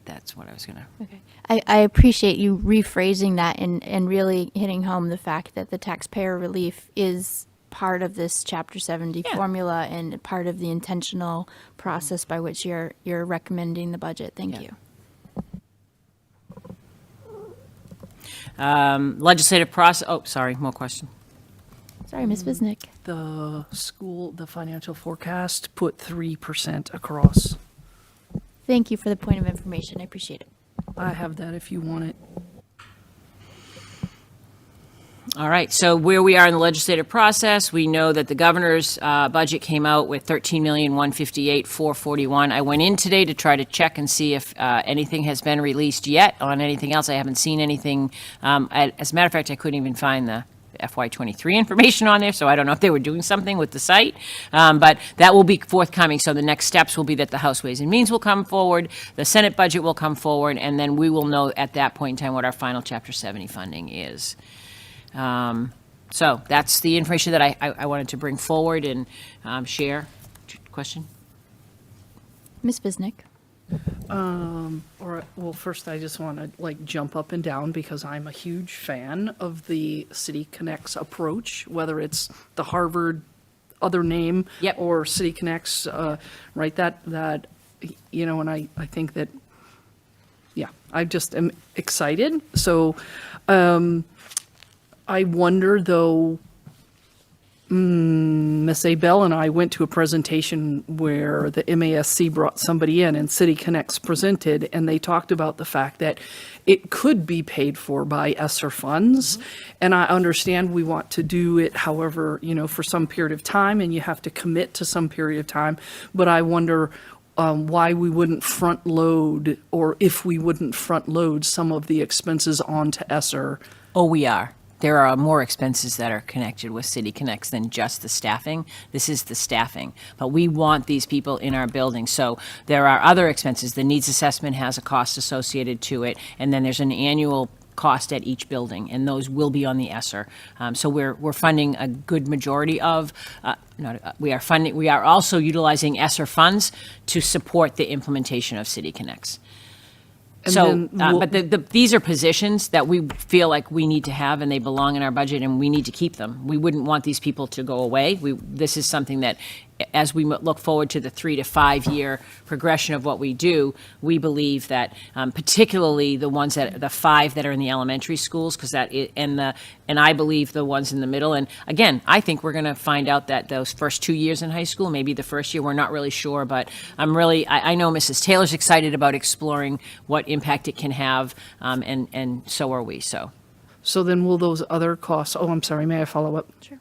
that's what I was going to. Okay. I appreciate you rephrasing that and really hitting home the fact that the taxpayer relief is part of this Chapter 70 formula and part of the intentional process by which you're recommending the budget. Thank you. Legislative process. Oh, sorry, more question. Sorry, Ms. Visnick. The financial forecast put 3% across. Thank you for the point of information. I appreciate it. I have that if you want it. All right, so where we are in the legislative process, we know that the governor's budget came out with $13,158,441. I went in today to try to check and see if anything has been released yet on anything else. I haven't seen anything. As a matter of fact, I couldn't even find the FY23 information on there, so I don't know if they were doing something with the site, but that will be forthcoming. So the next steps will be that the House Ways and Means will come forward, the Senate budget will come forward, and then we will know at that point in time what our final Chapter 70 funding is. So that's the information that I wanted to bring forward and share. Question? Ms. Visnick. Well, first I just want to jump up and down because I'm a huge fan of the City Connects approach, whether it's the Harvard other name or City Connects, right? That and I think that, I just am excited. So, I wonder, though, Ms. Abel and I went to a presentation where the MASC brought somebody in and City Connects presented, and they talked about the fact that it could be paid for by ESSER funds. Mm-hmm. And I understand we want to do it, however, for some period of time, and you have to commit to some period of time. But I wonder why we wouldn't front load, or if we wouldn't front load some of the expenses onto ESSER. Oh, we are. There are more expenses that are connected with City Connects than just the staffing. This is the staffing. But we want these people in our building. So there are other expenses. The needs assessment has a cost associated to it, and then there's an annual cost at each building, and those will be on the ESSER. So we're funding a good majority of, we are also utilizing ESSER funds to support the implementation of City Connects. But these are positions that we feel like we need to have, and they belong in our budget, and we need to keep them. We wouldn't want these people to go away. This is something that, as we look forward to the 3 to 5 year progression of what we do, we believe that particularly the 5 that are in the elementary schools, and I believe the ones in the middle. And again, I think we're going to find out that those first 2 years in high school, maybe the first year, we're not really sure, but I know Mrs. Taylor's excited about exploring what impact it can have, and so are we. So then will those other costs? Oh, I'm sorry. May I follow up? Sure.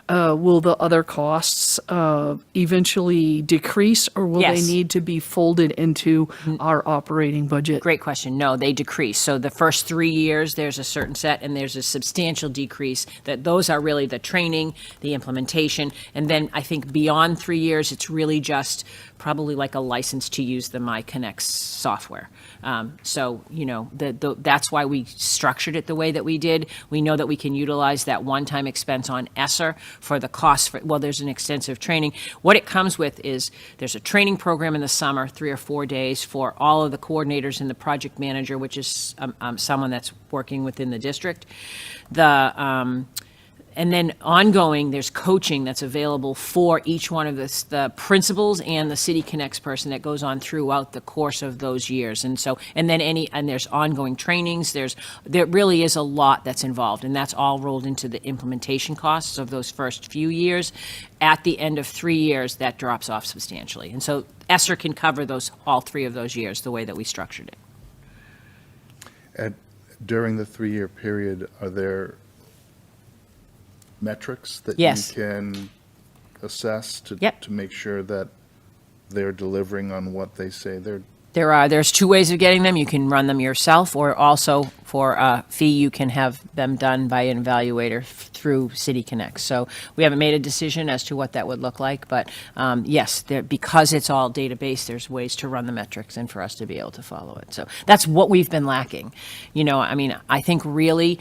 Will the other costs eventually decrease, or will they need to be folded into our operating budget? Great question. No, they decrease. So the first 3 years, there's a certain set, and there's a substantial decrease. Those are really the training, the implementation, and then I think beyond 3 years, it's really just probably like a license to use the MyConnects software. So, that's why we structured it the way that we did. We know that we can utilize that one-time expense on ESSER for the cost. Well, there's an extensive training. What it comes with is there's a training program in the summer, 3 or 4 days, for all of the coordinators and the project manager, which is someone that's working within the district. And then ongoing, there's coaching that's available for each one of the principals and the City Connects person that goes on throughout the course of those years. And so, and there's ongoing trainings. There really is a lot that's involved, and that's all rolled into the implementation costs of those first few years. At the end of 3 years, that drops off substantially. And so ESSER can cover all 3 of those years the way that we structured it. During the 3-year period, are there metrics that Yes. you can assess to Yep. to make sure that they're delivering on what they say they're? There's 2 ways of getting them. You can run them yourself, or also for a fee, you can have them done by an evaluator through City Connect. So we haven't made a decision as to what that would look like, but yes, because it's all database, there's ways to run the metrics and for us to be able to follow it. So that's what we've been lacking. I think really,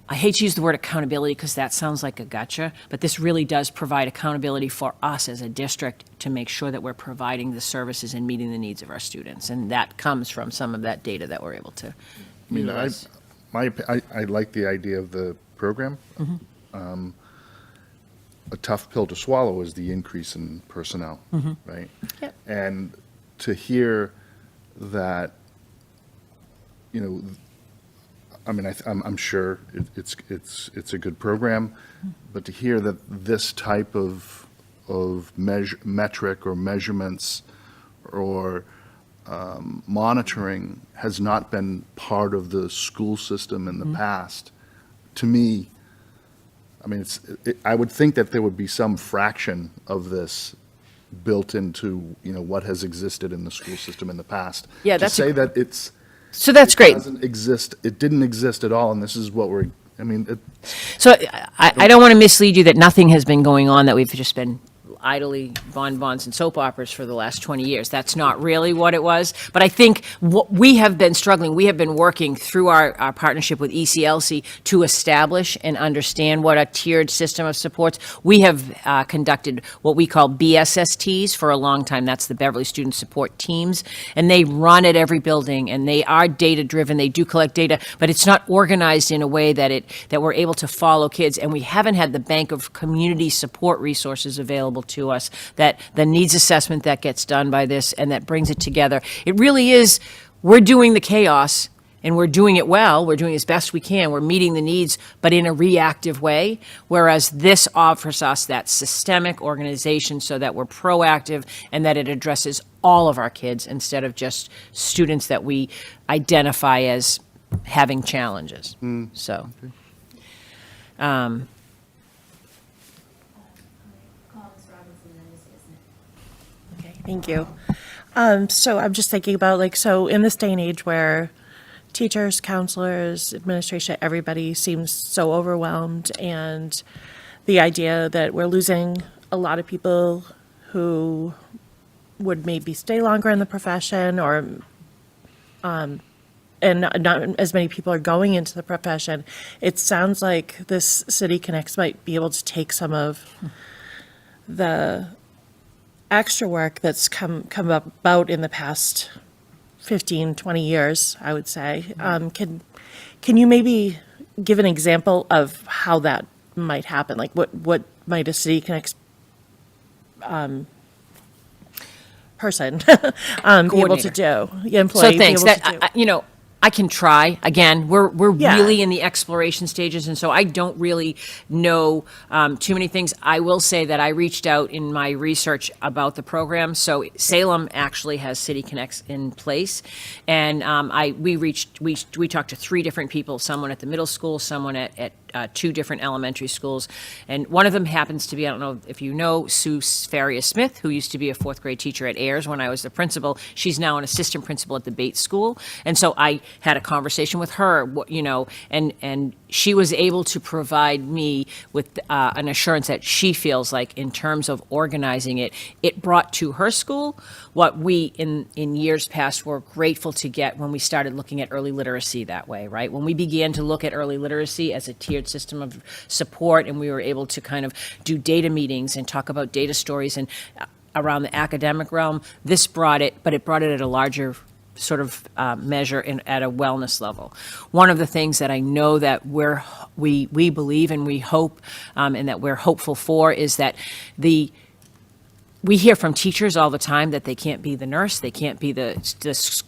I hate to use the word accountability because that sounds like a gotcha, but this really does provide accountability for us as a district to make sure that we're providing the services and meeting the needs of our students. And that comes from some of that data that we're able to utilize. I like the idea of the program. A tough pill to swallow is the increase in personnel, right? Yep. And to hear that, I'm sure it's a good program, but to hear that this type of metric or measurements or monitoring has not been part of the school system in the past, to me, I would think that there would be some fraction of this built into what has existed in the school system in the past. Yeah, to say that it's. So that's great. Doesn't exist. It didn't exist at all, and this is what we're. So I don't want to mislead you that nothing has been going on, that we've just been idly bonbons and soap operas for the last 20 years. That's not really what it was. But I think what we have been struggling, we have been working through our partnership with ECLC to establish and understand what a tiered system of supports. We have conducted what we call BSSTs for a long time. That's the Beverly Student Support Teams. And they run at every building, and they are data-driven. They do collect data, but it's not organized in a way that we're able to follow kids. And we haven't had the bank of community support resources available to us, that the needs assessment that gets done by this and that brings it together. It really is, we're doing the chaos and we're doing it well. We're doing as best we can. We're meeting the needs, but in a reactive way, whereas this offers us that systemic organization so that we're proactive and that it addresses all of our kids instead of just students that we identify as having challenges. So. Okay, thank you. So I'm just thinking about so in this day and age where teachers, counselors, administration, everybody seems so overwhelmed, and the idea that we're losing a lot of people who would maybe stay longer in the profession, or and not as many people are going into the profession, it sounds like this City Connects might be able to take some of the extra work that's come about in the past 15, 20 years, I would say. Can you maybe give an example of how that might happen? Like what might a City Connects person be able to do? Employee So thanks. be able to do? I can try. Again, we're Yeah. really in the exploration stages, and so I don't really know too many things. I will say that I reached out in my research about the program. So Salem actually has City Connects in place, and we talked to 3 different people, someone at the middle school, someone at 2 different elementary schools, and one of them happens to be, I don't know if you know, Sue Faria-Smith, who used to be a 4th grade teacher at Ayers when I was the principal. She's now an assistant principal at the Bates School, and so I had a conversation with her, and she was able to provide me with an assurance that she feels like, in terms of organizing it, it brought to her school what we in years past were grateful to get when we started looking at early literacy that way, right? When we began to look at early literacy as a tier multi-tiered system of support, and we were able to kind of do data meetings and talk about data stories and around the academic realm. This brought it, but it brought it at a larger sort of measure and at a wellness level. One of the things that I know that we believe and we hope and that we're hopeful for is that we hear from teachers all the time that they can't be the nurse, they can't be the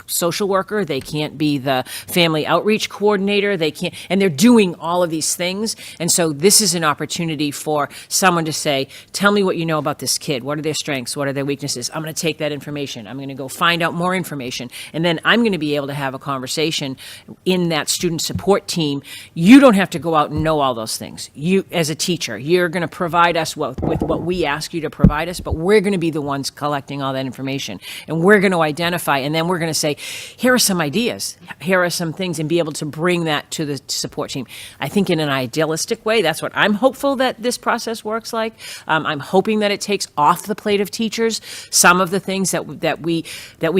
social worker, they can't be the family outreach coordinator, they can't, and they're doing all of these things. And so this is an opportunity for someone to say, tell me what you know about this kid. What are their strengths? What are their weaknesses? I'm going to take that information. I'm going to go find out more information. And then I'm going to be able to have a conversation in that student support team. You don't have to go out and know all those things. You, as a teacher, you're going to provide us with what we ask you to provide us, but we're going to be the ones collecting all that information, and we're going to identify, and then we're going to say, here are some ideas, here are some things, and be able to bring that to the support team. I think in an idealistic way, that's what I'm hopeful that this process works like. I'm hoping that it takes off the plate of teachers some of the things that we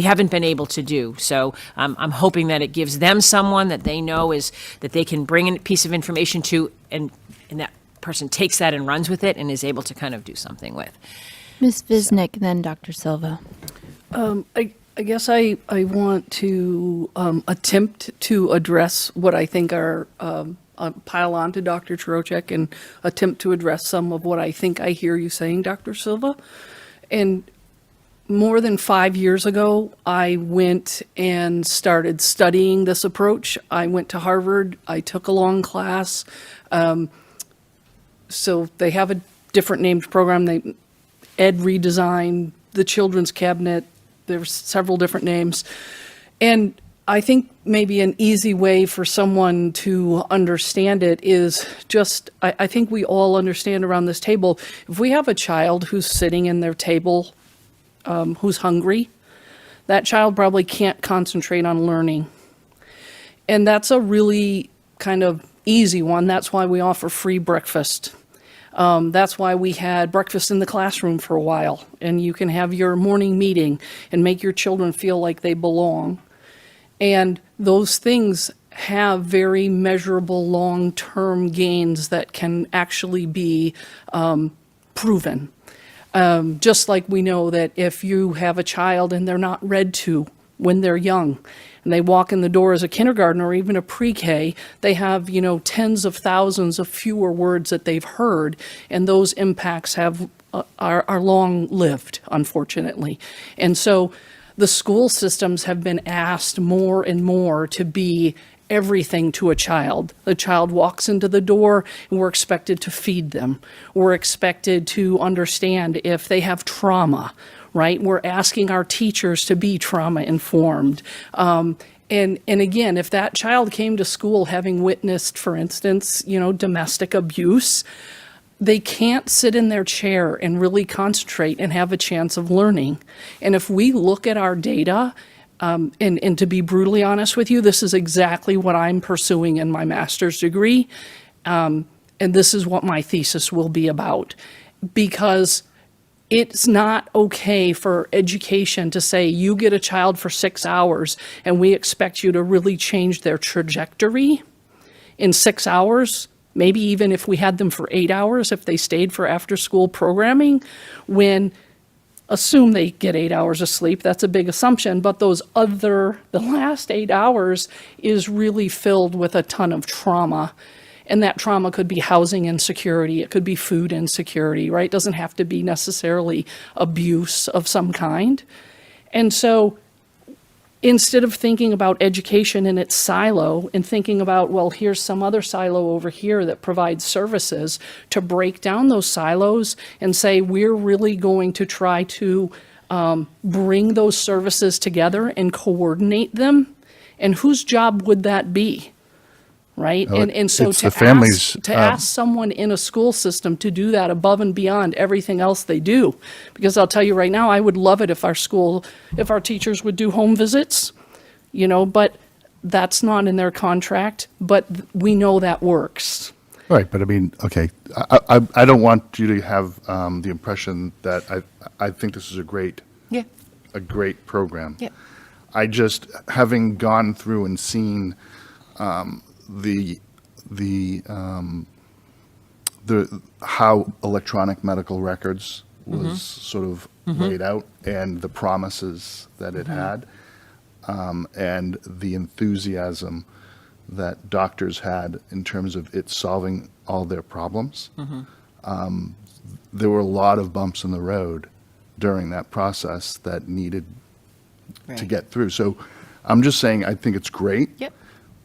haven't been able to do. So I'm hoping that it gives them someone that they know is that they can bring a piece of information to, and that person takes that and runs with it and is able to kind of do something with. Ms. Visnick, then Dr. Silva. I guess I want to attempt to address what I think are, pile on to Dr. Trocheck and attempt to address some of what I think I hear you saying, Dr. Silva. And more than 5 years ago, I went and started studying this approach. I went to Harvard. I took a long class. So they have a different named program. Ed redesigned, the Children's Cabinet, there's several different names. And I think maybe an easy way for someone to understand it is just, I think we all understand around this table, if we have a child who's sitting in their table, who's hungry, that child probably can't concentrate on learning. And that's a really kind of easy one. That's why we offer free breakfast. That's why we had breakfast in the classroom for a while, and you can have your morning meeting and make your children feel like they belong. And those things have very measurable long-term gains that can actually be proven. Just like we know that if you have a child and they're not read to when they're young, and they walk in the door as a kindergarten or even a pre-K, they have, tens of thousands of fewer words that they've heard, and those impacts are long-lived, unfortunately. And so the school systems have been asked more and more to be everything to a child. The child walks into the door and we're expected to feed them. We're expected to understand if they have trauma, right? We're asking our teachers to be trauma informed. And again, if that child came to school having witnessed, for instance, domestic abuse, they can't sit in their chair and really concentrate and have a chance of learning. And if we look at our data, and to be brutally honest with you, this is exactly what I'm pursuing in my master's degree. And this is what my thesis will be about. Because it's not okay for education to say you get a child for 6 hours and we expect you to really change their trajectory in 6 hours, maybe even if we had them for 8 hours, if they stayed for after-school programming, when assume they get 8 hours of sleep, that's a big assumption, but the last 8 hours is really filled with a ton of trauma. And that trauma could be housing insecurity, it could be food insecurity, right? It doesn't have to be necessarily abuse of some kind. And so instead of thinking about education in its silo and thinking about, well, here's some other silo over here that provides services, to break down those silos and say, we're really going to try to bring those services together and coordinate them. And whose job would that be? Right? And so it's the families, to ask someone in a school system to do that above and beyond everything else they do, because I'll tell you right now, I would love it if our teachers would do home visits, but that's not in their contract, but we know that works. Right, but I mean, okay, I don't want you to have the impression that I think this is a great program. Yeah. I just, having gone through and seen the how electronic medical records was sort of laid out and the promises that it had, and the enthusiasm that doctors had in terms of it solving all their problems. There were a lot of bumps in the road during that process that needed to get through. So I'm just saying, I think it's great. Yep.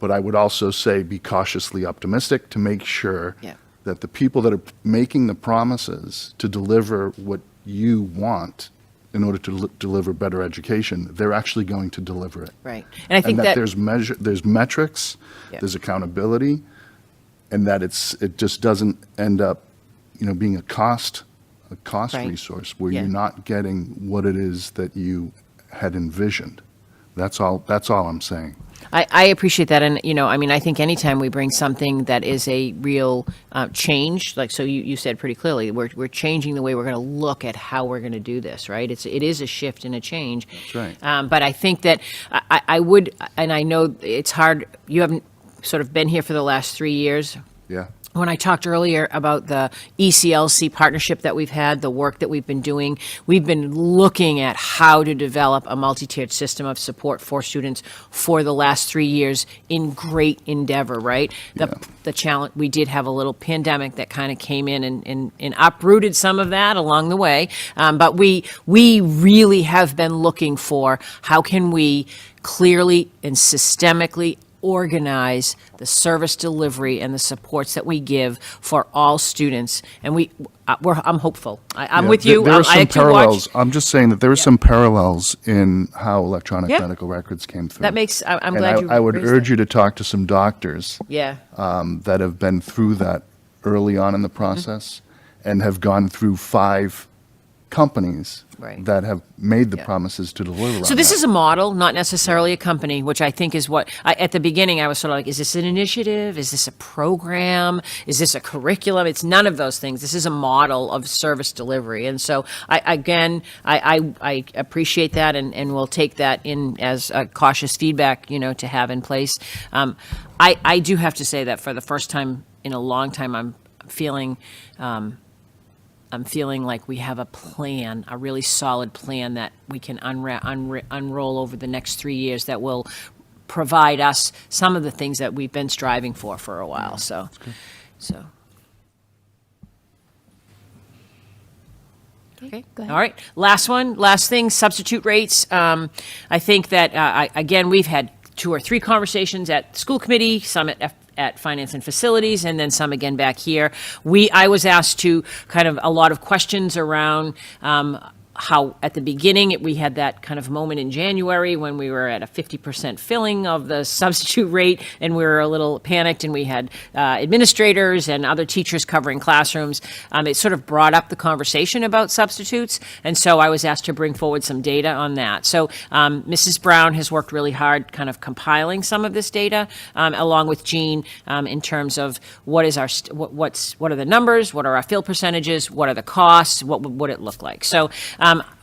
But I would also say be cautiously optimistic to make sure Yep. that the people that are making the promises to deliver what you want in order to deliver better education, they're actually going to deliver it. Right. And I think And that that there's metrics, Yep. there's accountability, and that it just doesn't end up, being a cost Right. resource where Yeah. you're not getting what it is that you had envisioned. That's all I'm saying. I appreciate that. And, I think anytime we bring something that is a real change, like, so you said pretty clearly, we're changing the way we're going to look at how we're going to do this, right? It is a shift and a change. That's right. But I think that I would, and I know it's hard, you haven't sort of been here for the last 3 years. Yeah. When I talked earlier about the ECLC partnership that we've had, the work that we've been doing, we've been looking at how to develop a multi-tiered system of support for students for the last 3 years in great endeavor, right? The challenge, we did have a little pandemic that kind of came in and uprooted some of that along the way. But we really have been looking for how can we clearly and systemically organize the service delivery and the supports that we give for all students, and I'm hopeful. I'm Yeah, with you. There are I some actually parallels. watched- I'm just saying that there are some parallels in how electronic Yeah. medical records came through. That makes. I'm And glad you. I would raised urge that. you to talk to some doctors Yeah. that have been through that early on in the process and have gone through 5 companies Right. that have made the Yeah. promises to deliver So on this that. is a model, not necessarily a company, which I think is what, at the beginning, I was sort of like, is this an initiative? Is this a program? Is this a curriculum? It's none of those things. This is a model of service delivery. And so, I appreciate that, and we'll take that in as a cautious feedback, to have in place. I do have to say that for the first time in a long time, I'm feeling like we have a plan, a really solid plan that we can unroll over the next 3 years that will provide us some of the things that we've been striving for a while. So. Okay. Go ahead. All right. Last thing, substitute rates. I think that, again, we've had 2 or 3 conversations at school committee, some at Finance and Facilities, and then some again back here. I was asked to kind of a lot of questions around how at the beginning we had that kind of moment in January when we were at a 50% filling of the substitute rate, and we were a little panicked, and we had administrators and other teachers covering classrooms. It sort of brought up the conversation about substitutes, and so I was asked to bring forward some data on that. So Mrs. Brown has worked really hard kind of compiling some of this data along with Jean in terms of what are the numbers, what are our fill percentages, what are the costs, what would it look like. So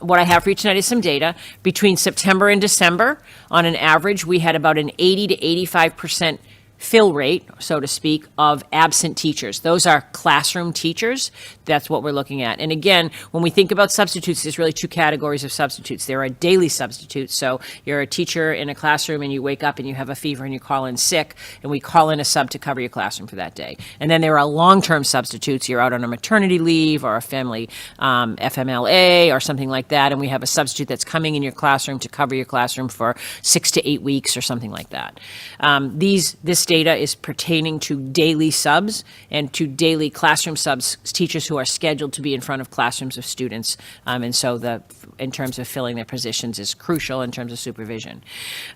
what I have for you tonight is some data. Between September and December, on an average, we had about an 80 to 85% fill rate, so to speak, of absent teachers. Those are classroom teachers. That's what we're looking at. And again, when we think about substitutes, there's really 2 categories of substitutes. There are daily substitutes. So you're a teacher in a classroom and you wake up and you have a fever and you call in sick, and we call in a sub to cover your classroom for that day. And then there are long-term substitutes. You're out on a maternity leave or a family FMLA or something like that, and we have a substitute that's coming in your classroom to cover your classroom for 6 to 8 weeks or something like that. This data is pertaining to daily subs and to daily classroom subs, teachers who are scheduled to be in front of classrooms of students. And so in terms of filling their positions is crucial in terms of supervision.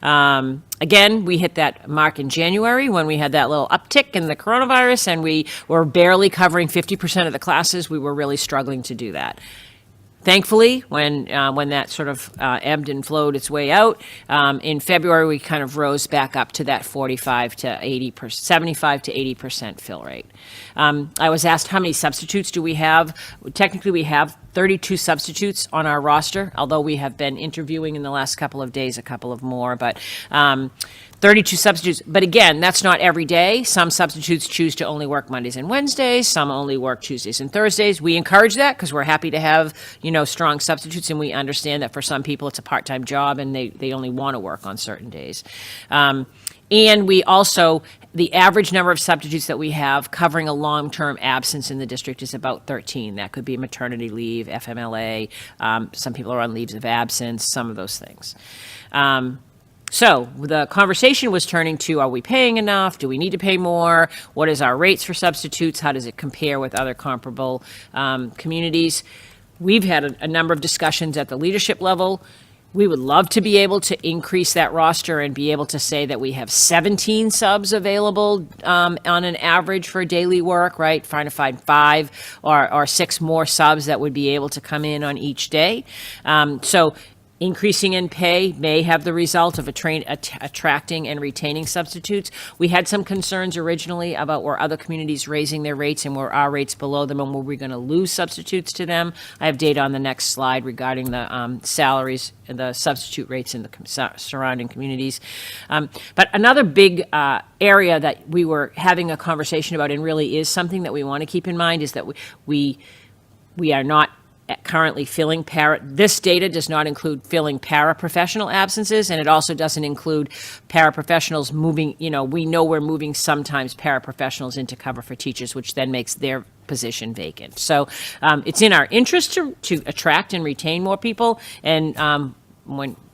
Again, we hit that mark in January when we had that little uptick in the coronavirus, and we were barely covering 50% of the classes. We were really struggling to do that. Thankfully, when that sort of ebbed and flowed its way out, in February we kind of rose back up to that 75 to 80%, 75 to 80% fill rate. I was asked how many substitutes do we have. Technically, we have 32 substitutes on our roster, although we have been interviewing in the last couple of days, a couple of more, but 32 substitutes. But again, that's not every day. Some substitutes choose to only work Mondays and Wednesdays. Some only work Tuesdays and Thursdays. We encourage that because we're happy to have, strong substitutes, and we understand that for some people it's a part-time job and they only want to work on certain days. And we also, the average number of substitutes that we have covering a long-term absence in the district is about 13. That could be maternity leave, FMLA, some people are on leaves of absence, some of those things. So the conversation was turning to, are we paying enough? Do we need to pay more? What is our rates for substitutes? How does it compare with other comparable communities? We've had a number of discussions at the leadership level. We would love to be able to increase that roster and be able to say that we have 17 subs available on an average for daily work, right? Trying to find 5 or 6 more subs that would be able to come in on each day. So increasing in pay may have the result of attracting and retaining substitutes. We had some concerns originally about were other communities raising their rates and were our rates below them, and were we going to lose substitutes to them? I have data on the next slide regarding the salaries and the substitute rates in the surrounding communities. But another big area that we were having a conversation about, and really is something that we want to keep in mind, is that we are not currently filling this data does not include filling paraprofessional absences, and it also doesn't include paraprofessionals moving, we know we're moving sometimes paraprofessionals into cover for teachers, which then makes their position vacant. So it's in our interest to attract and retain more people, and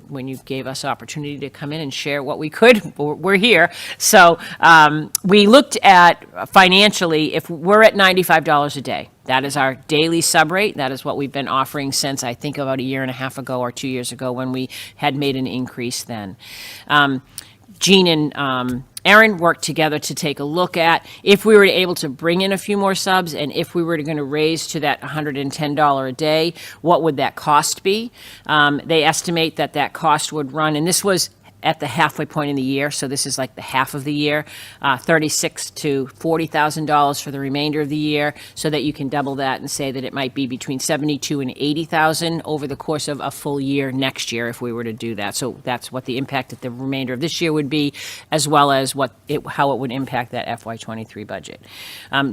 when you gave us opportunity to come in and share what we could, we're here. So we looked at financially, if we're at $95 a day, that is our daily sub rate. That is what we've been offering since, I think, about a year and a half ago or 2 years ago when we had made an increase then. Jean and Erin worked together to take a look at if we were able to bring in a few more subs, and if we were going to raise to that $110 a day, what would that cost be? They estimate that cost would run, and this was at the halfway point in the year, so this is like the half of the year, $36,000 to $40,000 for the remainder of the year, so that you can double that and say that it might be between $72,000 and $80,000 over the course of a full year next year if we were to do that. So that's what the impact at the remainder of this year would be, as well as how it would impact that FY23 budget.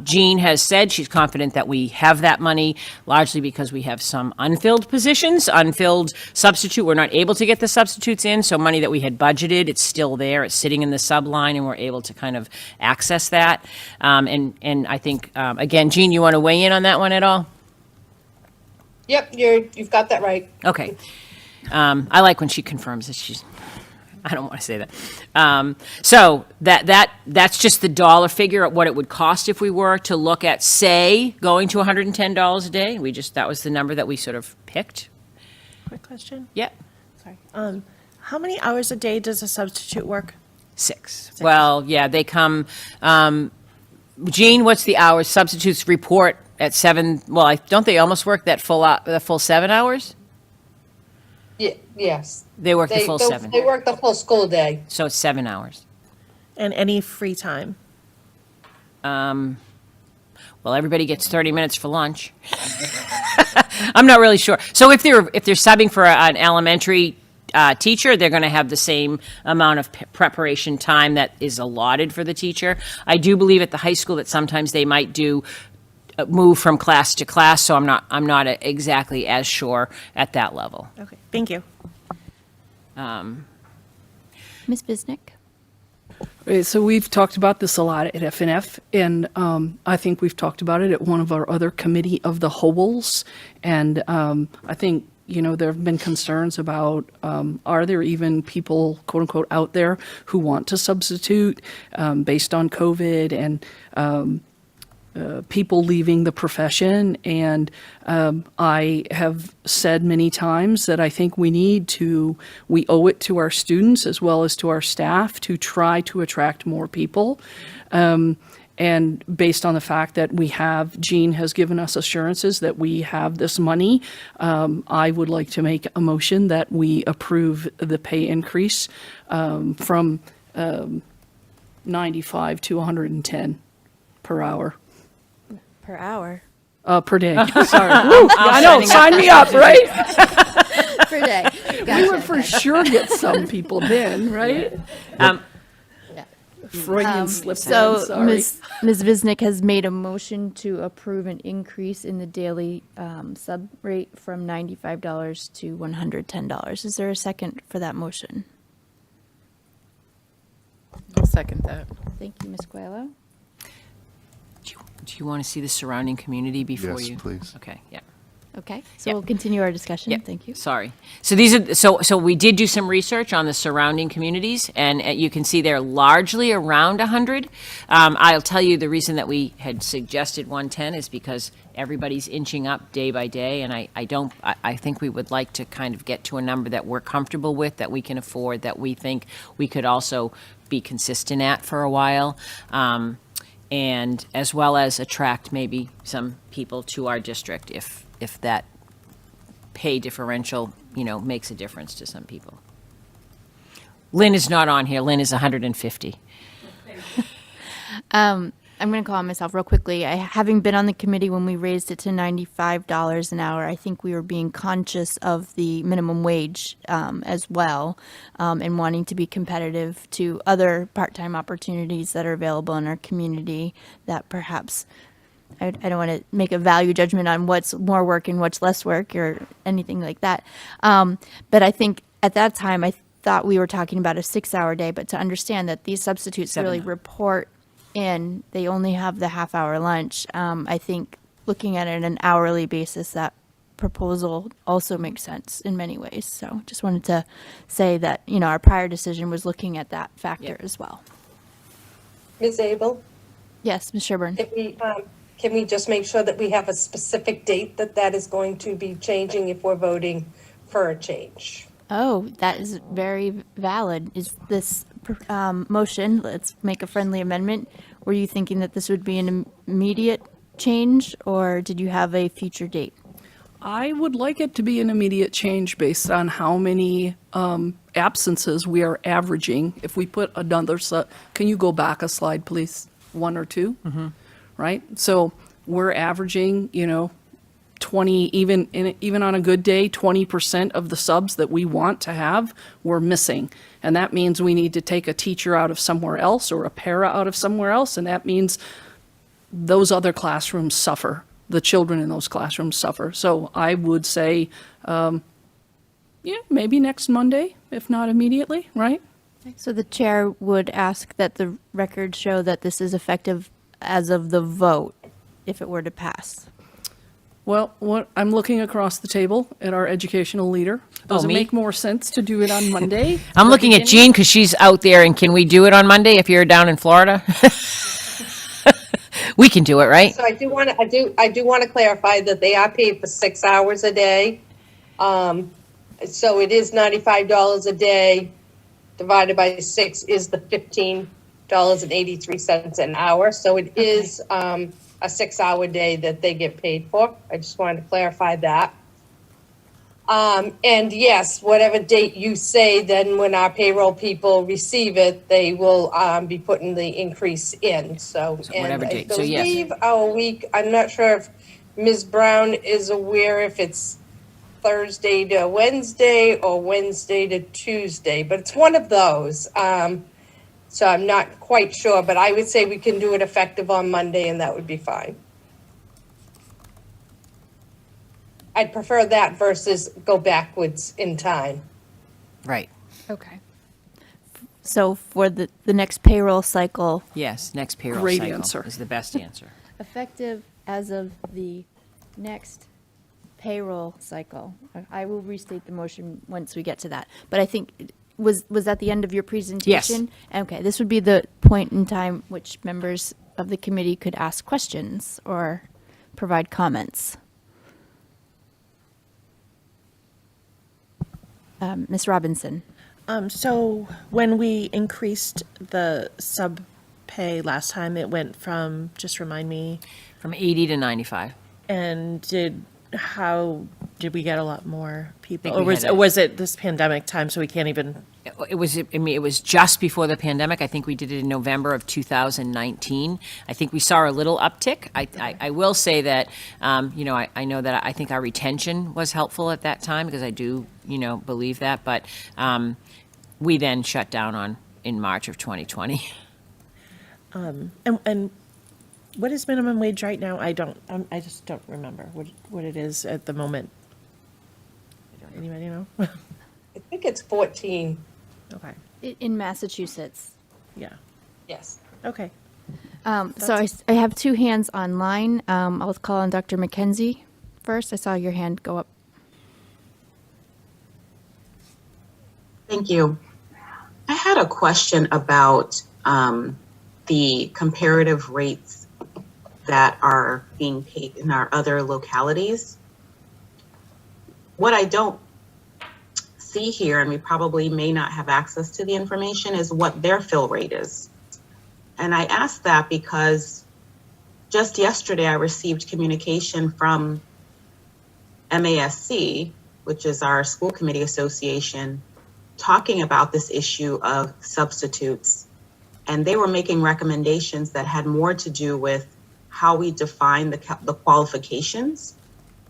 Jean has said she's confident that we have that money, largely because we have some unfilled positions, unfilled substitute. We're not able to get the substitutes in, so money that we had budgeted, it's still there, it's sitting in the sub line, and we're able to kind of access that. And I think, again, Jean, you want to weigh in on that one at all? Yep, you've got that right. Okay. I like when she confirms that I don't want to say that. So that's just the dollar figure at what it would cost if we were to look at, say, going to $110 a day. That was the number that we sort of picked. Quick question. Yeah. Sorry. How many hours a day does a substitute work? 6. Well, yeah, they come, Jean, what's the hours? Substitutes report at 7, well, don't they almost work the full 7 hours? Yes. They work the full 7. They work the full school day. So it's 7 hours. And any free time? Well, everybody gets 30 minutes for lunch. I'm not really sure. So if they're subbing for an elementary teacher, they're going to have the same amount of preparation time that is allotted for the teacher. I do believe at the high school that sometimes they might do move from class to class, so I'm not exactly as sure at that level. Okay, thank you. Ms. Bisnick? Right, so we've talked about this a lot at FNF, and I think we've talked about it at one of our other committee of the wholes, and I think there have been concerns about, are there even people, quote unquote, out there who want to substitute based on COVID and people leaving the profession. And I have said many times that I think we owe it to our students as well as to our staff to try to attract more people. And based on the fact that Jean has given us assurances that we have this money, I would like to make a motion that we approve the pay increase from 95 to 110 per hour. Per hour. Per day, sorry. Woo, I know, sign me up, right? Per day. We would for sure get some people then, right? Freudian slip So then, sorry. Ms. Visnick has made a motion to approve an increase in the daily sub rate from $95 to $110. Is there a second for that motion? I'll second that. Thank you, Ms. Coelho. Do you want to see the surrounding community before Yes, you? please. Okay, yeah. Okay, so Yeah. we'll continue our discussion. Yeah, Thank you. Sorry. So these are, so we did do some research on the surrounding communities, and you can see they're largely around 100. I'll tell you the reason that we had suggested 110 is because everybody's inching up day by day, and I think we would like to kind of get to a number that we're comfortable with, that we can afford, that we think we could also be consistent at for a while. And as well as attract maybe some people to our district if that pay differential, makes a difference to some people. Lynn is not on here. Lynn is 150. I'm going to call on myself real quickly. Having been on the committee when we raised it to $95 an hour, I think we were being conscious of the minimum wage as well, and wanting to be competitive to other part-time opportunities that are available in our community that perhaps, I don't want to make a value judgment on what's more work and what's less work or anything like that. But I think at that time, I thought we were talking about a 6-hour day, but to understand that these substitutes really report in, they only have the half-hour lunch. I think looking at it on an hourly basis, that proposal also makes sense in many ways. So just wanted to say that, our prior decision was looking at that factor as well. Ms. Abel, Yes, Ms. Sherburne. can we just make sure that we have a specific date that is going to be changing if we're voting for a change? Oh, that is very valid. Is this motion, let's make a friendly amendment, were you thinking that this would be an immediate change, or did you have a future date? I would like it to be an immediate change based on how many absences we are averaging. If we put another, can you go back a slide, please? 1 or 2? Mm-hmm. Right? So we're averaging, 20, even on a good day, 20% of the subs that we want to have, we're missing. And that means we need to take a teacher out of somewhere else or a para out of somewhere else, and that means those other classrooms suffer. The children in those classrooms suffer. So I would say, maybe next Monday, if not immediately, right? So the chair would ask that the record show that this is effective as of the vote, if it were to pass. Well, I'm looking across the table at our educational leader. Does it me? make more sense to do it on Monday? I'm looking at Jean because she's out there, and can we do it on Monday if you're down in Florida? We can do it, right? So I do want to clarify that they are paid for 6 hours a day. So it is $95 a day divided by 6 is the $15.83 an hour. So it is a 6-hour day that they get paid for. I just wanted to clarify that. And yes, whatever date you say, then when our payroll people receive it, they will be putting the increase in. So whatever and date. I So yes. believe our week, I'm not sure if Ms. Brown is aware if it's Thursday to Wednesday or Wednesday to Tuesday, but it's one of those. So I'm not quite sure, but I would say we can do it effective on Monday, and that would be fine. I'd prefer that versus go backwards in time. Right. Okay. So for the next payroll cycle, Yes, next payroll Great cycle answer. is the best answer. effective as of the next payroll cycle. I will restate the motion once we get to that. But I think, was that the end of your presentation? Yes. Okay, this would be the point in time which members of the committee could ask questions or provide comments. Ms. Robinson. So when we increased the sub pay last time, it went from, just remind me, From 80 to 95. and how did we get a lot more people? think Or we was, had a- or was it this pandemic time, so we can't even? It was, I mean, it was just before the pandemic. I think we did it in November of 2019. I think we saw a little uptick. I will say that, you know, I know that I think our retention was helpful at that time because I do, you know, believe that. But we then shut down in March of 2020. And what is minimum wage right now? I just don't remember what it is at the moment. Anybody know? I think it's 14. Okay, In Massachusetts. yeah, Yes. okay. So I have two hands online. I'll call on Dr. McKenzie first. I saw your hand go up. Thank you. I had a question about the comparative rates that are being paid in our other localities. What I don't see here, and we probably may not have access to the information, is what their fill rate is. And I ask that because just yesterday I received communication from MASC, which is our school committee association, talking about this issue of substitutes. And they were making recommendations that had more to do with how we define the qualifications.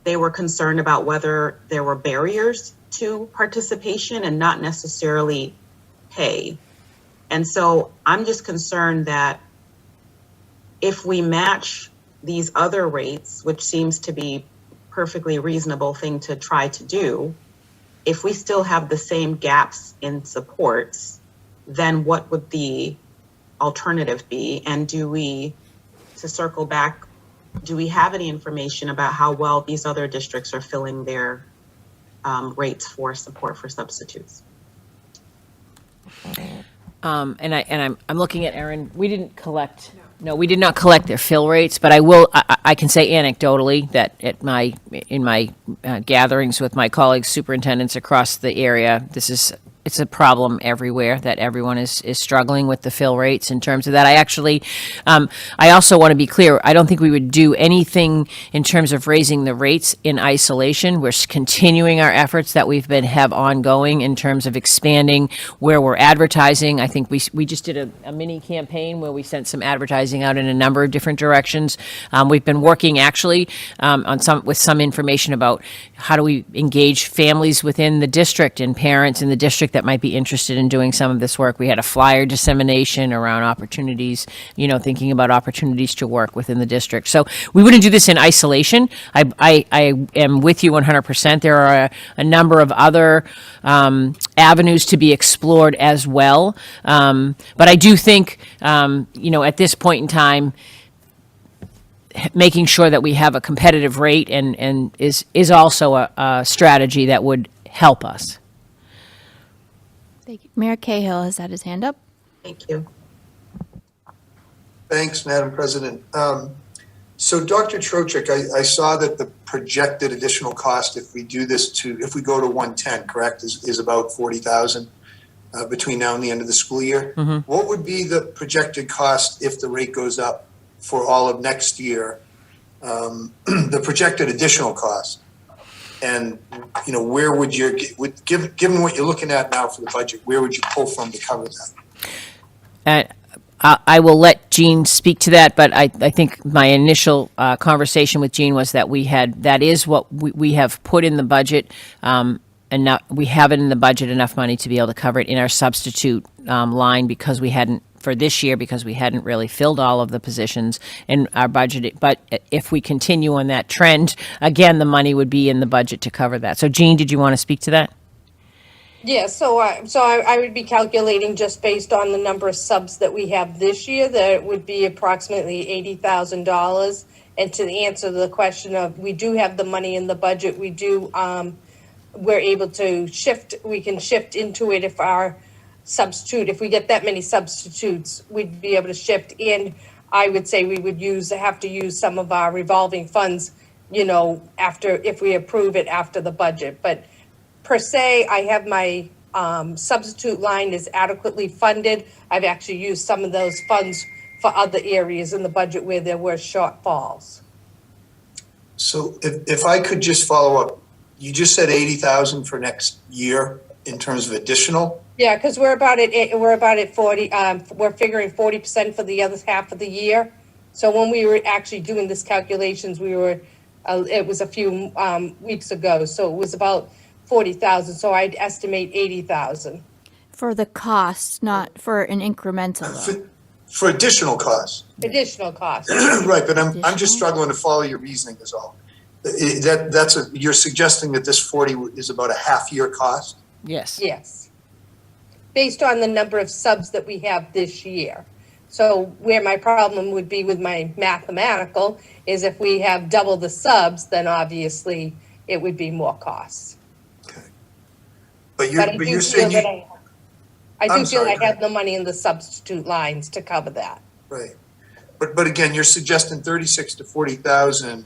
They were concerned about whether there were barriers to participation and not necessarily pay. And so I'm just concerned that if we match these other rates, which seems to be perfectly reasonable thing to try to do, if we still have the same gaps in supports, then what would the alternative be? And do we, to circle back, do we have any information about how well these other districts are filling their rates for support for substitutes? And I'm looking at Erin. We didn't collect. No, we did not collect their fill rates, but I can say anecdotally that in my gatherings with my colleagues, superintendents across the area, it's a problem everywhere that everyone is struggling with the fill rates in terms of that. I also want to be clear, I don't think we would do anything in terms of raising the rates in isolation. We're continuing our efforts that have ongoing in terms of expanding where we're advertising. I think we just did a mini campaign where we sent some advertising out in a number of different directions. We've been working actually with some information about how do we engage families within the district and parents in the district that might be interested in doing some of this work. We had a flyer dissemination around opportunities, thinking about opportunities to work within the district. So we wouldn't do this in isolation. I am with you 100%. There are a number of other avenues to be explored as well. But I do think, at this point in time, making sure that we have a competitive rate and is also a strategy that would help us. Thank you. Mayor Cahill has had his hand up. Thank you. Thanks, Madam President. So Dr. Trochek, I saw that the projected additional cost if we do this if we go to 110, correct, is about 40,000 between now and the end of the school year. Mm-hmm. What would be the projected cost if the rate goes up for all of next year? The projected additional cost, and where would given what you're looking at now for the budget, where would you pull from to cover that? I will let Jean speak to that, but I think my initial conversation with Jean was that that is what we have put in the budget, and we have it in the budget enough money to be able to cover it in our substitute line because we hadn't really filled all of the positions in our budget. But if we continue on that trend, again, the money would be in the budget to cover that. So Jean, did you want to speak to that? Yeah, so I would be calculating just based on the number of subs that we have this year, that it would be approximately $80,000. And to answer the question of, we do have the money in the budget, we're able to we can shift into it if we get that many substitutes, we'd be able to shift. And I would say we would have to use some of our revolving funds, if we approve it after the budget. But per se, I have my substitute line is adequately funded. I've actually used some of those funds for other areas in the budget where there were shortfalls. So if I could just follow up, you just said 80,000 for next year in terms of additional? Yeah, because we're about at 40, we're figuring 40% for the other half of the year. So when we were actually doing this calculations, it was a few weeks ago, so it was about 40,000, so I'd estimate 80,000. For the cost, not for an incremental though. For additional costs. Additional costs. Right, but I'm Additional? just struggling to follow your reasoning is all. You're suggesting that this 40 is about a half-year cost? Yes. Yes. Based on the number of subs that we have this year. So where my problem would be with my mathematical is if we have double the subs, then obviously it would be more costs. But But I you're do feel saying that you, I I'm do feel sorry, I have the money in the substitute lines to cover that. right. But again, you're suggesting 36 to 40,000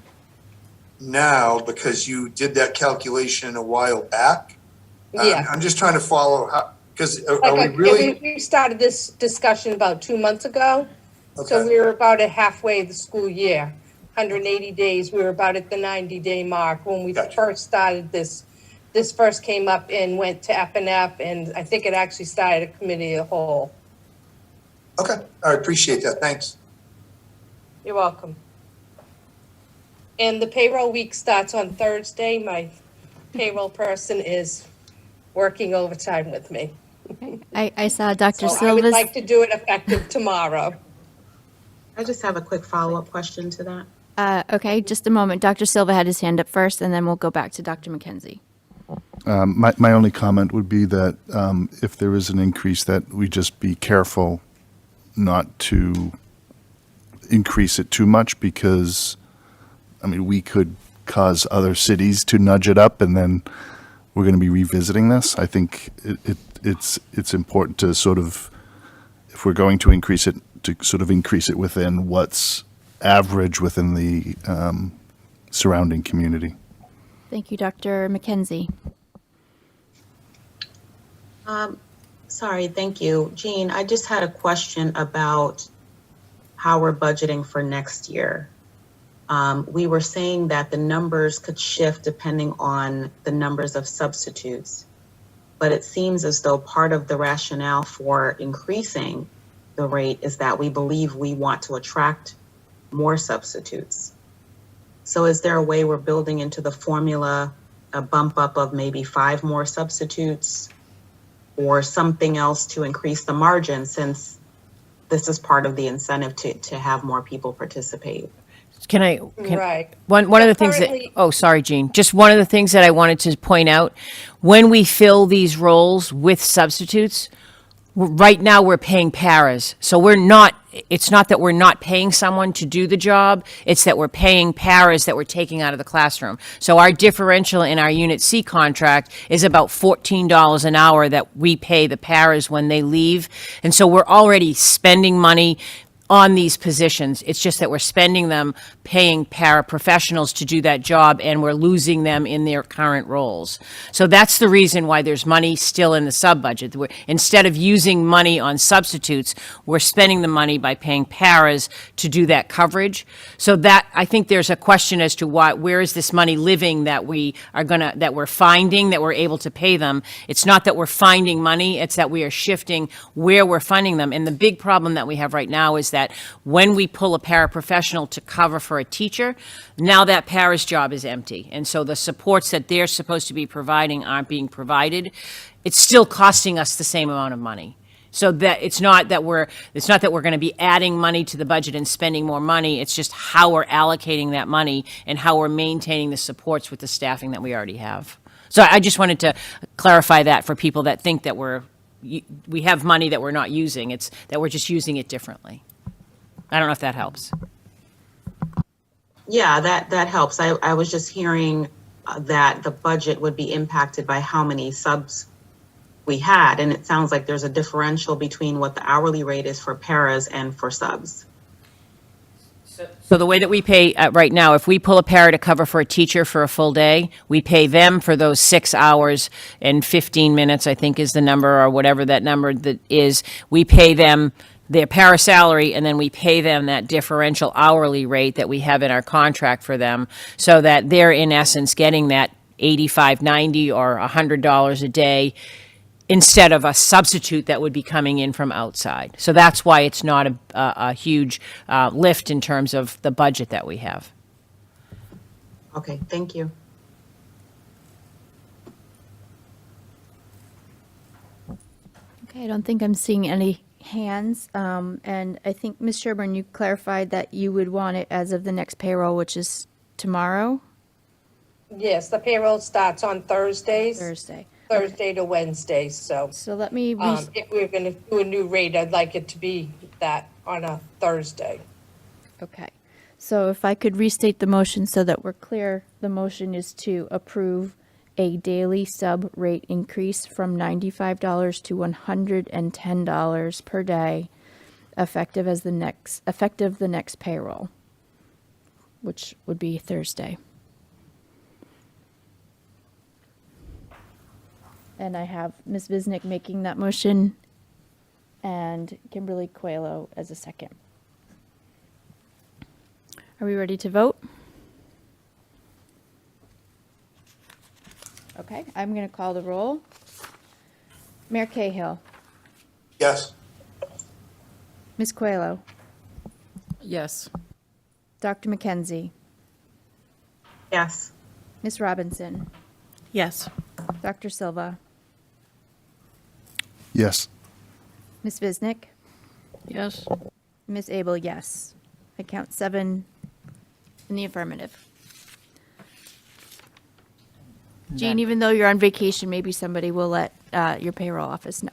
now because you did that calculation a while back? Yeah. I'm just trying to follow how, because are we really? We started this discussion about 2 months ago. So Okay. we were about at halfway the school year, 180 days. We were about at the 90-day mark when we Gotcha. first started this. This first came up and went to F&F, and I think it actually started a committee of the whole. Okay, I appreciate that, thanks. You're welcome. And the payroll week starts on Thursday. My payroll person is working overtime with me. I saw Dr. So I would Silva's. like to do it effective tomorrow. I just have a quick follow-up question to that. Okay, just a moment. Dr. Silva had his hand up first, and then we'll go back to Dr. McKenzie. My only comment would be that if there is an increase, that we just be careful not to increase it too much because, I mean, we could cause other cities to nudge it up and then we're going to be revisiting this. I think it's important to sort of, if we're going to increase it, to sort of increase it within what's average within the surrounding community. Thank you, Dr. McKenzie. Sorry, thank you. Jean, I just had a question about how we're budgeting for next year. We were saying that the numbers could shift depending on the numbers of substitutes, but it seems as though part of the rationale for increasing the rate is that we believe we want to attract more substitutes. So is there a way we're building into the formula a bump up of maybe 5 more substitutes or something else to increase the margin, since this is part of the incentive to have more people participate? Right. One of the things that, Currently- oh, sorry, Jean. Just one of the things that I wanted to point out, when we fill these roles with substitutes, right now we're paying paras. So it's not that we're not paying someone to do the job, it's that we're paying paras that we're taking out of the classroom. So our differential in our Unit C contract is about $14 an hour that we pay the paras when they leave. And so we're already spending money on these positions. It's just that we're spending them paying paraprofessionals to do that job, and we're losing them in their current roles. So that's the reason why there's money still in the sub-budget. Instead of using money on substitutes, we're spending the money by paying paras to do that coverage. So that, I think there's a question as to where is this money living that we're finding, that we're able to pay them. It's not that we're finding money, it's that we are shifting where we're funding them. And the big problem that we have right now is that when we pull a paraprofessional to cover for a teacher, now that para's job is empty. And so the supports that they're supposed to be providing aren't being provided. It's still costing us the same amount of money. So that it's not that we're going to be adding money to the budget and spending more money. It's just how we're allocating that money and how we're maintaining the supports with the staffing that we already have. So I just wanted to clarify that for people that think that we have money that we're not using. It's that we're just using it differently. I don't know if that helps. Yeah, that helps. I was just hearing that the budget would be impacted by how many subs we had, and it sounds like there's a differential between what the hourly rate is for paras and for subs. So the way that we pay right now, if we pull a para to cover for a teacher for a full day, we pay them for those 6 hours and 15 minutes, I think is the number, or whatever that number that is. We pay them their para salary, and then we pay them that differential hourly rate that we have in our contract for them, so that they're in essence getting that $85, $90, or $100 a day instead of a substitute that would be coming in from outside. So that's why it's not a huge lift in terms of the budget that we have. Okay, thank you. Okay, I don't think I'm seeing any hands. And I think, Ms. Sherburne, you clarified that you would want it as of the next payroll, which is tomorrow? Yes, the payroll starts on Thursdays. Thursday. Thursday to Wednesday, so. So let me, If we're gonna do a new rate, I'd like it to be that on a Thursday. okay. So if I could restate the motion so that we're clear, the motion is to approve a daily sub rate increase from $95 to $110 per day, effective the next payroll, which would be Thursday. And I have Ms. Visnick making that motion and Kimberly Coelho as a second. Are we ready to vote? Okay, I'm going to call the roll. Mayor Cahill, Yes. Ms. Coelho, Yes. Dr. McKenzie, Yes. Ms. Robinson, Yes. Dr. Silva, Yes. Ms. Visnick, Yes. Ms. Abel, yes. I count 7 in the affirmative. Jean, even though you're on vacation, maybe somebody will let your payroll office know.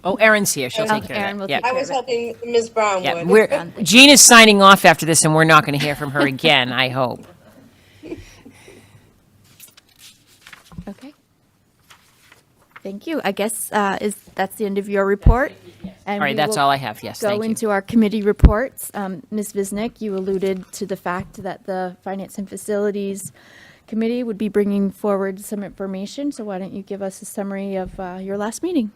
Oh, Erin's here. She'll take care Erin of will that. Yeah. take I care was of it. hoping Ms. Brown Yeah, would. Jean is signing off after this, and we're not going to hear from her again, I hope. Okay. Thank you. I guess that's the end of your report. All right, that's all I have. Yes, Go thank you. into our committee reports. Ms. Visnick, you alluded to the fact that the Finance and Facilities Committee would be bringing forward some information. So why don't you give us a summary of your last meeting?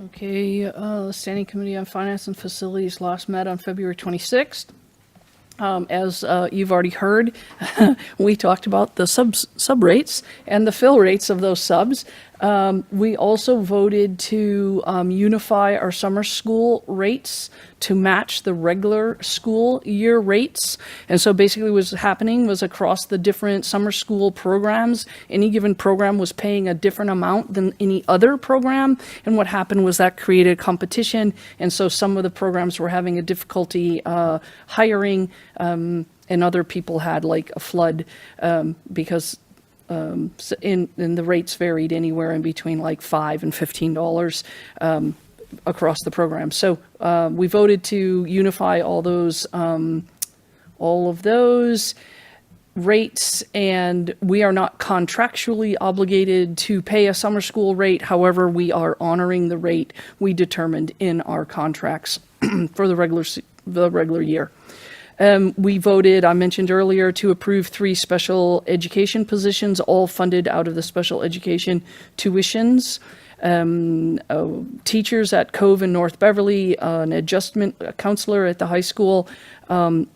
Okay, the Standing Committee on Finance and Facilities last met on February 26th. As you've already heard, we talked about the sub rates and the fill rates of those subs. We also voted to unify our summer school rates to match the regular school year rates. And so basically what was happening was across the different summer school programs, any given program was paying a different amount than any other program. And what happened was that created competition. And so some of the programs were having a difficulty hiring, and other people had like a flood because in the rates varied anywhere in between like $5 and $15 across the program. So we voted to unify all of those rates, and we are not contractually obligated to pay a summer school rate. However, we are honoring the rate we determined in our contracts for the regular year. We voted, I mentioned earlier, to approve 3 special education positions, all funded out of the special education tuitions. Teachers at Cove and North Beverly, an adjustment counselor at the high school, in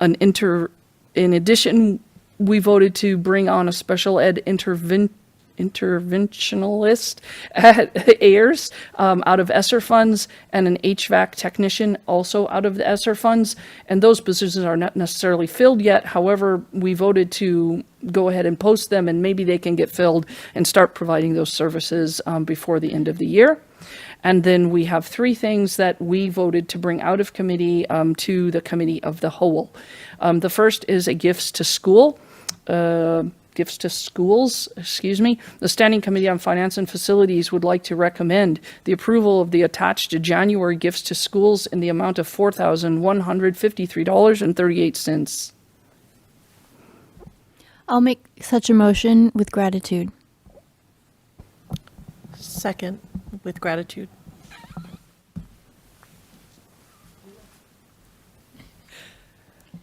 addition, we voted to bring on a special ed interventionalist at Ayers out of ESSER funds, and an HVAC technician also out of the ESSER funds. And those positions are not necessarily filled yet. However, we voted to go ahead and post them, and maybe they can get filled and start providing those services before the end of the year. And then we have 3 things that we voted to bring out of committee to the committee of the whole. The first is a gifts to schools, The Standing Committee on Finance and Facilities would like to recommend the approval of the attached January gifts to schools in the amount of $4,153.38. I'll make such a motion with gratitude. Second, with gratitude.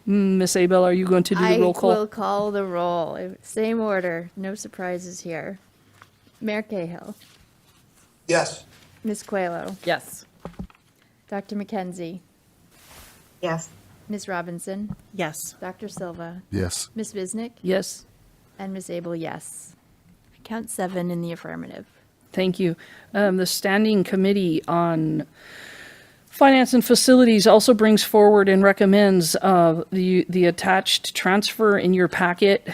Ms. Abel, are you going to do the roll call? I will call the roll. Same order. No surprises here. Mayor Cahill, Yes. Ms. Coelho, Yes. Dr. McKenzie, Yes. Ms. Robinson, Yes. Dr. Silva, Yes. Ms. Visnick, Yes. and Ms. Abel, yes. Count 7 in the affirmative. Thank you. The Standing Committee on Finance and Facilities also brings forward and recommends the attached transfer in your packet,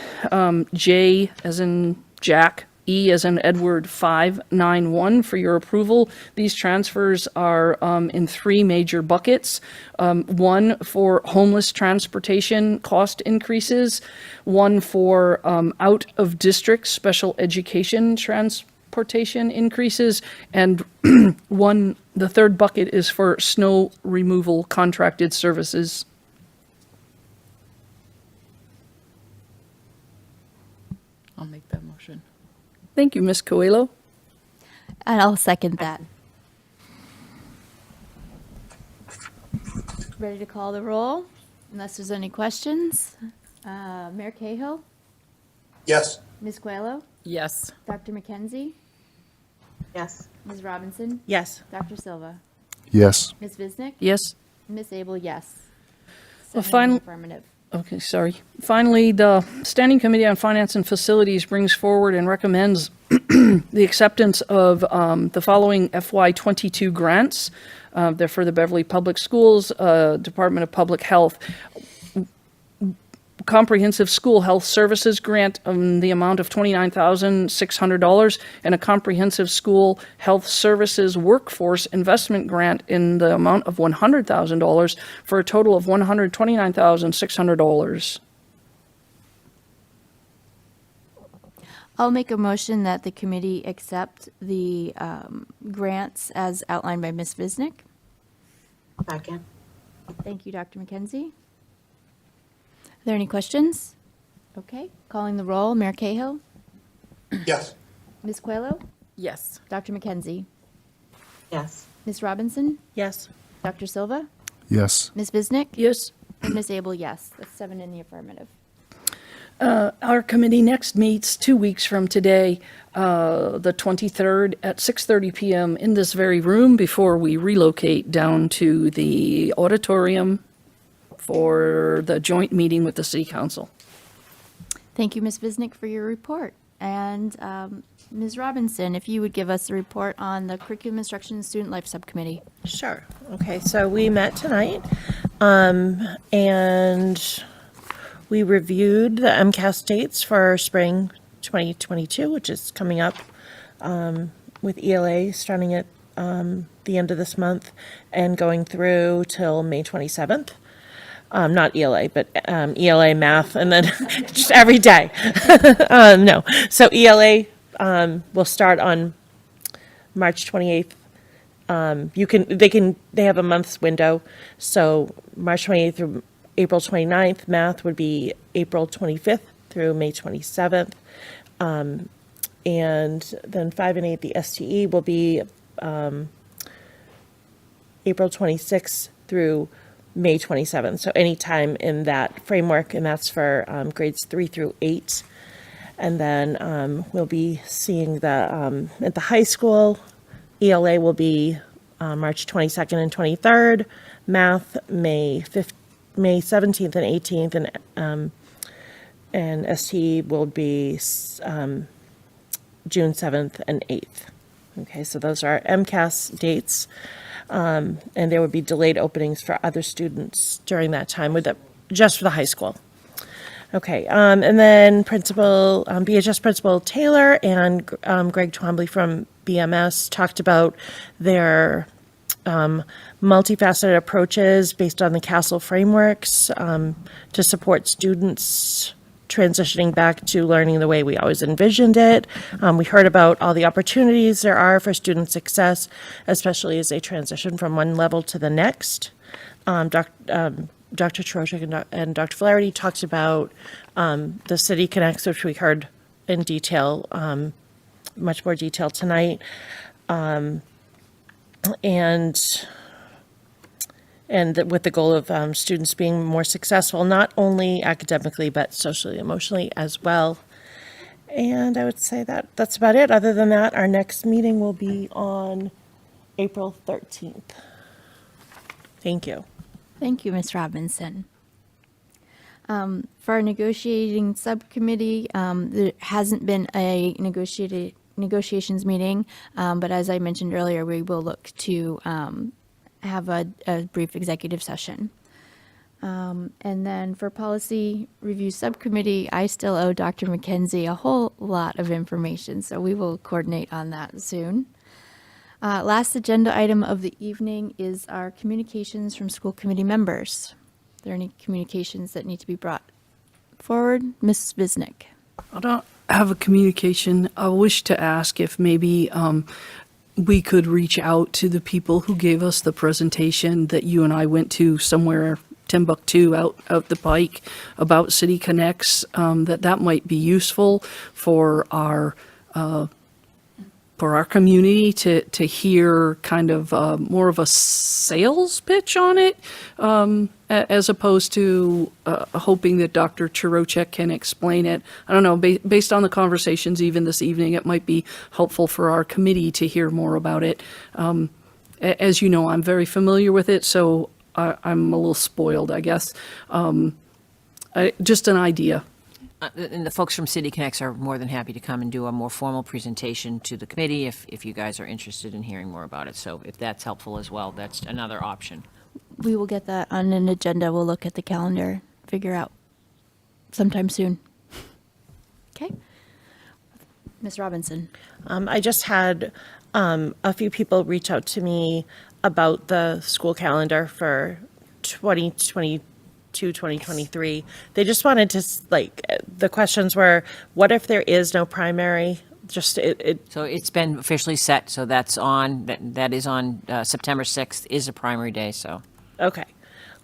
J as in Jack, E as in Edward 591 for your approval. These transfers are in 3 major buckets. One for homeless transportation cost increases, one for out-of-district special education transportation increases, and the third bucket is for snow removal contracted services. I'll make that motion. Thank you, Ms. Coelho. And I'll second that. Ready to call the roll? Unless there's any questions. Mayor Cahill? Yes. Ms. Coelho? Yes. Dr. McKenzie? Yes. Ms. Robinson? Yes. Dr. Silva? Yes. Ms. Visnick? Yes. Ms. Abel, yes. Well, 7 in the affirmative. Okay, sorry. Finally, the Standing Committee on Finance and Facilities brings forward and recommends the acceptance of the following FY22 grants. They're for the Beverly Public Schools, Department of Public Health. Comprehensive School Health Services grant the amount of $29,600 and a Comprehensive School Health Services Workforce Investment grant in the amount of $100,000 for a total of $129,600. I'll make a motion that the committee accept the grants as outlined by Ms. Visnick. Second. Thank you, Dr. McKenzie. Are there any questions? Okay, calling the roll. Mayor Cahill? Yes. Ms. Coelho? Yes. Dr. McKenzie? Yes. Ms. Robinson? Yes. Dr. Silva? Yes. Ms. Visnick? Yes. And Ms. Abel, yes. That's 7 in the affirmative. Our committee next meets 2 weeks from today, the 23rd at 6:30 p.m. in this very room before we relocate down to the auditorium for the joint meeting with the City Council. Thank you, Ms. Visnick, for your report. And Ms. Robinson, if you would give us a report on the Curriculum Instruction and Student Life Subcommittee. Sure. Okay, so we met tonight, and we reviewed the Mcas dates for spring 2022, which is coming up, with ELA starting at the end of this month and going through till May 27th. Not ELA, but ELA math, and then just every day. No, so ELA will start on March 28th. They have a month's window, so March 28th through April 29th. Math would be April 25th through May 27th. And then 5 and 8, the STE will be April 26th through May 27th. So anytime in that framework, and that's for grades 3 through 8. And then we'll be seeing the at the high school, ELA will be March 22nd and 23rd. Math, May 17th and 18th, and STE will be June 7th and 8th. Okay, so those are Mcas dates, and there would be delayed openings for other students during that time just for the high school. Okay, and then BHS Principal Taylor and Greg Twombly from BMS talked about their multifaceted approaches based on the CASL frameworks to support students transitioning back to learning the way we always envisioned it. We heard about all the opportunities there are for student success, especially as they transition from one level to the next. Dr. Troshik and Dr. Flaherty talked about the City Connects, which we heard in detail, much more detail tonight. And with the goal of students being more successful, not only academically, but socially, emotionally as well. And I would say that's about it. Other than that, our next meeting will be on April 13th. Thank you. Thank you, Ms. Robinson. For our negotiating subcommittee, there hasn't been a negotiations meeting, but as I mentioned earlier, we will look to have a brief executive session. And then for policy review subcommittee, I still owe Dr. McKenzie a whole lot of information, so we will coordinate on that soon. Last agenda item of the evening is our communications from school committee members. Are there any communications that need to be brought forward? Ms. Visnick. I don't have a communication. I wish to ask if maybe we could reach out to the people who gave us the presentation that you and I went to somewhere, Timbuktu, out the pike, about City Connects, that might be useful for our community to hear kind of more of a sales pitch on it, as opposed to hoping that Dr. Chirocek can explain it. I don't know, based on the conversations even this evening, it might be helpful for our committee to hear more about it. As you know, I'm very familiar with it, so I'm a little spoiled, I guess. Just an idea. And the folks from City Connects are more than happy to come and do a more formal presentation to the committee if you guys are interested in hearing more about it. So if that's helpful as well, that's another option. We will get that on an agenda. We'll look at the calendar, figure out sometime soon. Okay. Ms. Robinson. I just had a few people reach out to me about the school calendar for 2022, 2023. They just wanted to, the questions were, what if there is no primary? Just So it's been officially set, so that's on, that is on September 6th is a primary day, so. Okay.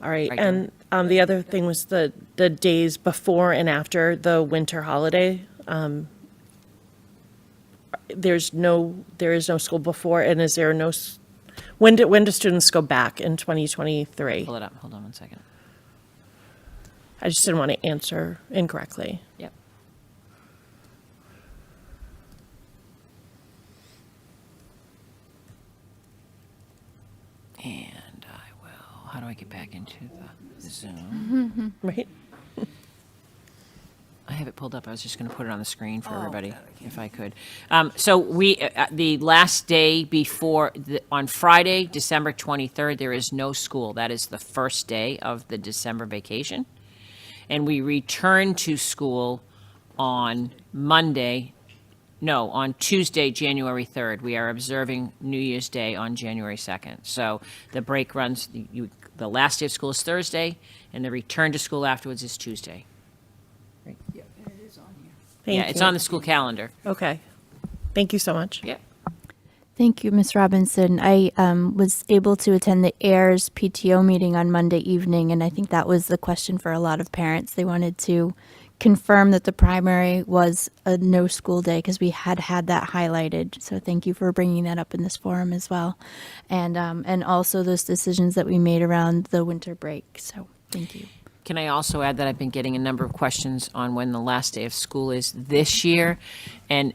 All right. Right. And the other thing was the days before and after the winter holiday. There is no school before, and is there no, when do students go back in 2023? Pull it up, hold on one second. I just didn't want to answer incorrectly. Yep. And I will, how do I get back into the Zoom? Right? I have it pulled up. I was just going to put it on the screen for everybody, if I could. So we, the last day before, on Friday, December 23rd, there is no school. That is the first day of the December vacation. And we return to school on on Tuesday, January 3rd. We are observing New Year's Day on January 2nd. So the break runs, the last day of school is Thursday, and the return to school afterwards is Tuesday. Thank Yeah, you. it's on the school calendar. Okay. Thank you so much. Yeah. Thank you, Ms. Robinson. I was able to attend the AIRS PTO meeting on Monday evening, and I think that was the question for a lot of parents. They wanted to confirm that the primary was a no school day because we had that highlighted. So thank you for bringing that up in this forum as well. And also those decisions that we made around the winter break. So thank you. Can I also add that I've been getting a number of questions on when the last day of school is this year? And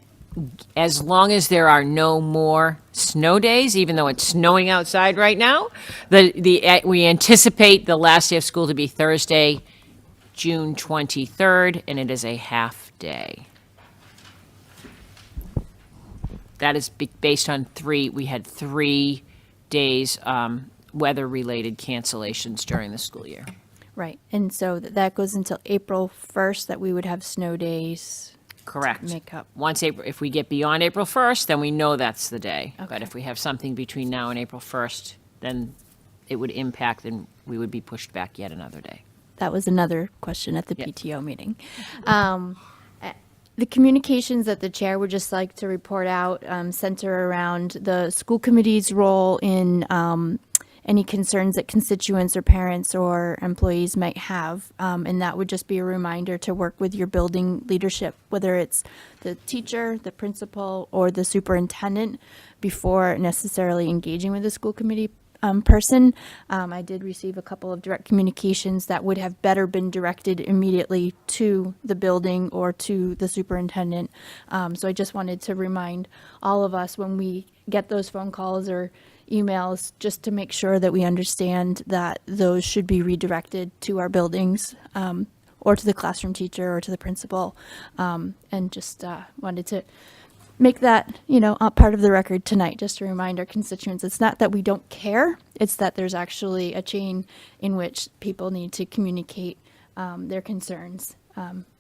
as long as there are no more snow days, even though it's snowing outside right now, we anticipate the last day of school to be Thursday, June 23rd, and it is a half day. That is based on we had 3 days weather-related cancellations during the school year. Right. And so that goes until April 1st that we would have snow days. Correct. To make up. Once if we get beyond April 1st, then we know that's the day. Okay. But if we have something between now and April 1st, then it would impact, and we would be pushed back yet another day. That was another question at the Yep. PTO meeting. The communications that the chair would just like to report out center around the school committee's role in any concerns that constituents or parents or employees might have. And that would just be a reminder to work with your building leadership, whether it's the teacher, the principal, or the superintendent before necessarily engaging with the school committee person. I did receive a couple of direct communications that would have better been directed immediately to the building or to the superintendent. So I just wanted to remind all of us when we get those phone calls or emails, just to make sure that we understand that those should be redirected to our buildings. or to the classroom teacher or to the principal. And just wanted to make that, a part of the record tonight, just to remind our constituents. It's not that we don't care, it's that there's actually a chain in which people need to communicate their concerns,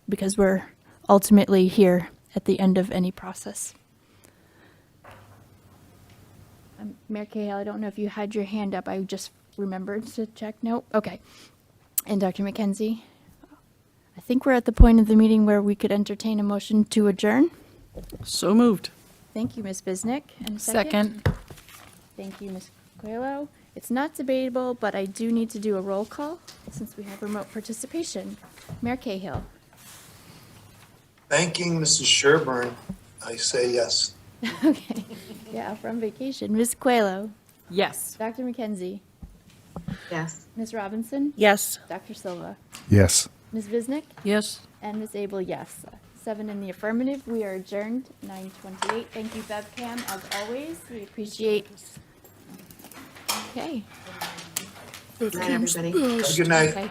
because we're ultimately here at the end of any process. Mayor Cahill, I don't know if you had your hand up. I just remembered to check. Nope. Okay. And Dr. McKenzie, I think we're at the point of the meeting where we could entertain a motion to adjourn. So moved. Thank you, Ms. Bisnick. And second. Thank you, Ms. Coelho. It's not debatable, but I do need to do a roll call since we have remote participation. Mayor Cahill. Thanking Mrs. Sherburne, I say yes. Okay. Yeah, from vacation. Ms. Coelho. Yes. Dr. McKenzie. Yes. Ms. Robinson. Yes. Dr. Silva. Yes. Ms. Bisnick. Yes. And Ms. Abel, yes. 7 in the affirmative. We are adjourned, 9:28. Thank you, BevCam, as always. We appreciate. Okay. Good night, everybody. Have a good night. Okay.